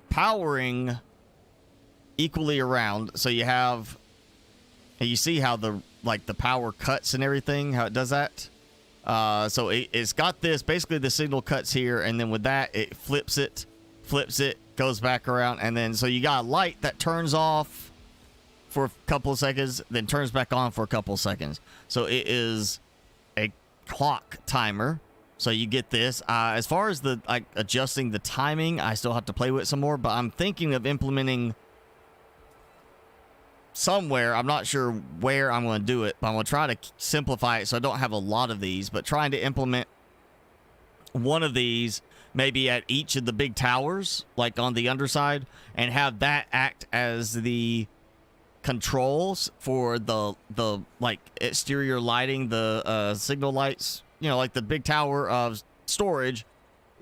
Speaker 1: powering equally around. So you have, and you see how the power cuts and everything, how it does that. So it's got this, basically the signal cuts here, and then with that it flips it, goes back around, and then so you got a light that turns off for a couple of seconds, then turns back on for a couple of seconds. So it is a clock timer. So you get this. As far as the adjusting the timing, I still have to play with it some more, but I'm thinking of implementing somewhere. I'm not sure where I'm going to do it, but I'm going to try to simplify it so I don't have a lot of these, but trying to implement one of these maybe at each of the big towers, like on the underside, and have that act as the controls for the like exterior lighting, the signal lights, like the big tower of storage.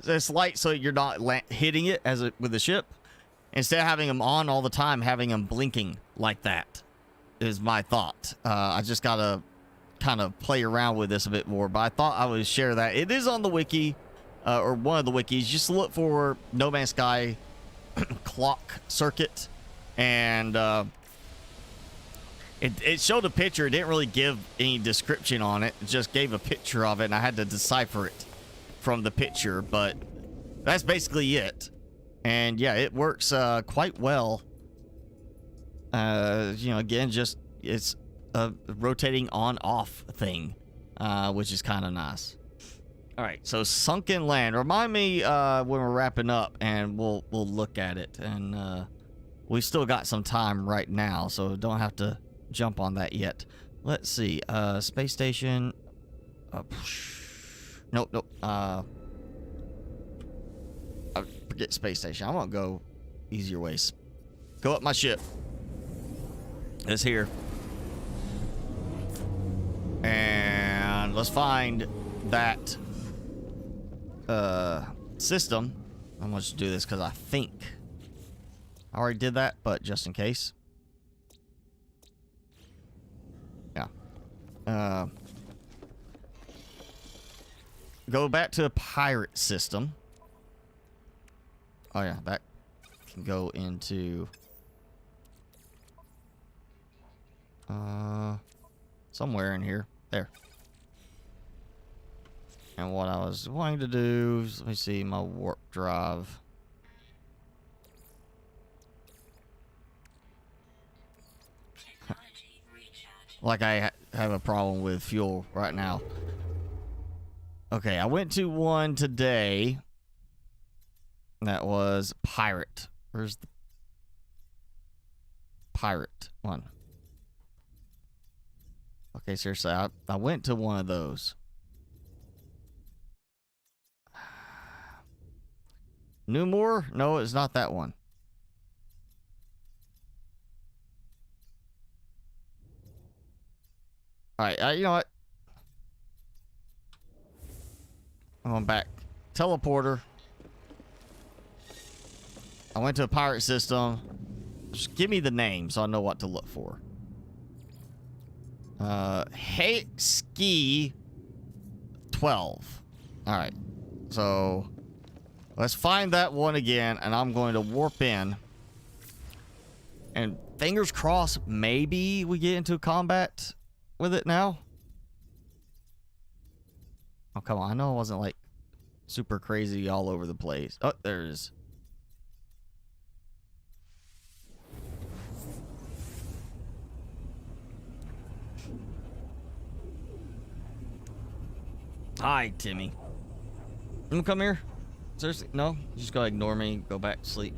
Speaker 1: This light so you're not hitting it with the ship. Instead of having them on all the time, having them blinking like that is my thought. I just got to kind of play around with this a bit more, but I thought I would share that. It is on the wiki. or one of the wikis, just look for No Man's Sky clock circuit, and it showed a picture. It didn't really give any description on it. It just gave a picture of it, and I had to decipher it from the picture, but that's basically it. And yeah, it works quite well. You know, again, just it's a rotating on-off thing, which is kind of nice. All right, so sunken land. Remind me when we're wrapping up, and we'll look at it. And we still got some time right now, so don't have to jump on that yet. Let's see. Space station. Nope. Forget space station. I won't go easier ways. Go up my ship. It's here. And let's find that system. I'm going to do this because I think I already did that, but just in case. Yeah. Go back to a pirate system. Oh yeah, that can go into somewhere in here. There. And what I was wanting to do is, let me see my warp drive. Like I have a problem with fuel right now. Okay, I went to one today. That was pirate. Where's the pirate one? Okay, seriously, I went to one of those. Newmore? No, it's not that one. Alright, you know what? I'm going back. Teleporter. I went to a pirate system. Just give me the name so I know what to look for. Hey, Ski 12. Alright. So, let's find that one again, and I'm going to warp in. And fingers crossed, maybe we get into combat with it now. Oh, come on. I know I wasn't, like, super crazy all over the place. Oh, there it is. Hi, Timmy. You come here? Seriously? No? You just gotta ignore me, go back to sleep.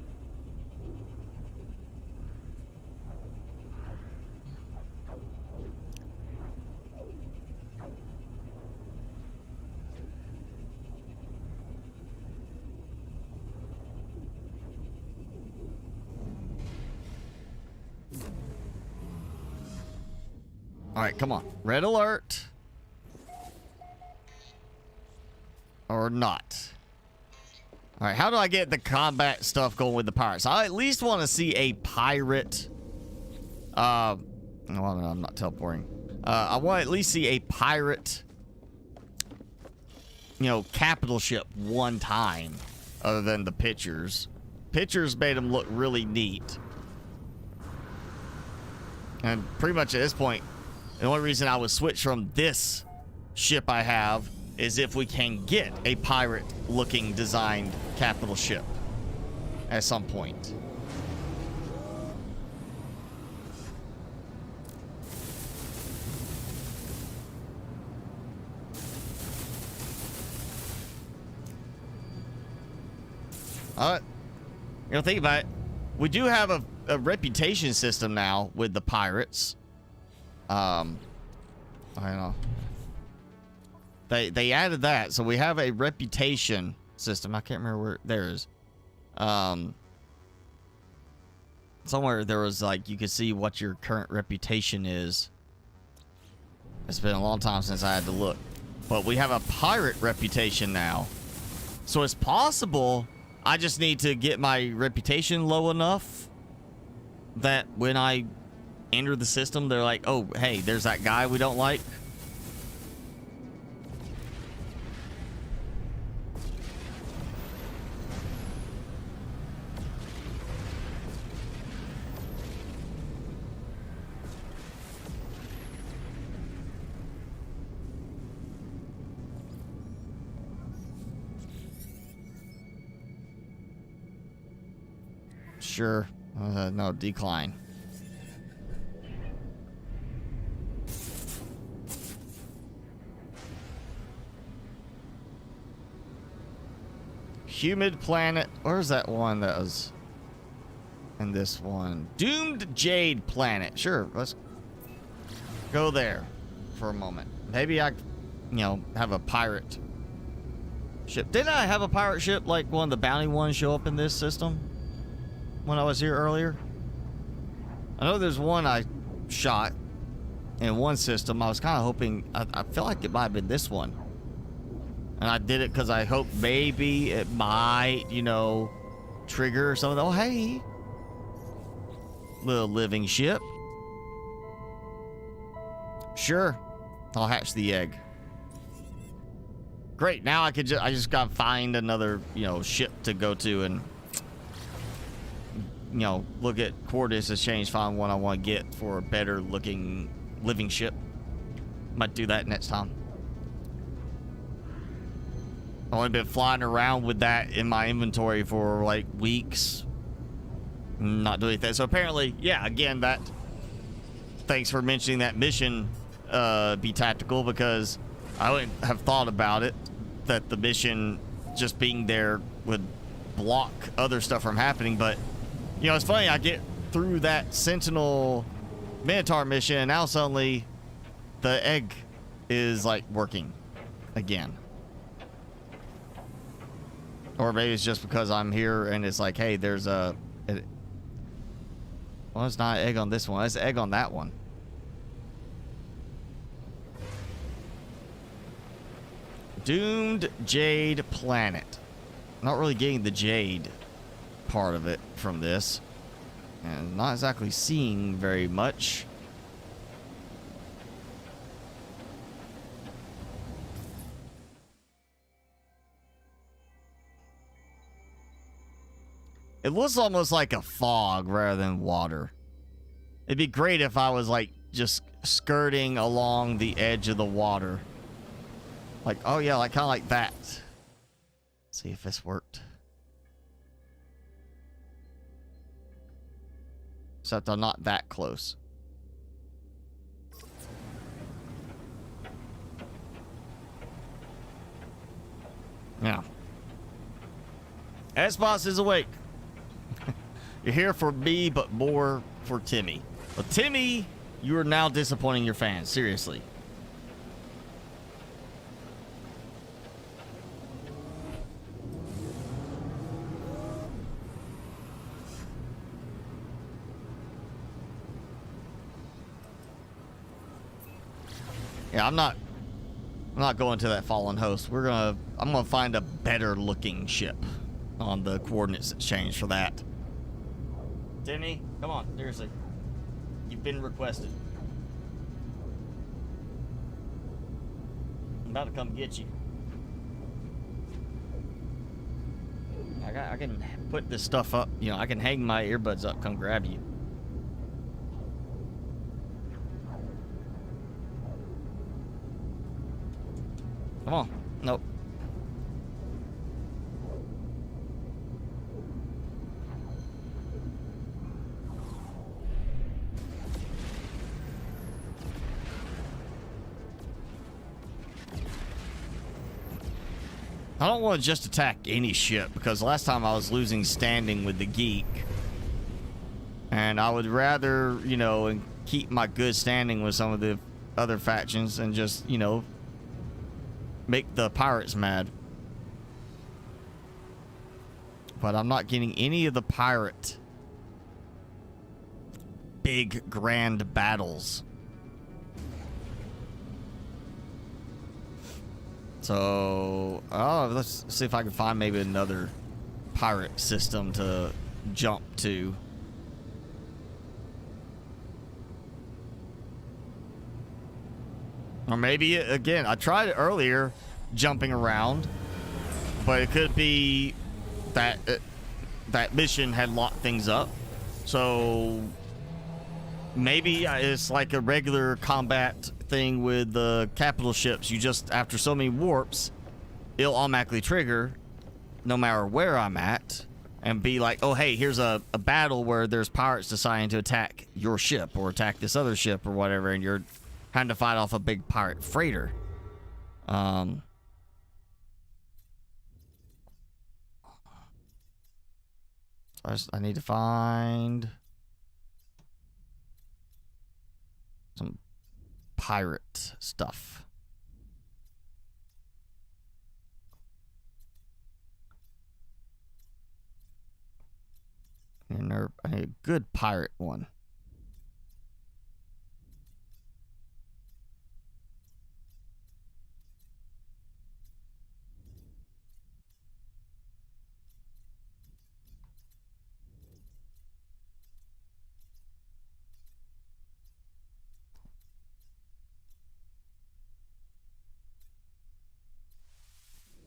Speaker 1: Alright, come on. Red alert. Or not. Alright, how do I get the combat stuff going with the pirates? I at least want to see a pirate. No, I'm not teleporting. I want to at least see a pirate, you know, capital ship one time, other than the pictures. Pictures made them look really neat. And pretty much at this point, the only reason I would switch from this ship I have is if we can get a pirate-looking designed capital ship at some point. You know, think about it. We do have a reputation system now with the pirates. I don't know. They added that, so we have a reputation system. I can't remember where there is. Somewhere there was like you could see what your current reputation is. It's been a long time since I had to look, but we have a pirate reputation now, so it's possible. I just need to get my reputation low enough that when I enter the system, they're like, "Oh, hey, there's that guy we don't like." Sure. No, decline. Humid planet. Where's that one that was in this one? Doomed Jade planet. Sure, let's go there for a moment. Maybe I, have a pirate ship. Didn't I have a pirate ship like one of the bounty ones show up in this system when I was here earlier? I know there's one I shot in one system. I was kind of hoping, I feel like it might have been this one. And I did it because I hoped maybe it might, trigger or something. Oh, hey. Little living ship. Sure. I'll hatch the egg. Great. Now I just got to find another, ship to go to and, look at coordinates exchange, find one I want to get for a better looking living ship. Might do that next time. I've only been flying around with that in my inventory for like weeks. Not doing anything. So apparently, yeah, again, that. Thanks for mentioning that mission be tactical, because I wouldn't have thought about it. That the mission just being there would block other stuff from happening. But, it's funny. I get through that Sentinel Minotaur mission, and now suddenly the egg is like working again. Or maybe it's just because I'm here and it's like, hey, there's well, it's not an egg on this one. It's an egg on that one. Doomed Jade planet. Not really getting the jade part of it from this. And not exactly seeing very much. It looks almost like a fog rather than water. It'd be great if I was like just skirting along the edge of the water. Like, oh yeah, like kind of like that. Let's see if this worked. Except I'm not that close. Yeah. S-Boss is awake. You're here for me, but more for Timmy. Well, Timmy, you are now disappointing your fans. Seriously. Yeah, I'm not going to that fallen host. I'm gonna find a better looking ship on the coordinates exchange for that. Timmy, come on, seriously. You've been requested. I'm about to come get you. I can put this stuff up. I can hang my earbuds up, come grab you. Come on. Nope. I don't want to just attack any ship, because last time I was losing standing with the geek. And I would rather, and keep my good standing with some of the other factions and just, make the pirates mad. But I'm not getting any of the pirate big grand battles. So, let's see if I can find maybe another pirate system to jump to. Or maybe, again, I tried it earlier, jumping around, but it could be that that mission had locked things up. So maybe it's like a regular combat thing with the capital ships. You just, after so many warps, it'll automatically trigger no matter where I'm at, and be like, oh, hey, here's a battle where there's pirates deciding to attack your ship or attack this other ship or whatever, and you're trying to fight off a big pirate freighter. I need to find some pirate stuff. I need a good pirate one.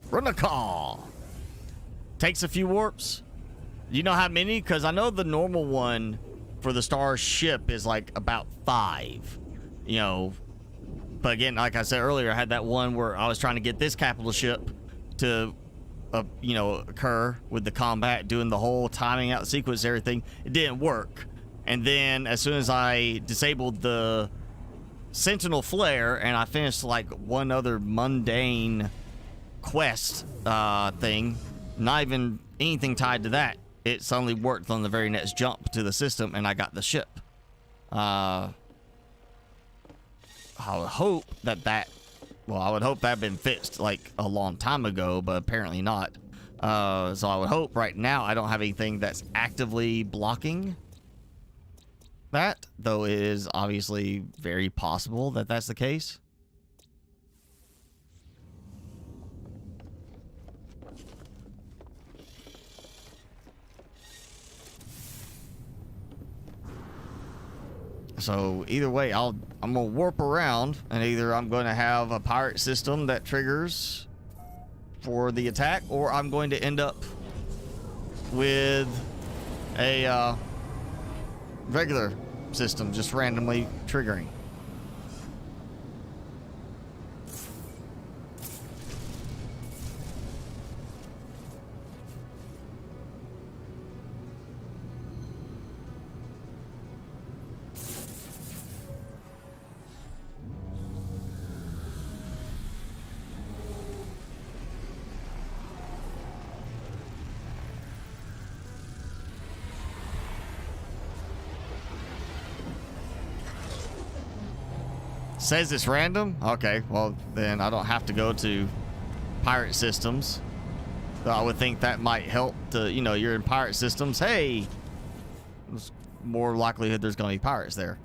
Speaker 1: Run a call. Takes a few warps. You know how many? Because I know the normal one for the star ship is like about 5. You know, but again, like I said earlier, I had that one where I was trying to get this capital ship to, you know, occur with the combat, doing the whole timing out the sequence, everything. It didn't work. And then as soon as I disabled the Sentinel flare and I finished like one other mundane quest thing, not even anything tied to that, it suddenly worked on the very next jump to the system, and I got the ship. I would hope that well, I would hope that had been fixed like a long time ago, but apparently not. So I would hope right now I don't have anything that's actively blocking that, though it is obviously very possible that that's the case. So either way, I'm gonna warp around, and either I'm going to have a pirate system that triggers for the attack, or I'm going to end up with a regular system just randomly triggering. Says it's random? Okay, well, then I don't have to go to pirate systems. So I would think that might help to, you know, you're in pirate systems. Hey, there's more likelihood there's going to be pirates there.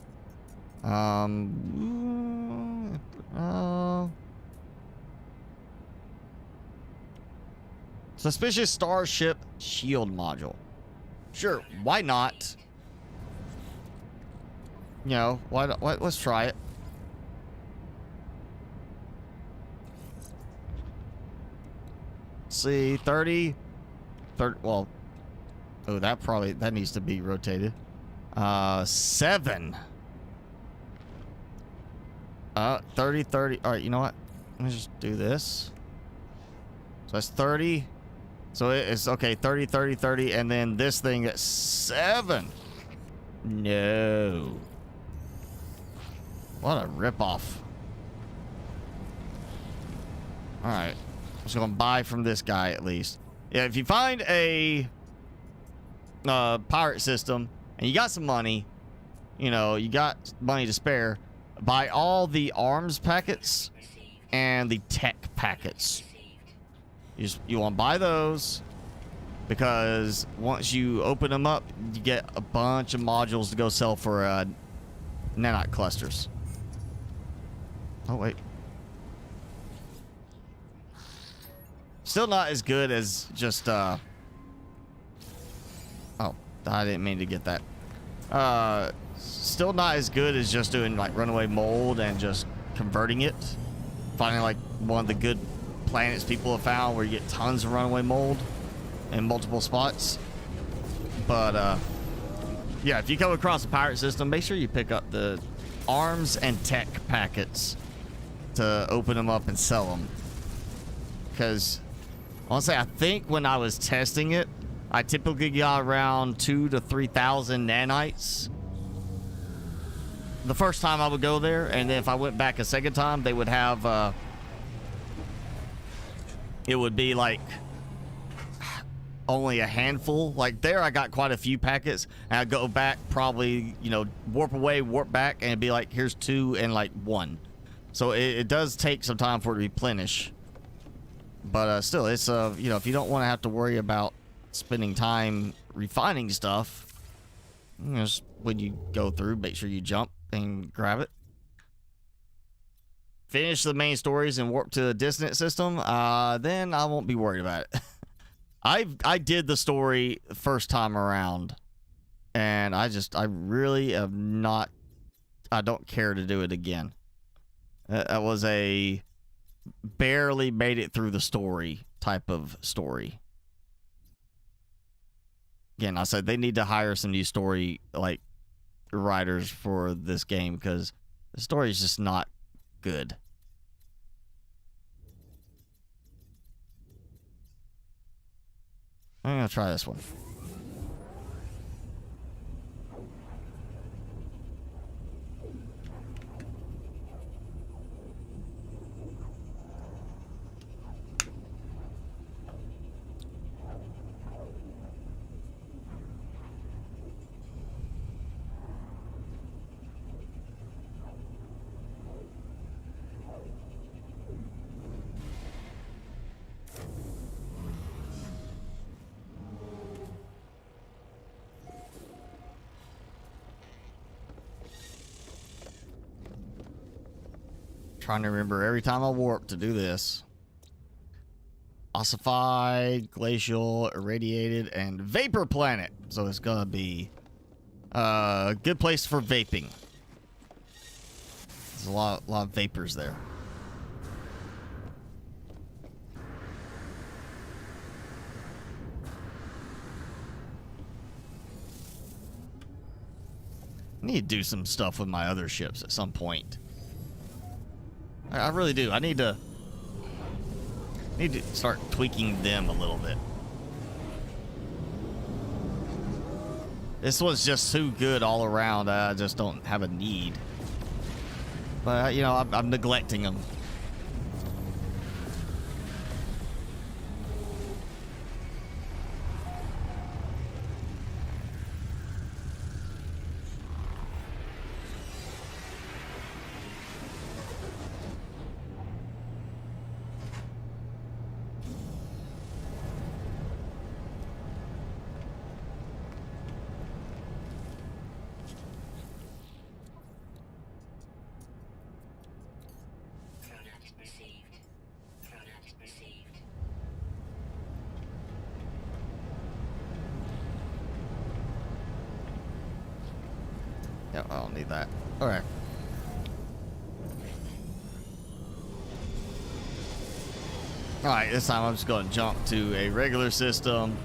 Speaker 1: Suspicious starship shield module. Sure, why not? You know, let's try it. See, 30, well, oh, that needs to be rotated. 7. 30. All right, you know what? Let me just do this. So that's 30. So it's okay, 30, and then this thing at 7. No. What a ripoff. All right. I'm just gonna buy from this guy at least. Yeah, if you find a pirate system and you got some money, you know, you got money to spare, buy all the arms packets and the tech packets. You want to buy those because once you open them up, you get a bunch of modules to go sell for nanite clusters. Oh wait. Still not as good as just, oh, I didn't mean to get that. Still not as good as just doing, like, runaway mold and just converting it. Finding, like, one of the good planets people have found where you get tons of runaway mold in multiple spots. But, yeah, if you come across a pirate system, make sure you pick up the arms and tech packets to open them up and sell them. Because... honestly, I think when I was testing it, I typically got around 2,000 to 3,000 nanites the first time I would go there, and then if I went back a second time, they would have it would be like only a handful. Like there I got quite a few packets, and I'd go back probably, you know, warp away, warp back, and it'd be like, here's 2 and like 1. So it does take some time for it to replenish, but still, it's you know, if you don't want to have to worry about spending time refining stuff, you know, just when you go through, make sure you jump and grab it. Finish the main stories and warp to the dissonant system, then I won't be worried about it. I did the story first time around, and I really am not, I don't care to do it again. That was a barely made it through the story type of story. Again, I said they need to hire some new story like writers for this game, because the story is just not good. I'm gonna try this one. Trying to remember every time I warp to do this. Ossified, glacial, irradiated, and vapor planet. So it's gonna be a good place for vaping. There's a lot of vapors there. I need to do some stuff with my other ships at some point. I really do. I need to start tweaking them a little bit. This one's just too good all around. I just don't have a need. But you know, I'm neglecting them. Yeah, I don't need that. Alright. Alright, this time I'm just going to jump to a regular system.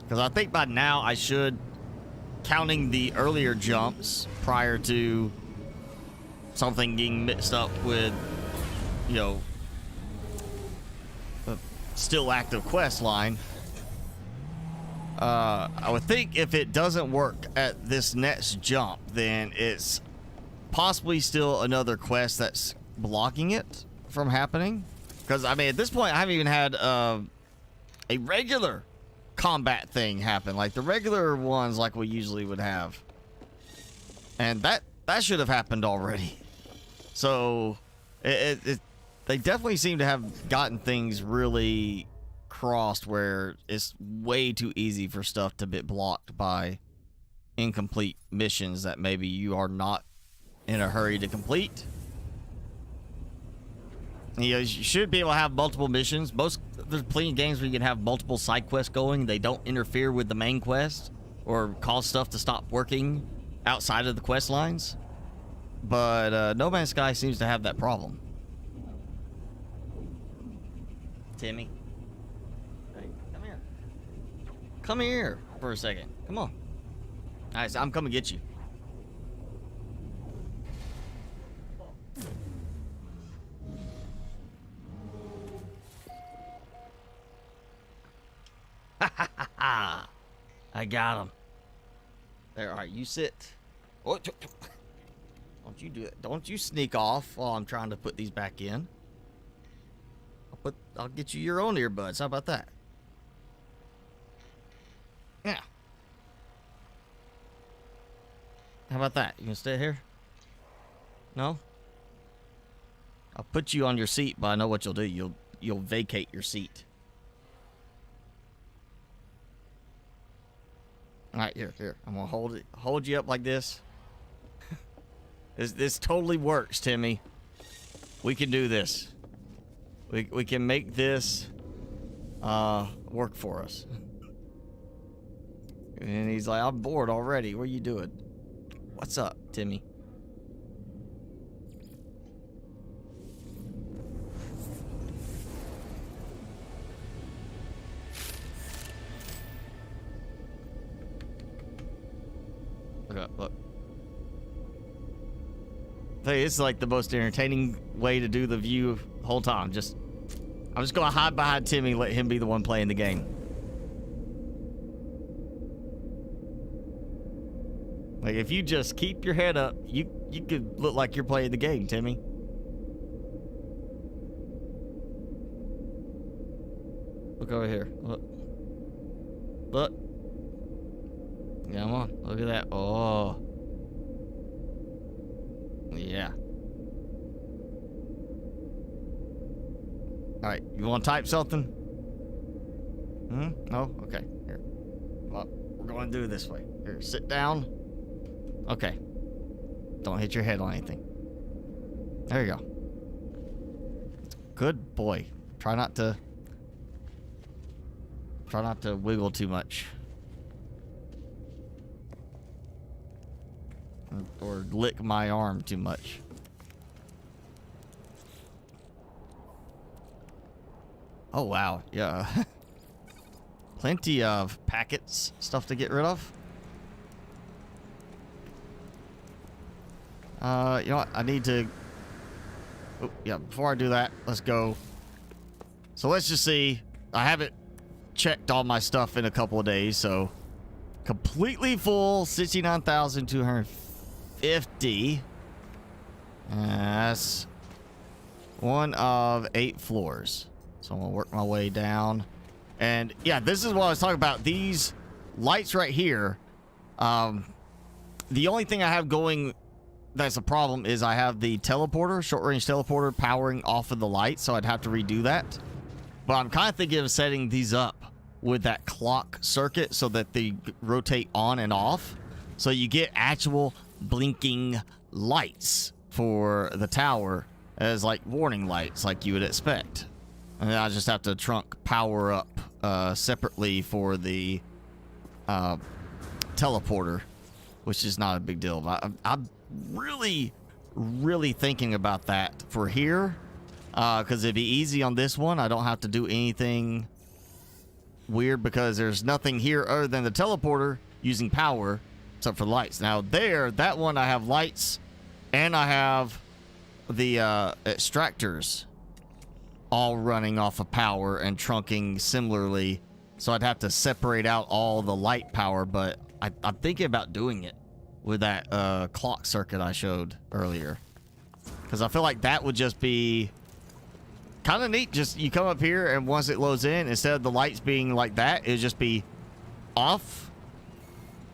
Speaker 1: Because I think by now I should, counting the earlier jumps prior to something getting mixed up with, you know, a still active quest line. I would think if it doesn't work at this next jump, then it's possibly still another quest that's blocking it from happening. Because, I mean, at this point, I haven't even had a regular combat thing happen. Like the regular ones like we usually would have. And that should have happened already. So, they definitely seem to have gotten things really crossed where it's way too easy for stuff to be blocked by incomplete missions that maybe you are not in a hurry to complete. You know, you should be able to have multiple missions. There's plenty of games where you can have multiple side quests going. They don't interfere with the main quest or cause stuff to stop working outside of the quest lines. But No Man's Sky seems to have that problem. Timmy. Come here for a second. Come on. Alright, so I'm coming to get you. I got him. There, all right, you sit. Oh, don't you do it. Don't you sneak off while I'm trying to put these back in. I'll get you your own earbuds. How about that? Yeah. How about that? You gonna stay here? No? I'll put you on your seat, but I know what you'll do. You'll vacate your seat. All right, here. I'm gonna hold you up like this. This totally works, Timmy. We can do this. We can make this work for us. And he's like, I'm bored already. What are you doing? What's up, Timmy? Look. Hey, it's like the most entertaining way to do the view the whole time. I'm just gonna hide behind Timmy, let him be the one playing the game. Like, if you just keep your head up, you could look like you're playing the game, Timmy. Look over here. Look. Come on. Look at that. Oh. Yeah. Alright, you want to type something? No? Okay. Here. Well, we're going to do it this way. Here, sit down. Okay. Don't hit your head on anything. There you go. Good boy. Try not to wiggle too much. Or lick my arm too much. Oh, wow. Yeah. Plenty of packets, stuff to get rid of. You know what? I need to... Oh, yeah, before I do that, let's go. So let's just see. I haven't checked all my stuff in a couple of days, so... Completely full, 69,250. That's one of 8 floors. So I'm gonna work my way down. And yeah, this is what I was talking about. These lights right here. The only thing I have going that's a problem is I have the teleporter, short range teleporter, powering off of the light. So I'd have to redo that. But I'm kind of thinking of setting these up with that clock circuit so that they rotate on and off. So you get actual blinking lights for the tower as like warning lights like you would expect. And then I just have to trunk power up separately for the teleporter, which is not a big deal. But I'm really thinking about that for here, because it'd be easy on this one. I don't have to do anything weird because there's nothing here other than the teleporter using power except for lights. Now there, that one I have lights and I have the extractors all running off of power and trunking similarly. So I'd have to separate out all the light power, but I'm thinking about doing it with that clock circuit I showed earlier. Because I feel like that would just be kind of neat. Just you come up here and once it loads in, instead of the lights being like that, it'd just be off,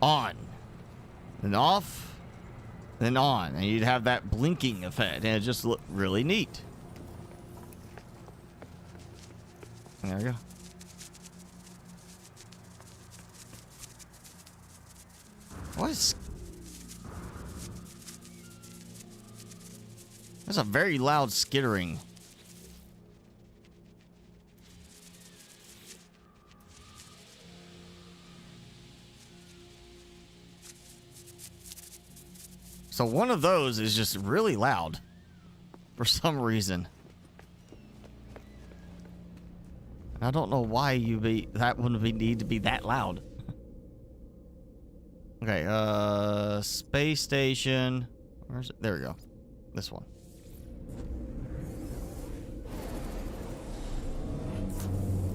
Speaker 1: on, then off, then on. And you'd have that blinking effect and it just look really neat. There we go. What is... That's a very loud skittering. So one of those is just really loud for some reason. I don't know why that wouldn't need to be that loud. Okay, space station. Where's it? There we go. This one.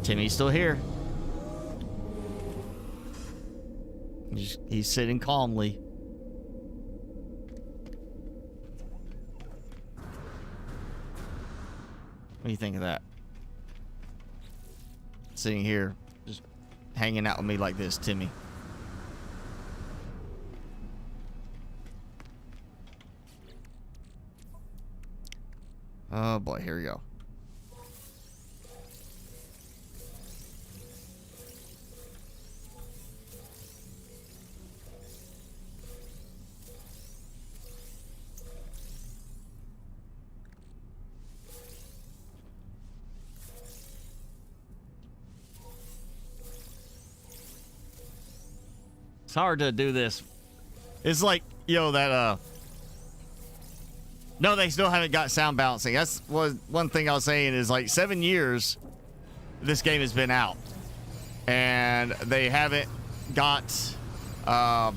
Speaker 1: Timmy's still here. He's sitting calmly. What do you think of that? Sitting here, just hanging out with me like this, Timmy. Oh boy, here we go. It's hard to do this. It's like, that, no, they still haven't got sound balancing. That's one thing I was saying is like 7 years this game has been out. And they haven't got, like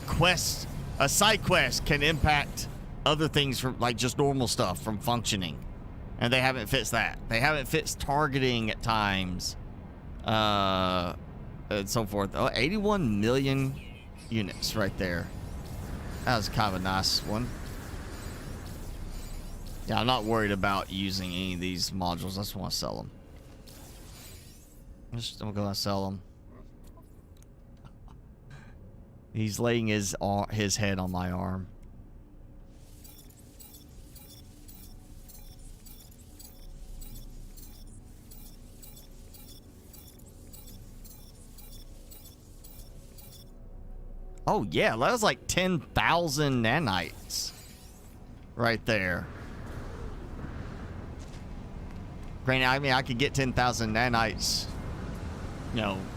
Speaker 1: quests. A side quest can impact other things from like just normal stuff from functioning. And they haven't fixed that. They haven't fixed targeting at times. And so forth. Oh, 81 million units right there. That was kind of a nice one. Yeah, I'm not worried about using any of these modules. I just want to sell them. I'm going to sell them. He's laying his head on my arm. Oh, yeah, that was like 10,000 nanites right there. Granted, I mean, I could get 10,000 nanites,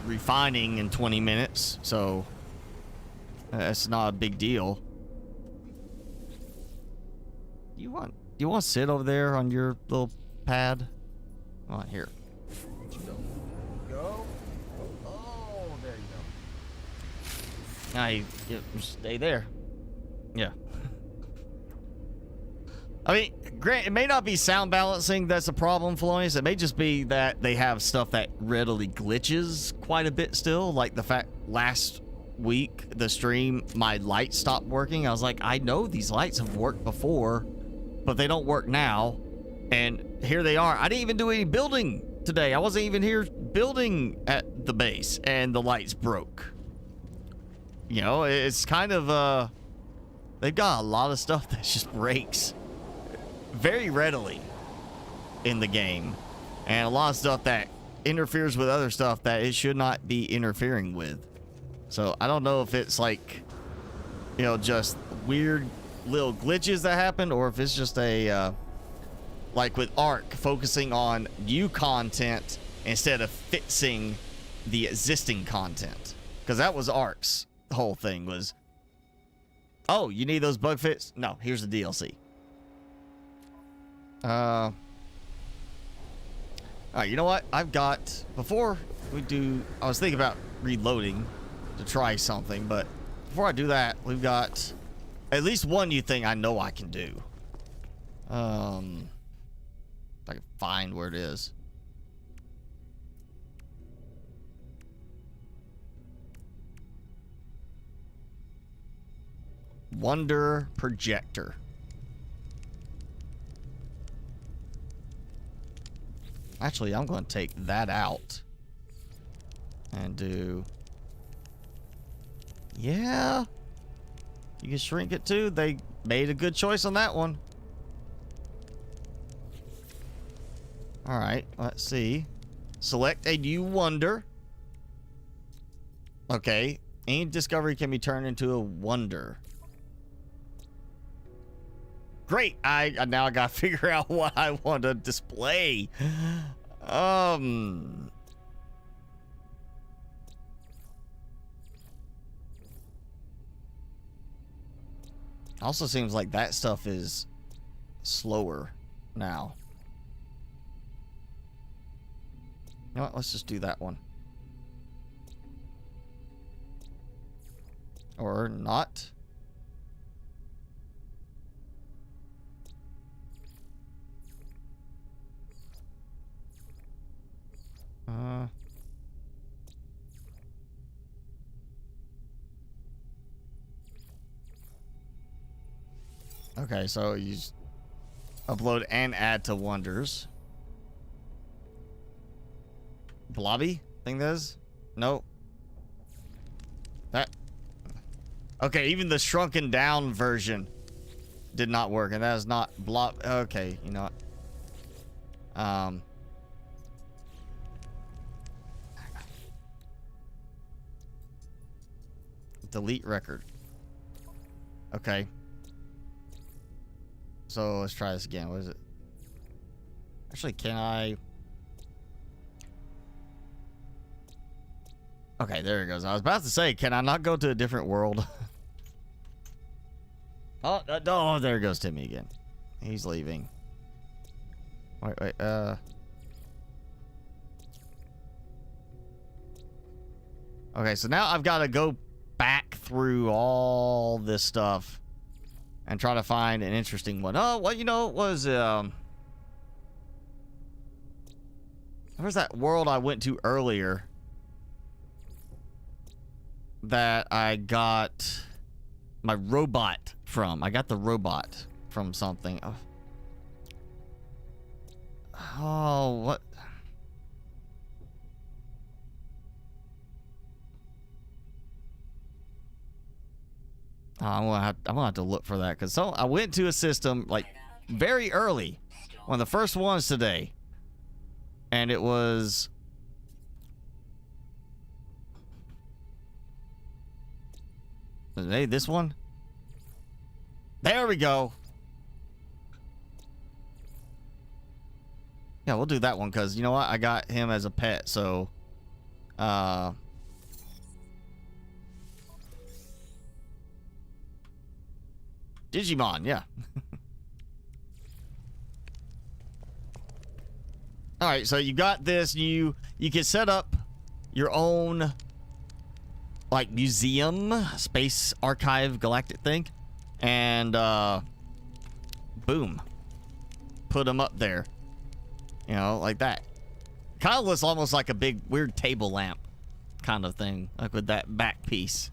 Speaker 1: refining in 20 minutes, so that's not a big deal. You want to sit over there on your little pad? Come on, here. Go. Oh, there you go. Now you stay there. Yeah. I mean, Grant, it may not be sound balancing that's a problem, Felonious. It may just be that they have stuff that readily glitches quite a bit still. Like the fact last week, the stream, my lights stopped working. I was like, I know these lights have worked before, but they don't work now. And here they are. I didn't even do any building today. I wasn't even here building at the base, and the lights broke. It's kind of, they've got a lot of stuff that just breaks very readily in the game, and a lot of stuff that interferes with other stuff that it should not be interfering with. So I don't know if it's like, just weird little glitches that happen, or if it's just a, like with Ark, focusing on new content instead of fixing the existing content. Because that was Ark's whole thing was, oh, you need those bug fixes? No, here's the DLC. All right, you know what? I've got, before we do, I was thinking about reloading to try something, but before I do that, we've got at least one new thing I know I can do. If I can find where it is. Wonder projector. Actually, I'm going to take that out and do, yeah, you can shrink it too. They made a good choice on that one. All right, let's see. Select a new wonder. Okay, any discovery can be turned into a wonder. Great. Now I gotta figure out what I want to display. Also seems like that stuff is slower now. You know what? Let's just do that one. Or not. Okay, so you upload and add to Wonders. Blobby? Think that is? No. That. Okay, even the shrunken down version did not work, and that is not blob. Okay, you know what? Delete record. Okay. So let's try this again. What is it? Actually, can I? Okay, there it goes. I was about to say, can I not go to a different world? Oh, there goes Timmy again. He's leaving. Wait. Okay, so now I've got to go back through all this stuff and try to find an interesting one. Oh, well, you know, it was where's that world I went to earlier that I got my robot from? I got the robot from something. Oh, what? Oh, I'm gonna have to look for that, because I went to a system like very early, one of the first ones today, and it was hey, this one. There we go. Yeah, we'll do that one, because you know what? I got him as a pet, so Digimon, yeah. All right, so you got this. You can set up your own like museum, space archive, galactic thing, and boom, put them up there. You know, like that. Kind of looks almost like a big weird table lamp kind of thing, like with that back piece.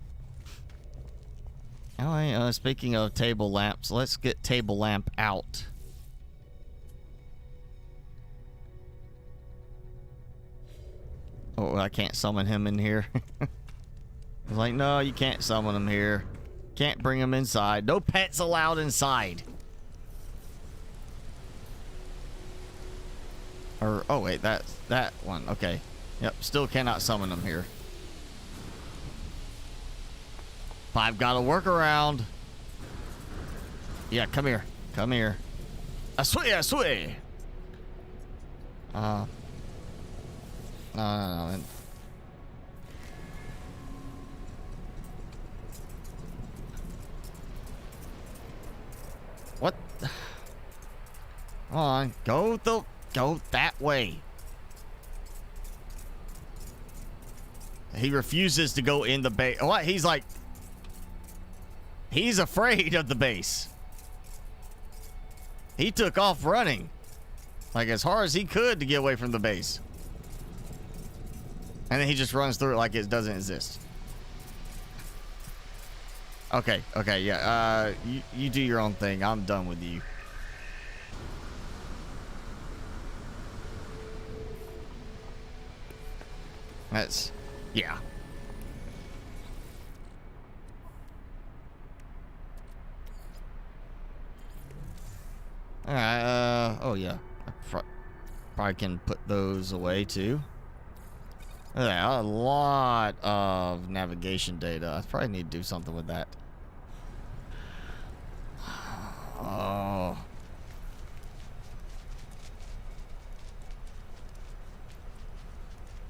Speaker 1: Oh, speaking of table lamps, let's get table lamp out. Oh, I can't summon him in here. I was like, no, you can't summon him here. Can't bring him inside. No pets allowed inside. Or, oh wait, that's that one. Okay. Yep, still cannot summon him here. I've got a workaround. Yeah, come here. Come here. Asui. No. What? Come on, go that way. He refuses to go in the base. What? He's like, he's afraid of the base. He took off running, like as hard as he could to get away from the base. And then he just runs through it like it doesn't exist. Okay, yeah. You do your own thing. I'm done with you. That's, yeah. Alright, oh yeah. I probably can put those away too. Yeah, a lot of navigation data. I probably need to do something with that. Oh.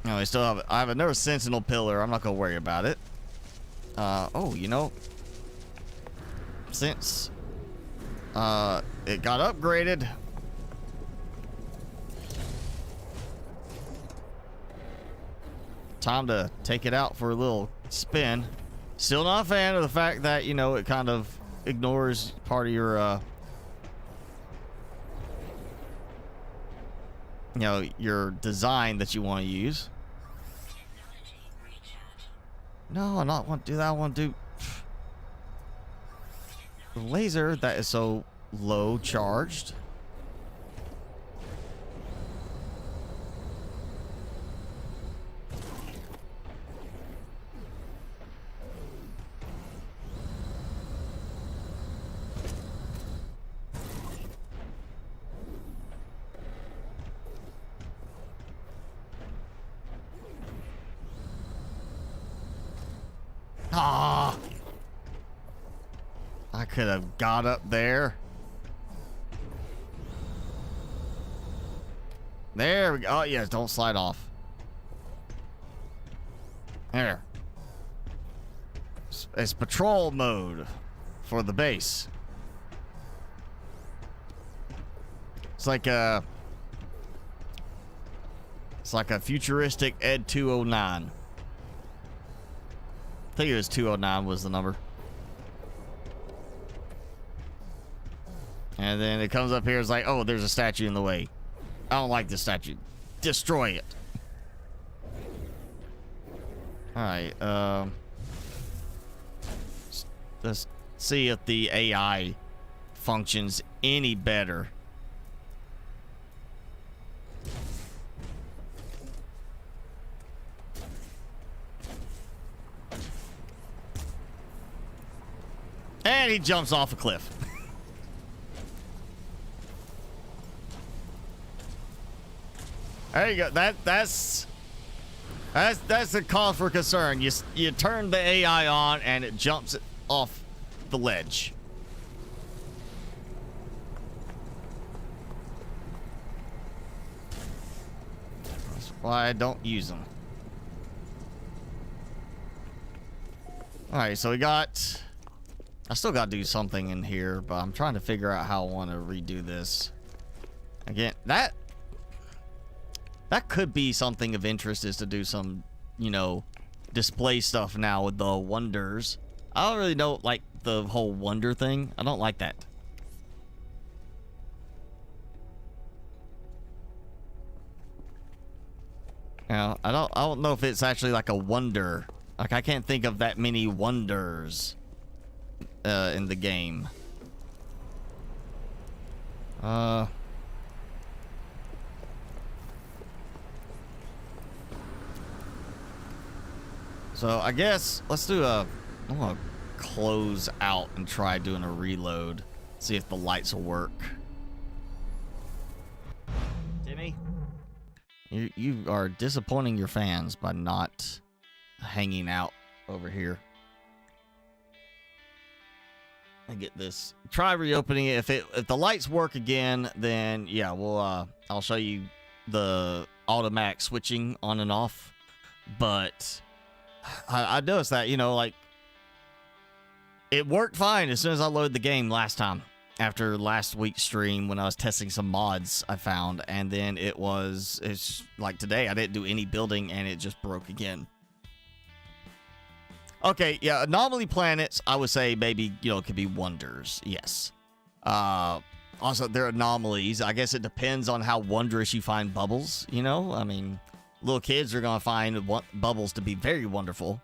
Speaker 1: No, I have another sentinel pillar. I'm not gonna worry about it. Oh, you know, since it got upgraded, time to take it out for a little spin. Still not a fan of the fact that, you know, it kind of ignores part of your you know, your design that you want to use. No, I not want to do that. I want to do the laser. That is so low charged. Ah! I could have got up there. There we go. Oh, yes, don't slide off. There. It's patrol mode for the base. It's like a futuristic Ed 209. I think it was 209 was the number. And then it comes up here, it's like, oh, there's a statue in the way. I don't like this statue. Destroy it. Alright, let's see if the AI functions any better. And he jumps off a cliff. There you go. That's a cause for concern. You turn the AI on and it jumps off the ledge. That's why I don't use them. All right, so we got. I still got to do something in here, but I'm trying to figure out how I want to redo this. Again, that could be something of interest, is to do some, you know, display stuff now with the wonders. I don't really know, like, the whole wonder thing. I don't like that. Now, I don't know if it's actually like a wonder. Like, I can't think of that many wonders in the game. So I guess let's do I'm gonna close out and try doing a reload. See if the lights will work. Timmy, you are disappointing your fans by not hanging out over here. I get this. Try reopening it. If the lights work again, then yeah, we'll I'll show you the automatic switching on and off. But I noticed that, you know, like, it worked fine as soon as I loaded the game last time. After last week's stream when I was testing some mods I found, and then it's like today I didn't do any building and it just broke again. Okay, yeah, anomaly planets, I would say maybe, you know, it could be wonders, yes. Also, they're anomalies. I guess it depends on how wondrous you find bubbles, you know? I mean, little kids are going to find bubbles to be very wonderful.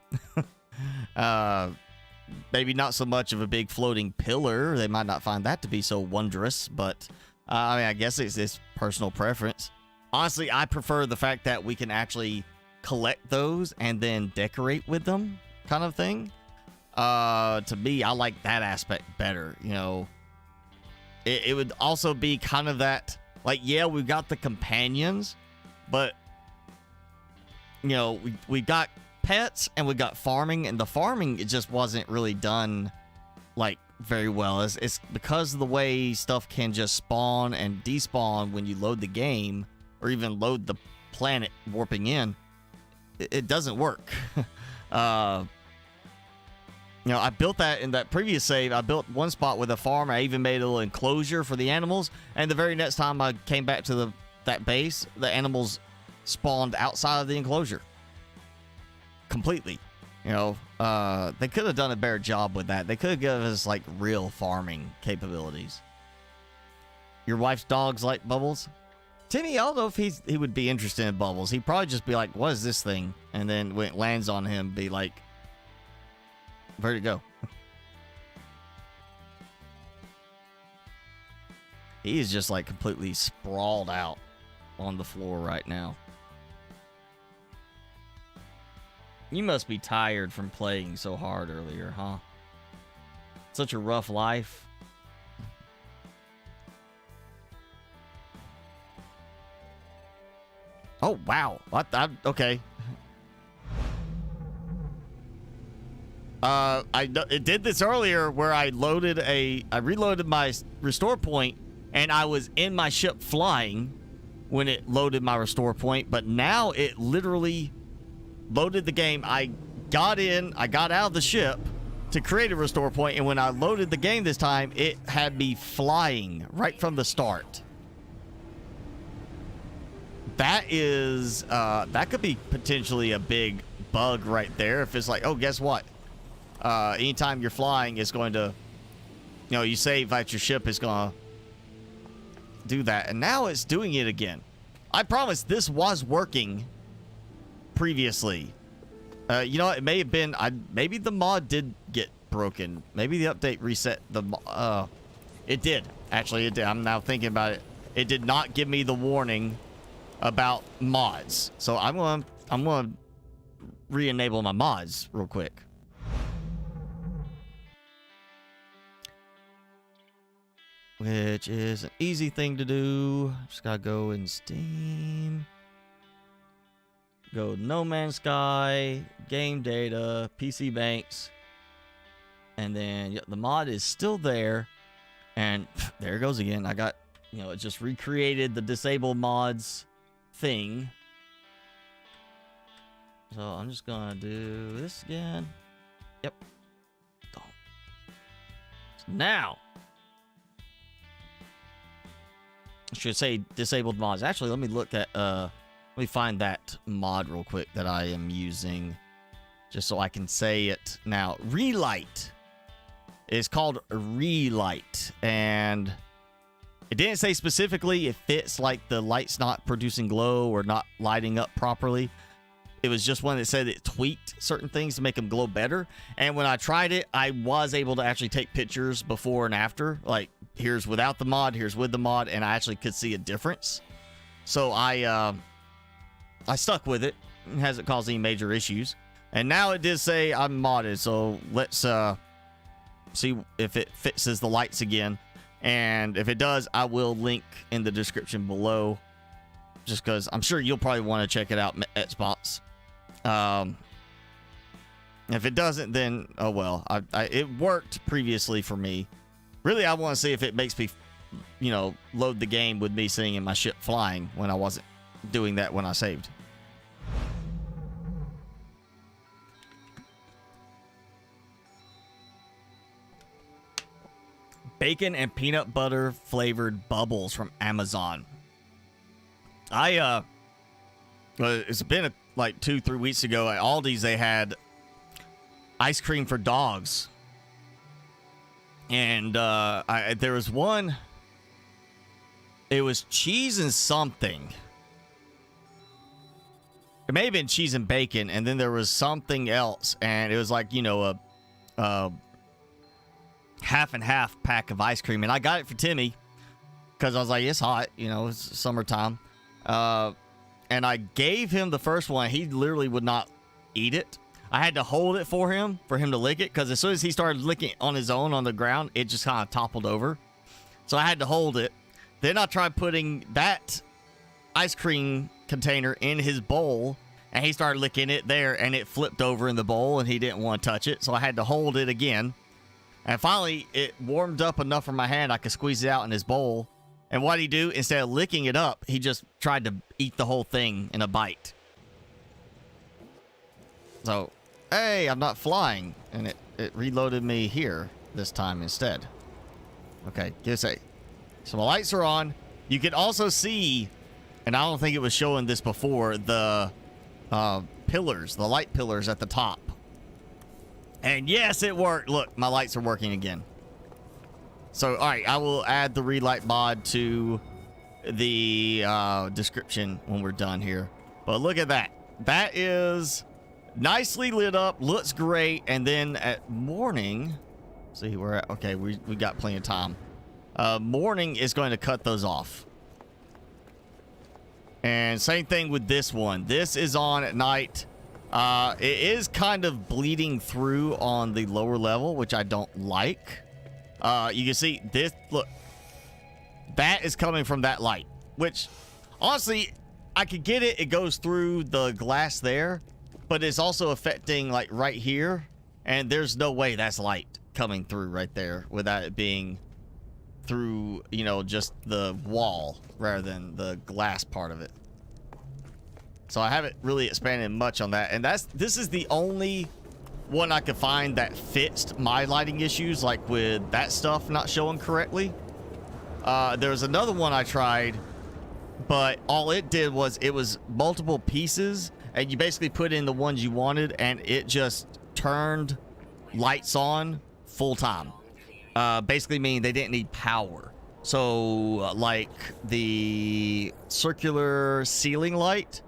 Speaker 1: Maybe not so much of a big floating pillar. They might not find that to be so wondrous, but I mean, I guess it's personal preference. Honestly, I prefer the fact that we can actually collect those and then decorate with them, kind of thing. To me, I like that aspect better. You know, it would also be kind of that, like, yeah, we've got the companions, but you know, we got pets and we got farming, and the farming, it just wasn't really done like very well. It's because of the way stuff can just spawn and despawn when you load the game, or even load the planet warping in. It doesn't work. You know, I built that in that previous save. I built one spot with a farm. I even made a little enclosure for the animals, and the very next time I came back to that base, the animals spawned outside of the enclosure completely. You know, they could have done a better job with that. They could have given us like real farming capabilities. Your wife's dogs like bubbles? Timmy, I don't know if he would be interested in bubbles. He'd probably just be like, what is this thing? And then when it lands on him, be like, where'd it go? He is just like completely sprawled out on the floor right now. You must be tired from playing so hard earlier, huh? Such a rough life. Oh, wow. Okay. It did this earlier where I reloaded my restore point, and I was in my ship flying when it loaded my restore point, but now it literally loaded the game. I got out of the ship to create a restore point, and when I loaded the game this time, it had me flying right from the start. That is, that could be potentially a big bug right there. If it's like, oh, guess what? Anytime you're flying, it's going to, you save at your ship, is going to do that. And now it's doing it again. I promise this was working previously. It may have been, maybe the mod did get broken. Maybe the update reset the, it did. Actually, it did. I'm now thinking about it. It did not give me the warning about mods. So I'm gonna re-enable my mods real quick. Which is an easy thing to do. Just gotta go in Steam. Go No Man's Sky, Game Data, PC Banks. And then the mod is still there. And there it goes again. I got, it just recreated the disable mods thing. So I'm just gonna do this again. Yep. So now, I should say disabled mods. Actually, let me look at let me find that mod real quick that I am using, just so I can say it now. Relight. It's called Relight, and it didn't say specifically if it's like the light's not producing glow or not lighting up properly. It was just one that said it tweaked certain things to make them glow better. And when I tried it, I was able to actually take pictures before and after. Like, here's without the mod, here's with the mod, and I actually could see a difference. So I stuck with it. It hasn't caused any major issues. And now it did say I'm modded, so let's see if it fixes the lights again. And if it does, I will link in the description below, just because I'm sure you'll probably want to check it out at spots. If it doesn't, then oh well. It worked previously for me. Really, I want to see if it makes me, load the game with me sitting in my ship flying when I wasn't doing that when I saved. Bacon and peanut butter flavored bubbles from Amazon. It's been like 2-3 weeks ago at Aldi's. They had ice cream for dogs, and there was one. It was cheese and something. It may have been cheese and bacon, and then there was something else, and it was like a half and half pack of ice cream, and I got it for Timmy because I was like, it's hot, it's summertime. And I gave him the first one. He literally would not eat it. I had to hold it for him to lick it, because as soon as he started licking on his own on the ground, it just kind of toppled over. So I had to hold it. Then I tried putting that ice cream container in his bowl, and he started licking it there, and it flipped over in the bowl, and he didn't want to touch it. So I had to hold it again. And finally, it warmed up enough for my hand I could squeeze it out in his bowl. And what'd he do? Instead of licking it up, he just tried to eat the whole thing in a bite. So, hey, I'm not flying. And it reloaded me here this time instead. Okay, give us a... So my lights are on. You can also see, and I don't think it was showing this before, the pillars, the light pillars at the top. And yes, it worked. Look, my lights are working again. So, all right, I will add the Relight mod to the description when we're done here. But look at that. That is nicely lit up, looks great. And then at morning, see, we're at, okay, we got plenty of time. Morning is going to cut those off. And same thing with this one. This is on at night. It is kind of bleeding through on the lower level, which I don't like. You can see this. Look, that is coming from that light, which honestly, I could get it. It goes through the glass there, but it's also affecting like right here. And there's no way that's light coming through right there without it being through, you know, just the wall rather than the glass part of it. So I haven't really expanded much on that. And this is the only one I could find that fixed my lighting issues, like with that stuff not showing correctly. There was another one I tried, but all it did was it was multiple pieces, and you basically put in the ones you wanted, and it just turned lights on full time. Basically meaning they didn't need power. So like the circular ceiling light,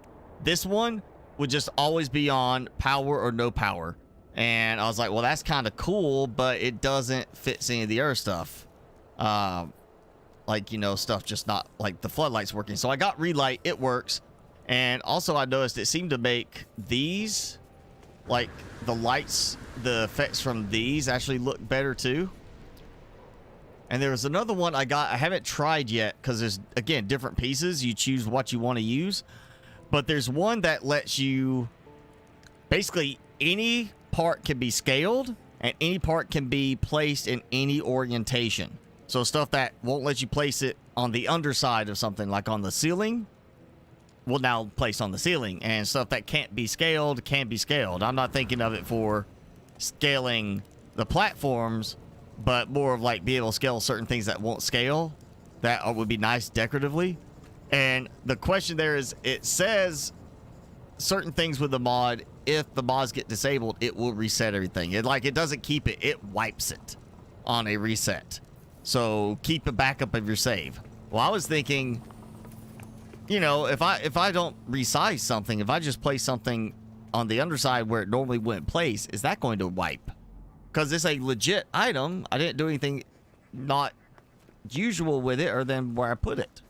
Speaker 1: this one would just always be on power or no power. And I was like, well, that's kind of cool, but it doesn't fit any of the other stuff. Like, you know, stuff just not like the floodlights working. So I got relight, it works. And also I noticed it seemed to make these, like the lights, the effects from these actually look better too. And there was another one I got, I haven't tried yet because there's, again, different pieces. You choose what you want to use. But there's one that lets you, basically any part can be scaled and any part can be placed in any orientation. So stuff that won't let you place it on the underside of something, like on the ceiling, will now place on the ceiling. And stuff that can't be scaled can be scaled. I'm not thinking of it for scaling the platforms, but more of like be able to scale certain things that won't scale, that would be nice decoratively. And the question there is, it says certain things with the mod, if the mods get disabled, it will reset everything. It doesn't keep it, it wipes it on a reset. So keep a backup of your save. Well, I was thinking, you know, if I don't resize something, if I just place something on the underside where it normally wouldn't place, is that going to wipe? Because it's a legit item. I didn't do anything not usual with it, or than where I put it.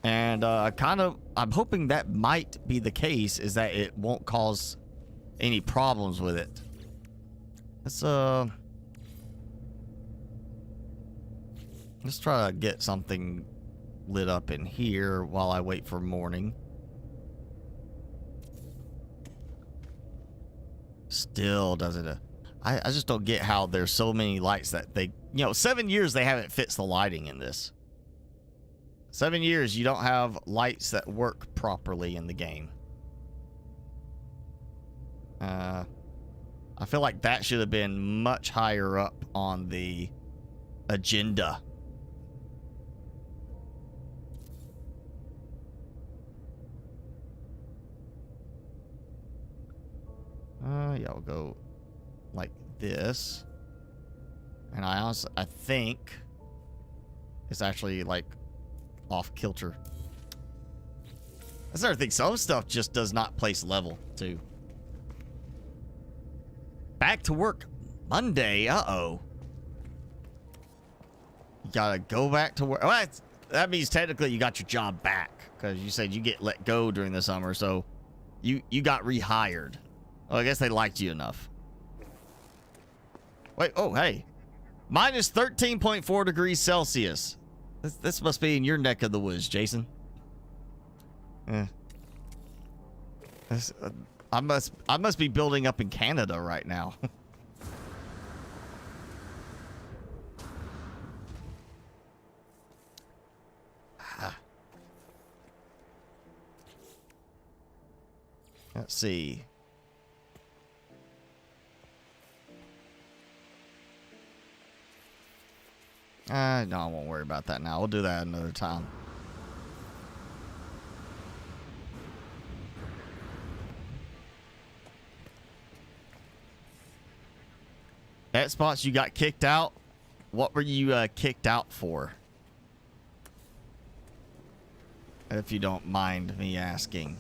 Speaker 1: And I'm hoping that might be the case, is that it won't cause any problems with it. Let's try to get something lit up in here while I wait for morning. Still doesn't. I just don't get how there's so many lights that they, you know, 7 years they haven't fixed the lighting in this. 7 years you don't have lights that work properly in the game. I feel like that should have been much higher up on the agenda. Yeah, we'll go like this. And I think it's actually like off kilter. That's another thing. Some stuff just does not place level too. Back to work Monday. Uh-oh. You gotta go back to work. Well, that means technically you got your job back, because you said you get let go during the summer, so you got rehired. Well, I guess they liked you enough. Wait, oh, hey. Minus 13.4 degrees Celsius. This must be in your neck of the woods, Jason. I must be building up in Canada right now. Let's see. No, I won't worry about that now. We'll do that another time. Xbox, you got kicked out? What were you kicked out for? If you don't mind me asking.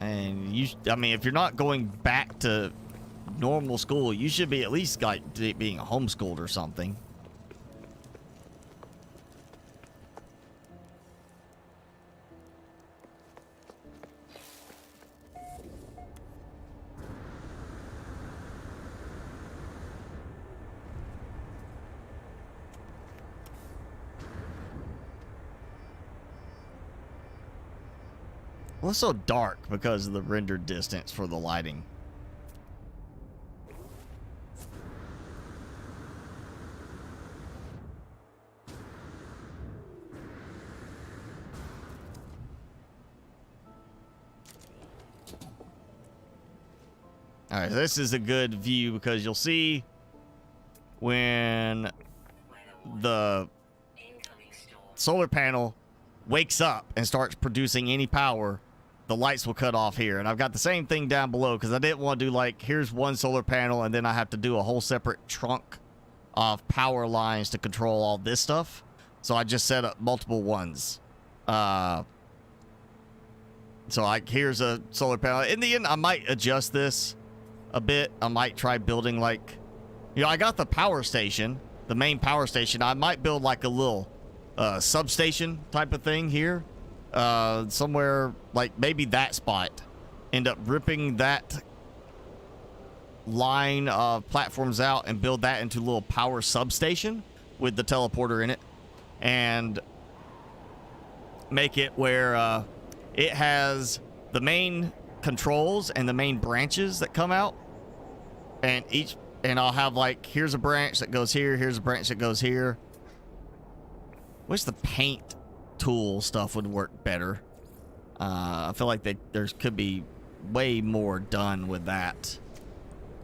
Speaker 1: And I mean, if you're not going back to normal school. You should be at least like being homeschooled or something. Well, it's so dark because of the rendered distance for the lighting. All right, this is a good view because you'll see when the solar panel wakes up and starts producing any power, the lights will cut off here. And I've got the same thing down below because I didn't want to do like, here's one solar panel and then I have to do a whole separate trunk of power lines to control all this stuff. So I just set up multiple ones. So like, here's a solar panel. In the end, I might adjust this a bit. I might try building like, you know, I got the power station, the main power station. I might build like a little substation type of thing here. Somewhere like maybe that spot, end up ripping that line of platforms out and build that into a little power substation with the teleporter in it, and make it where it has the main controls and the main branches that come out, and I'll have like, here's a branch that goes here, here's a branch that goes here. Wish the paint tool stuff would work better. I feel like there could be way more done with that.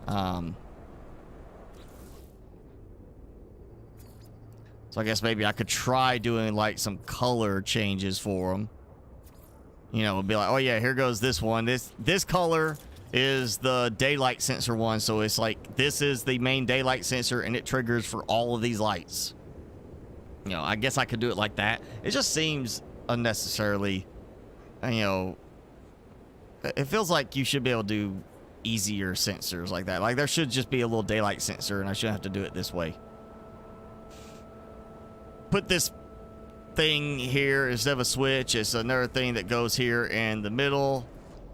Speaker 1: So I guess maybe I could try doing like some color changes for them. You know, it'd be like, oh yeah, here goes this one. This color is the daylight sensor one. So it's like, this is the main daylight sensor and it triggers for all of these lights. You know, I guess I could do it like that. It just seems unnecessarily, you know, it feels like you should be able to do easier sensors like that. Like there should just be a little daylight sensor and I shouldn't have to do it this way. Put this thing here instead of a switch. It's another thing that goes here in the middle.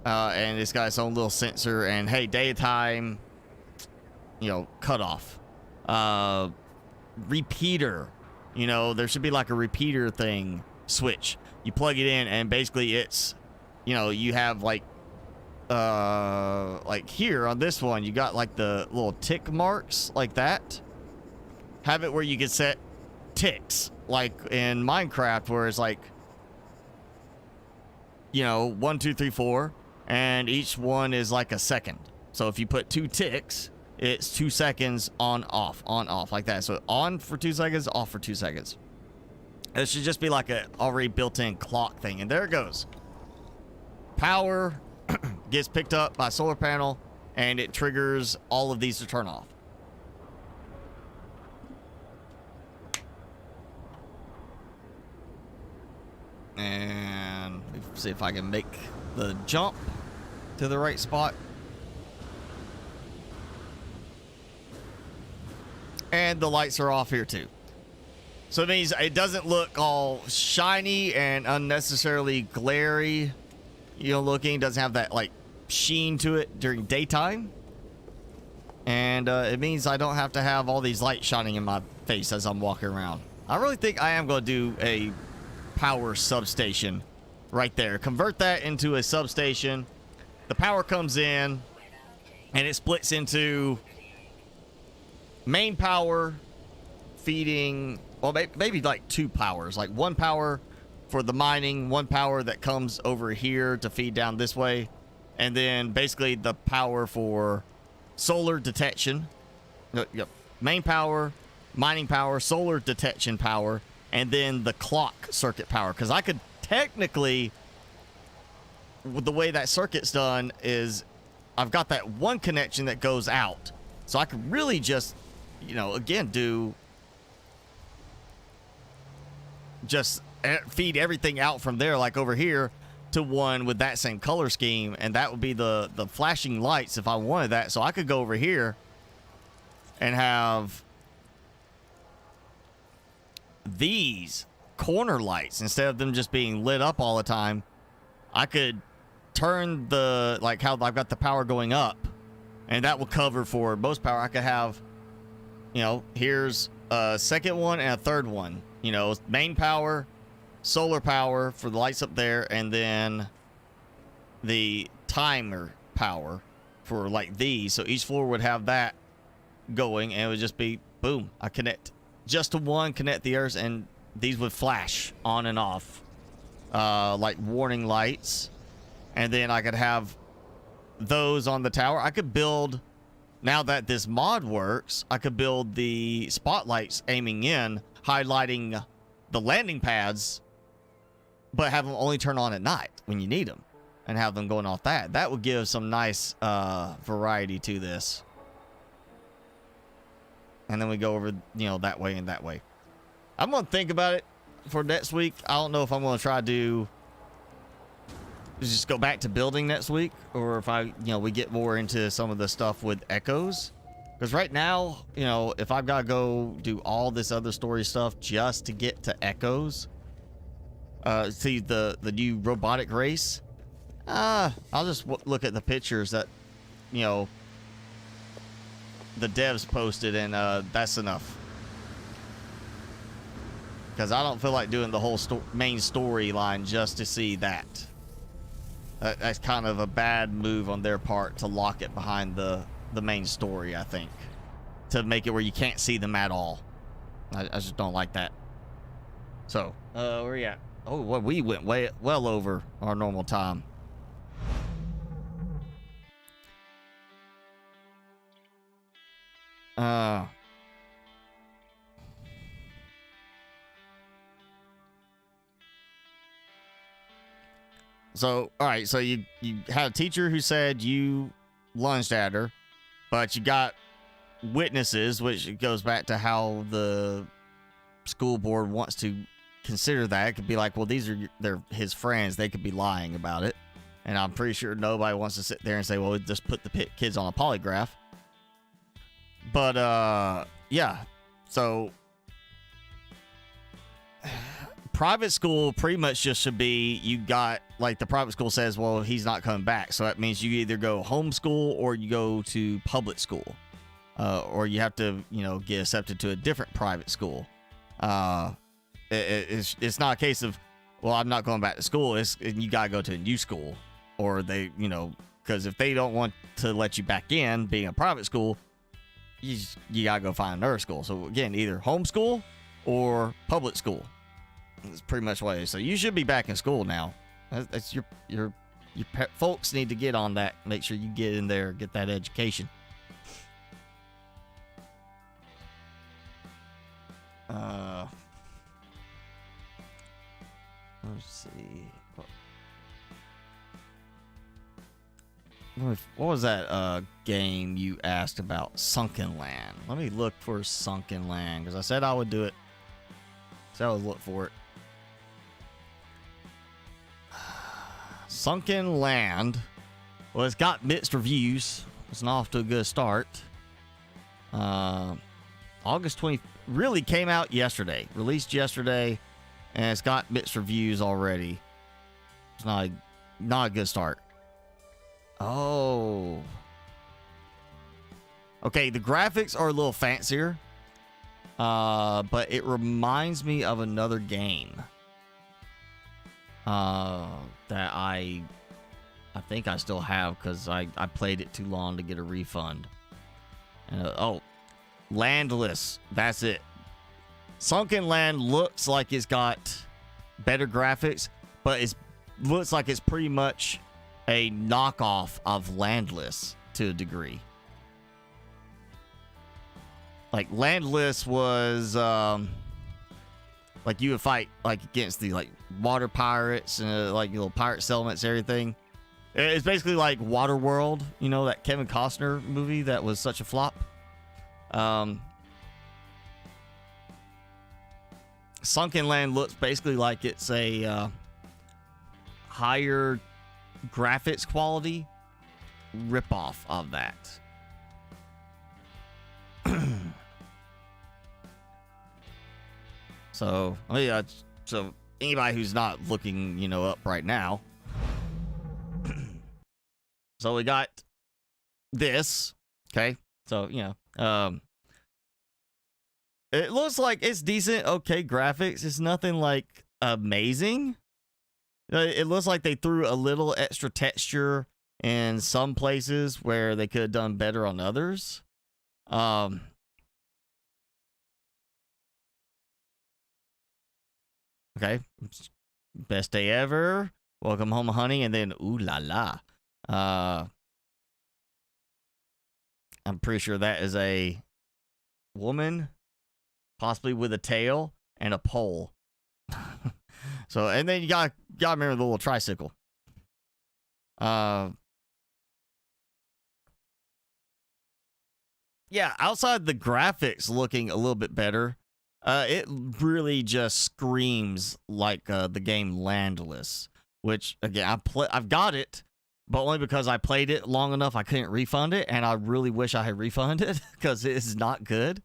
Speaker 1: And it's got its own little sensor. And hey, daytime, you know, cutoff. Repeater. You know, there should be like a repeater thing switch. You plug it in and basically it's, you know, you have like here on this one, you got like the little tick marks like that. Have it where you can set ticks like in Minecraft where it's like, you know, 1, 2, 3, 4, and each one is like a second. So if you put 2 ticks, it's 2 seconds on, off, like that. So on for 2 seconds, off for 2 seconds. It should just be like a already built-in clock thing. And there it goes. Power gets picked up by solar panel, and it triggers all of these to turn off. And let's see if I can make the jump to the right spot. And the lights are off here too. So it means it doesn't look all shiny and unnecessarily glary, you know, looking. It doesn't have that like sheen to it during daytime. And it means I don't have to have all these lights shining in my face as I'm walking around. I really think I am going to do a power substation right there. Convert that into a substation. The power comes in and it splits into main power feeding, well, maybe like 2 powers, like 1 power for the mining, 1 power that comes over here to feed down this way, and then basically the power for solar detection. Yep. Main power, mining power, solar detection power, and then the clock circuit power. Because I could technically, with the way that circuit's done, is I've got that one connection that goes out. So I could really just, you know, again, just feed everything out from there. Like over here, to one with that same color scheme, and that would be the flashing lights if I wanted that. So I could go over here and have these corner lights instead of them just being lit up all the time. I could turn the, like how I've got the power going up, and that will cover for most power. I could have, you know, here's a second one and a third one, you know, main power, solar power for the lights up there, and then the timer power for like these. So each floor would have that going, and it would just be boom. I connect just to one, connect the others, and these would flash on and off like warning lights. And then I could have those on the tower. I could build, now that this mod works, I could build the spotlights aiming in, highlighting the landing pads, but have them only turn on at night when you need them, and have them going off that. That would give some nice variety to this. And then we go over, you know, that way and that way. I'm going to think about it for next week. I don't know if I'm going to try to just go back to building next week, or if we get more into some of the stuff with echoes. Because right now, you know, if I've got to go do all this other story stuff just to get to echoes, see the new robotic race, I'll just look at the pictures that, you know, the devs posted, and that's enough. Because I don't feel like doing the whole main storyline just to see that. That's kind of a bad move on their part to lock it behind the main story, I think. To make it where you can't see them at all. I just don't like that. So, where are you at? Oh, well, we went well over our normal time. So, all right, so you had a teacher who said you lunged at her, but you got witnesses, which goes back to how the school board wants to consider that. It could be like, well, they're his friends. They could be lying about it. And I'm pretty sure nobody wants to sit there and say, well, just put the kids on a polygraph. But, yeah, so private school pretty much just should be, you got, like, the private school says, well, he's not coming back. So that means you either go homeschool or you go to public school. Or you have to, you know, get accepted to a different private school. It's not a case of, well, I'm not going back to school. You got to go to a new school. Or they, you know, because if they don't want to let you back in, being a private school, you got to go find another school. So, again, either homeschool or public school. That's pretty much what it is. So you should be back in school now. That's your folks need to get on that. Make sure you get in there, get that education. Let's see. What was that game you asked about? Sunken Land. Let me look for Sunken Land, because I said I would do it. So I would look for it. Sunken Land. Well, it's got mixed reviews. It's not off to a good start. August 20th really came out yesterday. Released yesterday, and it's got mixed reviews already. It's not a good start. Oh. Okay, the graphics are a little fancier. But it reminds me of another game. That I think I still have, because I played it too long to get a refund. Landless. That's it. Sunken Land looks like it's got better graphics, but it looks like it's pretty much a knockoff of Landless to a degree. Like, Landless was like you would fight like against the like water pirates and like little pirate settlements, everything. It's basically like Waterworld, you know, that Kevin Costner movie that was such a flop. Sunken Land looks basically like it's a higher graphics quality ripoff of that. So, so anybody who's not looking, you know, up right now. So we got this, okay? So, you know, it looks like it's decent, okay graphics. It's nothing like amazing. It looks like they threw a little extra texture in some places where they could have done better on others. Okay, best day ever. Welcome home, honey, and then ooh la la. I'm pretty sure that is a woman, possibly with a tail and a pole. So, and then you gotta remember the little tricycle. Yeah, outside the graphics looking a little bit better, it really just screams like the game Landless, which again I've got it, but only because I played it long enough I couldn't refund it, and I really wish I had refunded it because it is not good,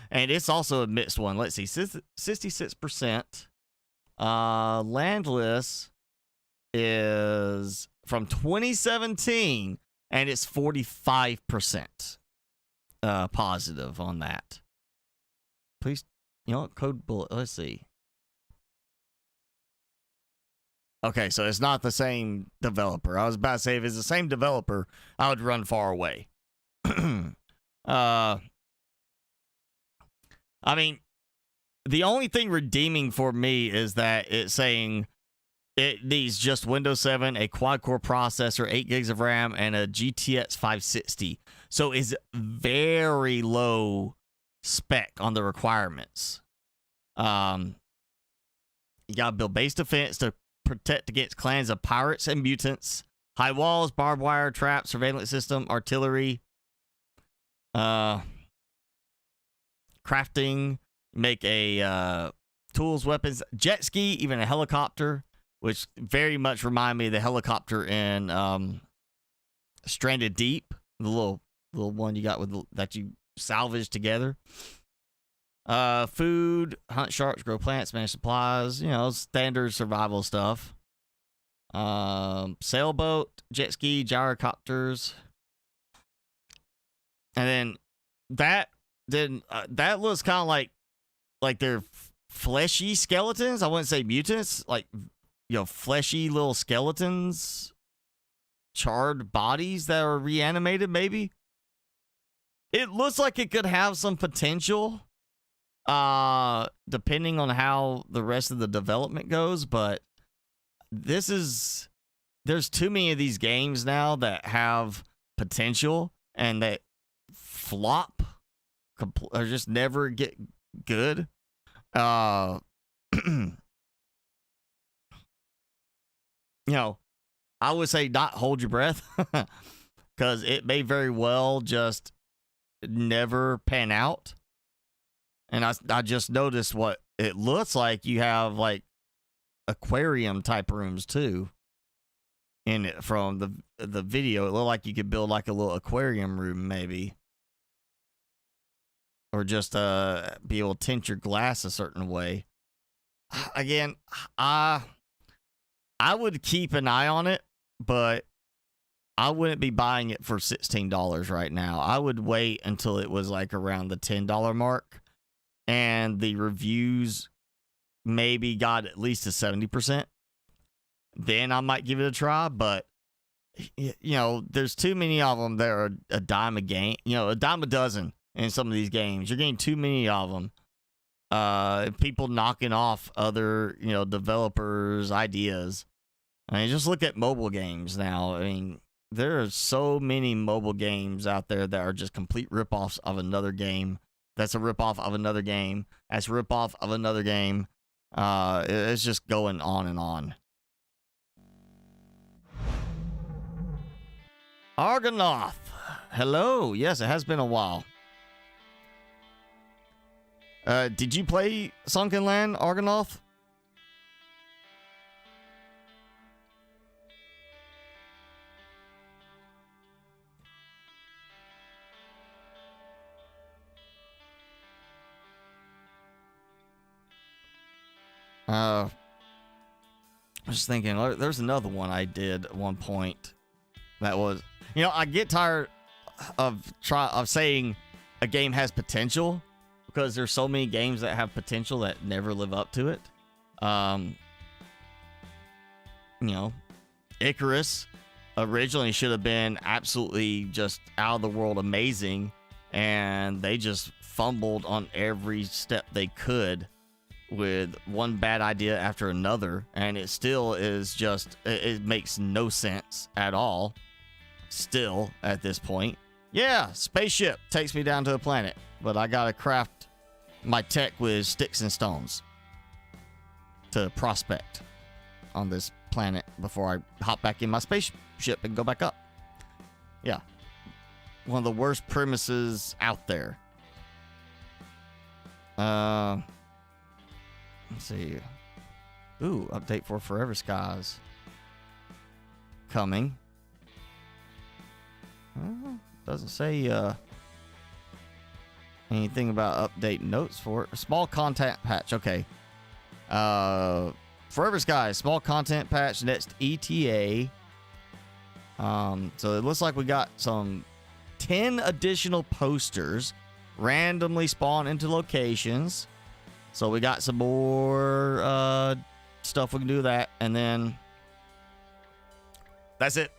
Speaker 1: and it's also a mixed one. Let's see, 66%. Landless is from 2017, and it's 45% positive on that. Please, you know what, code bullet. Let's see. Okay, so it's not the same developer. I was about to say if it's the same developer, I would run far away. I mean, the only thing redeeming for me is that it's saying it needs just Windows 7, a quad-core processor, 8 gigs of RAM, and a GTX 560. So it's very low spec on the requirements. You gotta build base defense to protect against clans of pirates and mutants, high walls, barbed wire, trap, surveillance system, artillery, crafting, make a tools, weapons, jet ski, even a helicopter, which very much remind me of the helicopter in Stranded Deep, the little one you got with that you salvage together. Food, hunt sharks, grow plants, manage supplies, you know, standard survival stuff. Sailboat, jet ski, gyrocopters. And then that looks kind of like they're fleshy skeletons. I wouldn't say mutants, like, you know, fleshy little skeletons, charred bodies that are reanimated, maybe. It looks like it could have some potential, depending on how the rest of the development goes, but there's too many of these games now that have potential and that flop or just never get good. You know, I would say not hold your breath because it may very well just never pan out. And I just noticed what it looks like. You have like aquarium type rooms too in it from the video. It looked like you could build like a little aquarium room maybe, or just be able to tint your glass a certain way. Again, I would keep an eye on it, but I wouldn't be buying it for $16 right now. I would wait until it was like around the $10 mark and the reviews maybe got at least to 70%. Then I might give it a try, but you know, there's too many of them that are a dime a game, you know, a dime a dozen in some of these games. You're getting too many of them. People knocking off other, you know, developers' ideas. I mean, just look at mobile games now. I mean, there are so many mobile games out there that are just complete ripoffs of another game. That's a ripoff of another game. That's a ripoff of another game. It's just going on and on. Argonath. Hello. Yes, it has been a while. Did you play Sunken Land, Argonath? I was thinking, there's another one I did at one point that was, you know, I get tired of saying a game has potential because there's so many games that have potential that never live up to it. You know, Icarus originally should have been absolutely just out of the world amazing, and they just fumbled on every step they could with one bad idea after another, and it still is just, it makes no sense at all still at this point. Yeah, spaceship takes me down to a planet, but I gotta craft my tech with sticks and stones to prospect on this planet before I hop back in my spaceship and go back up. Yeah, one of the worst premises out there. Let's see. Ooh, update for Forever Skies coming. Doesn't say anything about update notes for it. Small content patch. Okay. Forever Skies, small content patch next ETA. So it looks like we got some 10 additional posters randomly spawn into locations. So we got some more stuff we can do with that. And then that's it.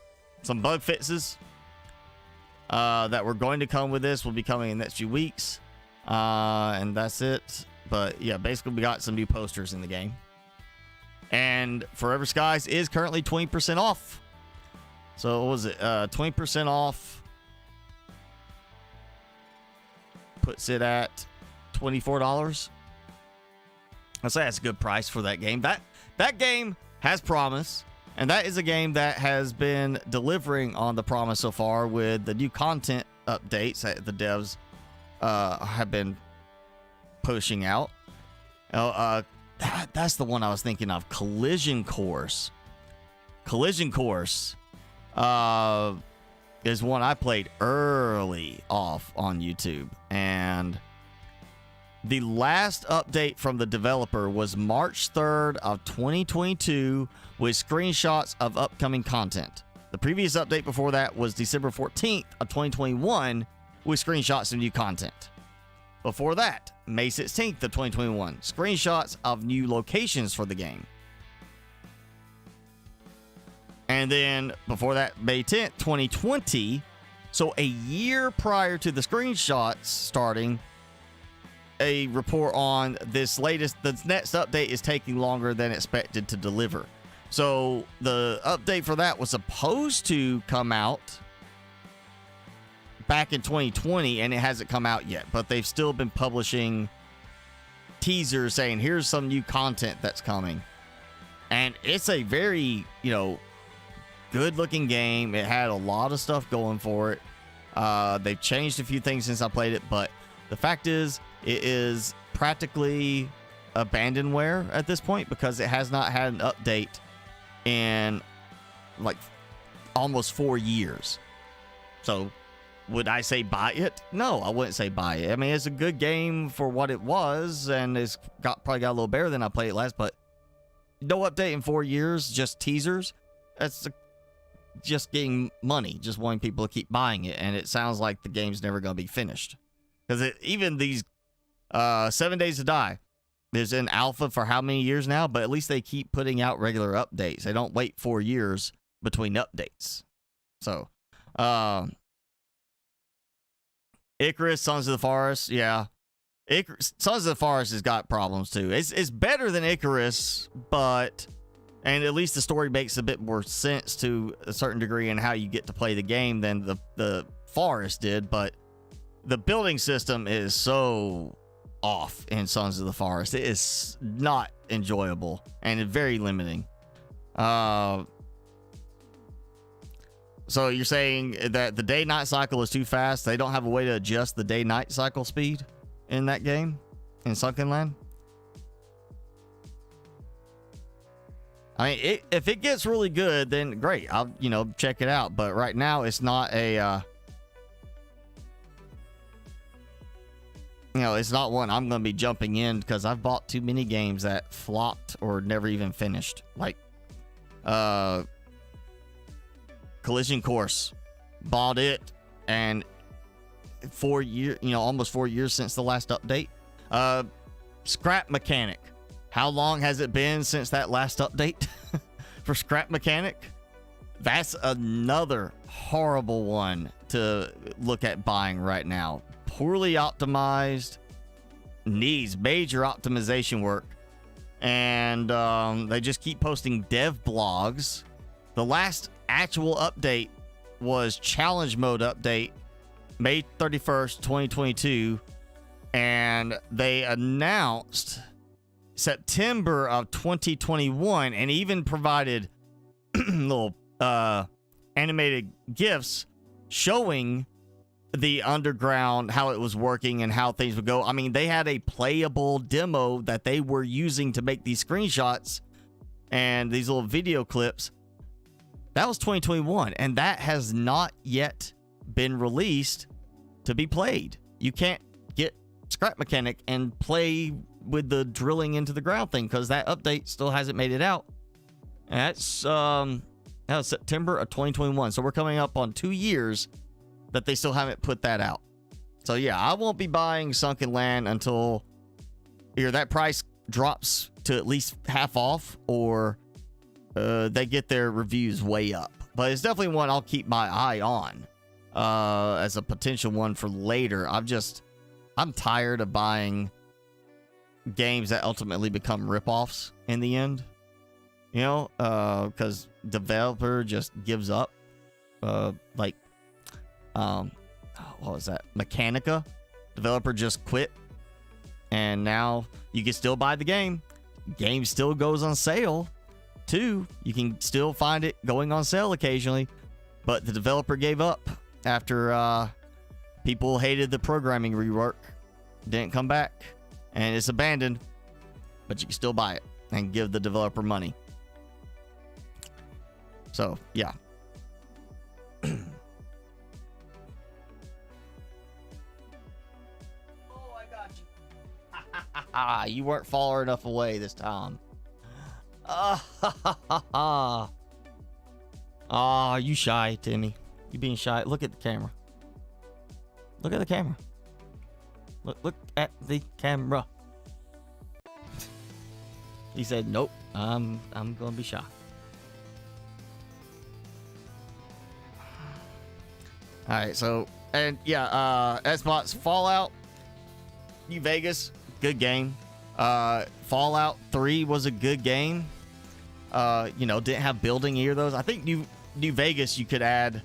Speaker 1: Some bug fixes that were going to come with this will be coming in the next few weeks. And that's it. But yeah, basically we got some new posters in the game. And Forever Skies is currently 20% off. So what was it? 20% off. Puts it at $24. I'd say that's a good price for that game. That game has promise, and that is a game that has been delivering on the promise so far with the new content updates that the devs have been pushing out. That's the one I was thinking of. Collision Course. Collision Course is one I played early off on YouTube, and the last update from the developer was March 3rd of 2022 with screenshots of upcoming content. The previous update before that was December 14th of 2021 with screenshots of new content. Before that, May 16th of 2021, screenshots of new locations for the game. And then before that, May 10th, 2020, so a year prior to the screenshots starting, a report on this latest, the next update is taking longer than expected to deliver. So the update for that was supposed to come out back in 2020, and it hasn't come out yet, but they've still been publishing teasers saying here's some new content that's coming. And it's a very, you know, good looking game. It had a lot of stuff going for it. They've changed a few things since I played it, but the fact is it is practically abandonware at this point because it has not had an update in like almost 4 years. So would I say buy it? No, I wouldn't say buy it. I mean, it's a good game for what it was, and it's probably got a little better than I played it last, but no update in 4 years, just teasers. That's just getting money, just wanting people to keep buying it, and it sounds like the game's never going to be finished. Because even these 7 Days to Die is in alpha for how many years now, but at least they keep putting out regular updates. They don't wait 4 years between updates. So, Icarus, Sons of the Forest, yeah. Sons of the Forest has got problems too. It's better than Icarus, but, and at least the story makes a bit more sense to a certain degree in how you get to play the game than the Forest did, but the building system is so off in Sons of the Forest. It is not enjoyable and very limiting. So you're saying that the day-night cycle is too fast? They don't have a way to adjust the day-night cycle speed in that game, in Sunken Land? I mean, if it gets really good, then great. I'll, check it out. But right now, it's not a... you know, it's not one I'm going to be jumping in because I've bought too many games that flopped or never even finished. Like, Collision Course. Bought it, and 4 years, you know, almost 4 years since the last update. Scrap Mechanic. How long has it been since that last update for Scrap Mechanic? That's another horrible one to look at buying right now. Poorly optimized, needs major optimization work, and they just keep posting dev blogs. The last actual update was Challenge Mode update, May 31st, 2022, and they announced September of 2021 and even provided little animated GIFs showing the underground, how it was working and how things would go. I mean, they had a playable demo that they were using to make these screenshots and these little video clips. That was 2021, and that has not yet been released to be played. You can't get Scrap Mechanic and play with the drilling into the ground thing because that update still hasn't made it out. And that's that was September of 2021, so we're coming up on 2 years that they still haven't put that out. So yeah, I won't be buying Sunken Land until either that price drops to at least half off or they get their reviews way up. But it's definitely one I'll keep my eye on as a potential one for later. I'm tired of buying games that ultimately become ripoffs in the end. You know, because developer just gives up. Like, what was that? Mechanica. Developer just quit. And now you can still buy the game. Game still goes on sale, too. You can still find it going on sale occasionally. But the developer gave up after people hated the programming rework. Didn't come back. And it's abandoned. But you can still buy it and give the developer money. So, yeah. Oh, I got you. You weren't far enough away this time. You shy, Timmy. You being shy. Look at the camera. Look at the camera. Look at the camera. He said, nope, I'm gonna be shy. Alright, so, and yeah, Xbox Fallout New Vegas, good game. Fallout 3 was a good game. You know, didn't have building either of those. I think New Vegas, you could add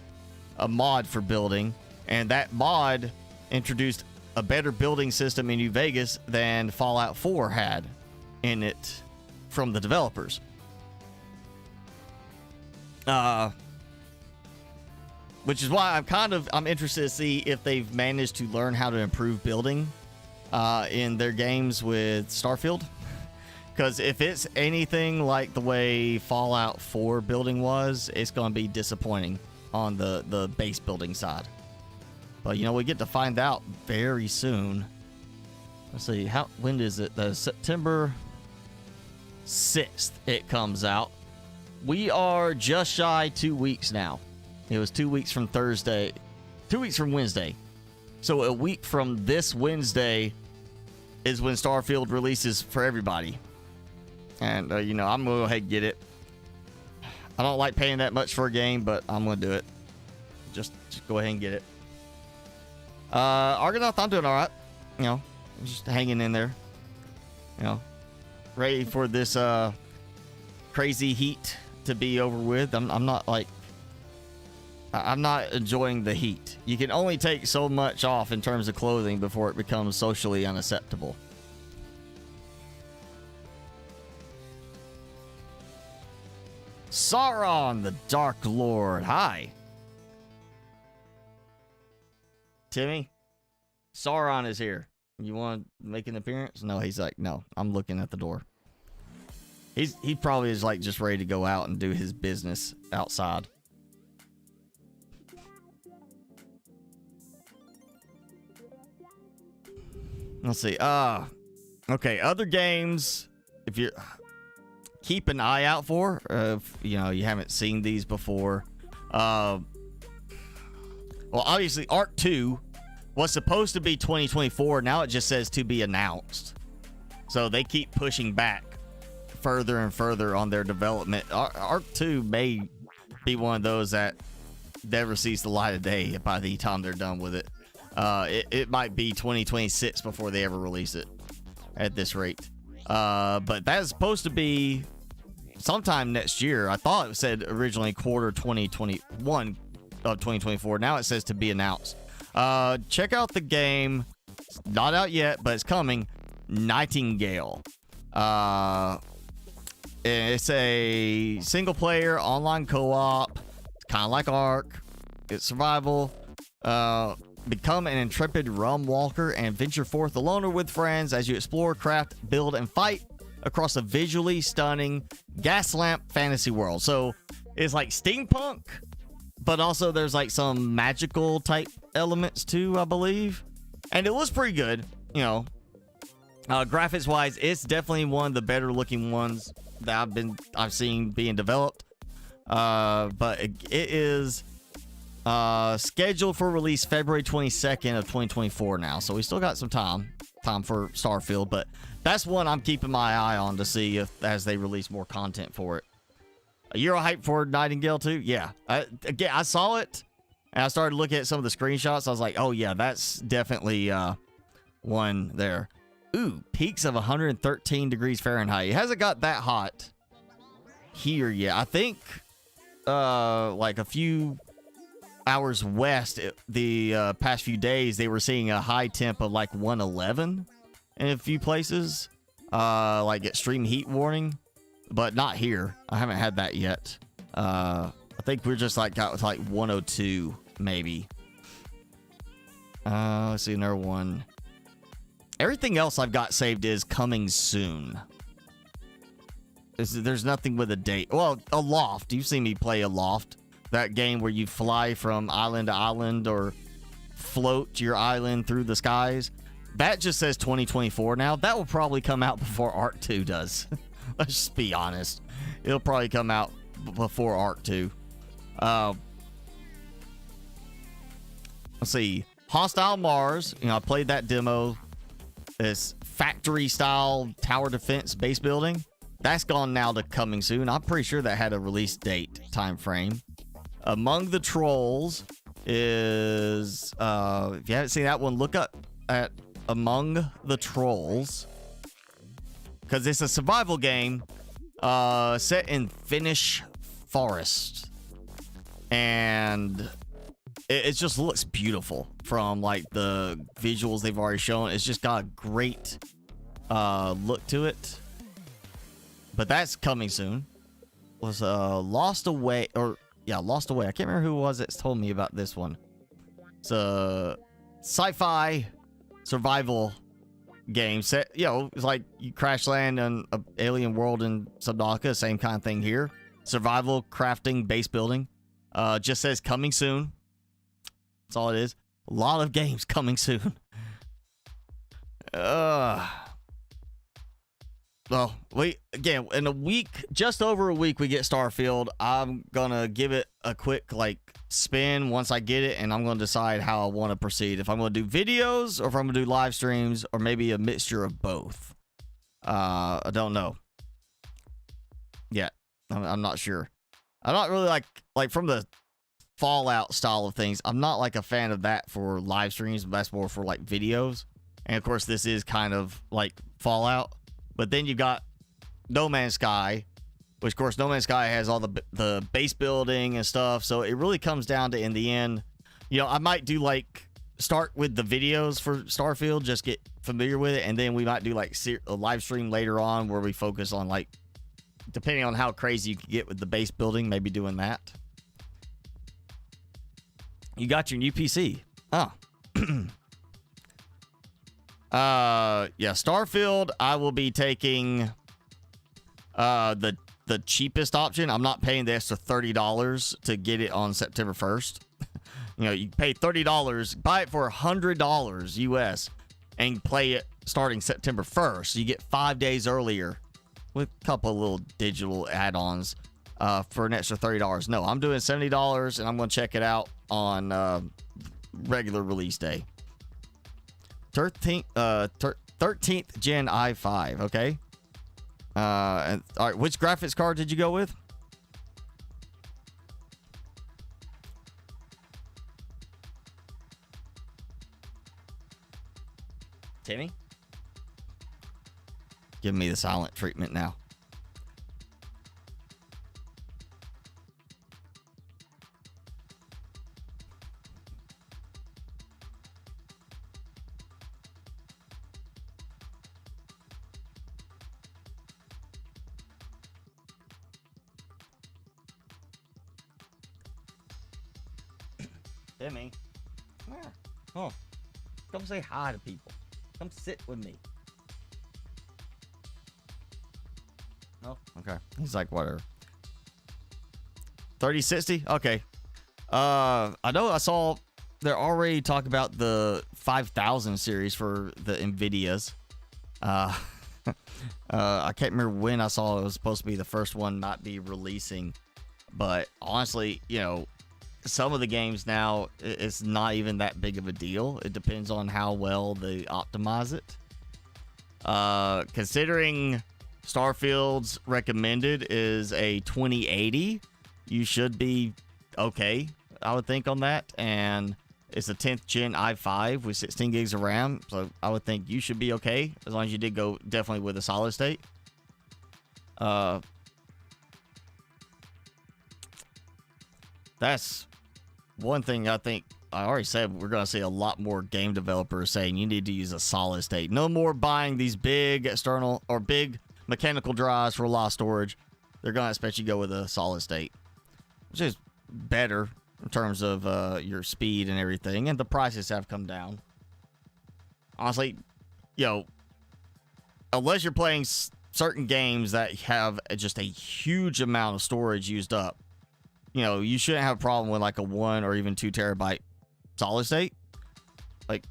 Speaker 1: a mod for building, and that mod introduced a better building system in New Vegas than Fallout 4 had in it from the developers. Which is why I'm interested to see if they've managed to learn how to improve building in their games with Starfield. Because if it's anything like the way Fallout 4 building was, it's going to be disappointing on the base building side. But, you know, we get to find out very soon. Let's see, when is it? September 6th it comes out. We are just shy 2 weeks now. It was 2 weeks from Thursday. 2 weeks from Wednesday. So a week from this Wednesday is when Starfield releases for everybody. And, you know, I'm going to go ahead and get it. I don't like paying that much for a game, but I'm going to do it. Just go ahead and get it. Argonaut, I'm doing all right. You know, just hanging in there. You know, ready for this crazy heat to be over with. I'm not like... I'm not enjoying the heat. You can only take so much off in terms of clothing before it becomes socially unacceptable. Sauron, the Dark Lord. Hi. Timmy, Sauron is here. You want to make an appearance? No, he's like, no, I'm looking at the door. He probably is like just ready to go out and do his business outside. Let's see. Okay, other games, if you keep an eye out for, if you haven't seen these before. Well, obviously, Arc 2 was supposed to be 2024. Now it just says to be announced. So they keep pushing back further and further on their development. Arc 2 may be one of those that never sees the light of day by the time they're done with it. It might be 2026 before they ever release it at this rate. But that is supposed to be sometime next year. I thought it said originally quarter 2021 of 2024. Now it says to be announced. Check out the game. It's not out yet, but it's coming. Nightingale. It's a single player online co-op. It's kind of like Ark. It's survival. Become an intrepid realm walker and venture forth alone or with friends as you explore, craft, build, and fight across a visually stunning gas lamp fantasy world. So it's like steampunk, but also there's like some magical type elements too, I believe. And it looks pretty good, graphics wise. It's definitely one of the better looking ones that I've seen being developed. But it is scheduled for release February 22nd of 2024 now. So we still got some time for Starfield, but that's one I'm keeping my eye on to see as they release more content for it. You're hyped for Nightingale too? Yeah. Again, I saw it and I started looking at some of the screenshots. I was like, oh yeah, that's definitely one there. Ooh, peaks of 113 degrees Fahrenheit. It hasn't got that hot here yet. I think like a few hours west the past few days they were seeing a high temp of like 111 in a few places, like extreme heat warning, but not here. I haven't had that yet. I think we're just like got with like 102 maybe. Let's see another one. Everything else I've got saved is coming soon. There's nothing with a date. Well, Aloft. You've seen me play Aloft. That game where you fly from island to island or float your island through the skies. That just says 2024 now. That will probably come out before Arc 2 does. Let's just be honest. It'll probably come out before Arc 2. Let's see. Hostile Mars. I played that demo. This factory style tower defense base building. That's gone now to coming soon. I'm pretty sure that had a release date time frame. Among the Trolls is if you haven't seen that one, look up at Among the Trolls, because it's a survival game set in Finnish forest, and it just looks beautiful from like the visuals they've already shown. It's just got a great look to it. But that's coming soon. Was Lost Away, Lost Away. I can't remember who it was that's told me about this one. It's a sci-fi survival game set. It's like you crash land on an alien world in Subnautica. Same kind of thing here. Survival, crafting, base building. Just says coming soon. That's all it is. A lot of games coming soon. Well, again, in a week, just over a week, we get Starfield. I'm gonna give it a quick spin once I get it, and I'm gonna decide how I want to proceed. If I'm gonna do videos, or if I'm gonna do live streams, or maybe a mixture of both. I don't know yet. I'm not sure. I'm not really like from the Fallout style of things. I'm not like a fan of that for live streams. But that's more for like videos. And of course, this is kind of like Fallout. But then you got No Man's Sky, which of course No Man's Sky has all the base building and stuff. So it really comes down to, in the end, I might do start with the videos for Starfield, just get familiar with it, and then we might do a live stream later on where we focus on depending on how crazy you can get with the base building, maybe doing that. You got your new PC. Oh. Starfield, I will be taking the cheapest option. I'm not paying the extra $30 to get it on September 1st. You pay $30, buy it for $100 US, and play it starting September 1st. So you get 5 days earlier with a couple of little digital add-ons for an extra $30. No, I'm doing $70, and I'm going to check it out on regular release day. 13th Gen i5, okay? And all right, which graphics card did you go with? Timmy? Give me the silent treatment now. Timmy, come here. Oh, come say hi to people. Come sit with me. No? Okay. He's like, whatever. 3060? Okay. I know I saw they're already talking about the 5000 series for the NVIDIAs. I can't remember when I saw it was supposed to be the first one might be releasing. But honestly, you know, some of the games now, it's not even that big of a deal. It depends on how well they optimize it. Considering Starfield's recommended is a 2080, you should be okay, I would think, on that. And it's a 10th gen i5 with 16 gigs of RAM, so I would think you should be okay as long as you did go definitely with a solid state. That's one thing I think I already said. We're going to see a lot more game developers saying you need to use a solid state. No more buying these big external or big mechanical drives for a lot of storage. They're going to expect you to go with a solid state, which is better in terms of your speed and everything. And the prices have come down. Honestly, you know, unless you're playing certain games that have just a huge amount of storage used up, you know, you shouldn't have a problem with like a 1 or even 2 terabyte solid state. Like,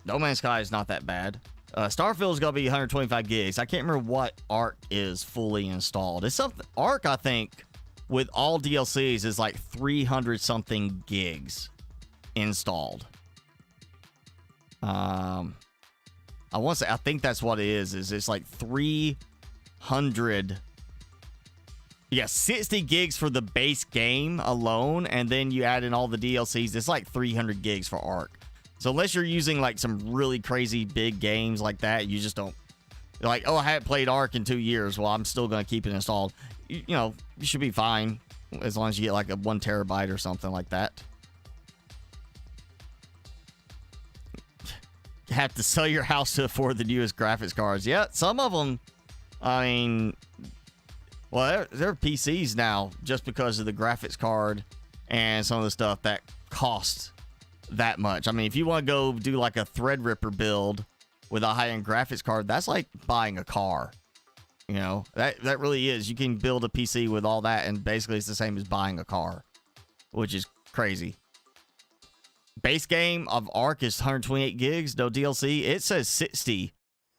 Speaker 1: No Man's Sky is not that bad. Starfield is going to be 125 gigs. I can't remember what Arc is fully installed. It's something, Arc, I think, with all DLCs is like 300 something gigs installed. I want to say, I think that's what it is it's like 300. Yeah, 60 gigs for the base game alone, and then you add in all the DLCs, it's like 300 gigs for Arc. So unless you're using like some really crazy big games like that, you just don't, like, oh, I haven't played Arc in 2 years, well, I'm still going to keep it installed. You know, you should be fine as long as you get like a 1 terabyte or something like that. You have to sell your house to afford the newest graphics cards. Yeah, some of them, I mean, well, they're PCs now just because of the graphics card and some of the stuff that costs that much. I mean, if you want to go do like a Threadripper build with a high-end graphics card, that's like buying a car. You know, that really is. You can build a PC with all that, and basically it's the same as buying a car, which is crazy. Base game of Arc is 128 gigs, no DLC. It says 60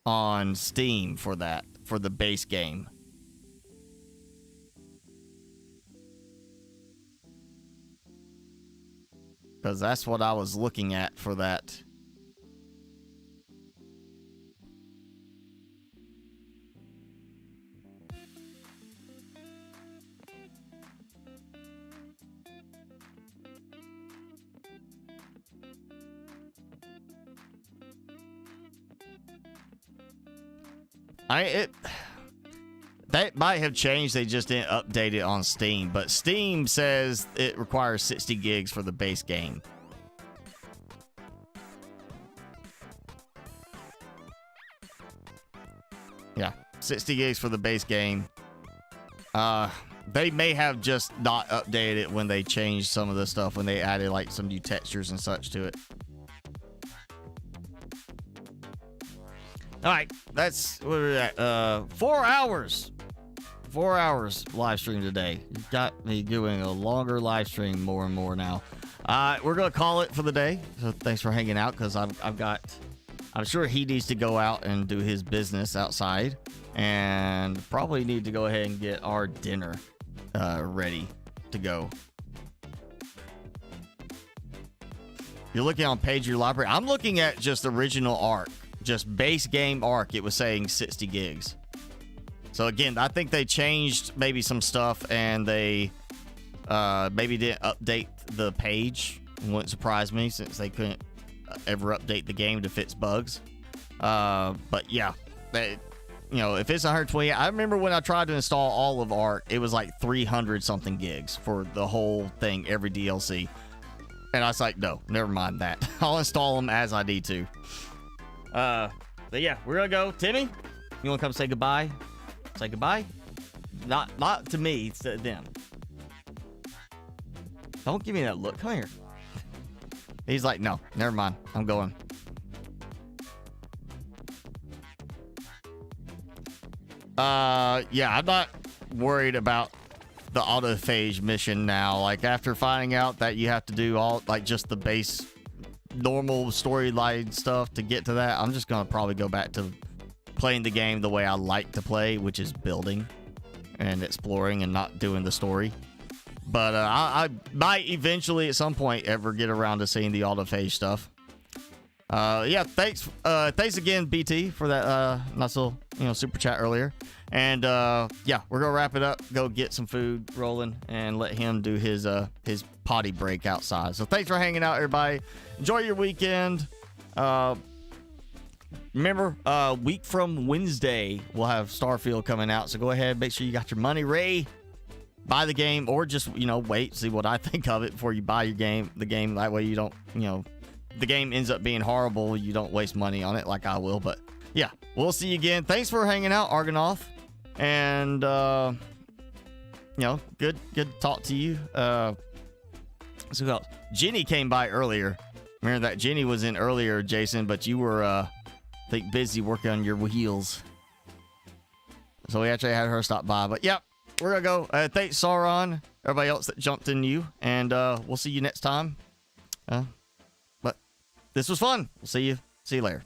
Speaker 1: on Steam for that, for the base game. Because that's what I was looking at for that. That might have changed. They just didn't update it on Steam. But Steam says it requires 60 gigs for the base game. Yeah, 60 gigs for the base game. They may have just not updated it when they changed some of the stuff, when they added like some new textures and such to it. All right, that's what we're at. 4 hours. 4 hours live stream today. You got me doing a longer live stream more and more now. We're gonna call it for the day. So thanks for hanging out, because I've got I'm sure he needs to go out and do his business outside, and probably need to go ahead and get our dinner ready to go. You're looking on page of your library. I'm looking at just original Ark, just base game Ark. It was saying 60 gigs. So again, I think they changed maybe some stuff, and they maybe didn't update the page. It wouldn't surprise me since they couldn't ever update the game to fix bugs. But yeah, you know, if it's 120, I remember when I tried to install all of Ark, it was like 300 something gigs for the whole thing, every DLC. And I was like, no, never mind that. I'll install them as I need to. But yeah, we're gonna go. Timmy, you wanna come say goodbye? Say goodbye? Not to me, it's to them. Don't give me that look. Come here. He's like, no, never mind. I'm going. Yeah, I'm not worried about the autophage mission now. Like, after finding out that you have to do all, like, just the base normal storyline stuff to get to that, I'm just gonna probably go back to playing the game the way I like to play, which is building and exploring and not doing the story. But I might eventually at some point ever get around to seeing the autophage stuff. Yeah, thanks again, BT, for that nice little, you know, super chat earlier. And yeah, we're gonna wrap it up, go get some food rolling, and let him do his potty break outside. So thanks for hanging out, everybody. Enjoy your weekend. Remember, week from Wednesday, we'll have Starfield coming out. So go ahead, make sure you got your money ready. Buy the game, or just, you know, wait, see what I think of it before you buy the game. That way you don't, you know, the game ends up being horrible, you don't waste money on it like I will. But yeah, we'll see you again. Thanks for hanging out, Argonoth. And you know, good to talk to you. So who else? Jenny came by earlier. Remember that Jenny was in earlier, Jason, but you were I think busy working on your wheels. So we actually had her stop by. But yeah, we're gonna go. Thanks, Sauron, everybody else that jumped in you, and we'll see you next time. But this was fun. We'll see you later.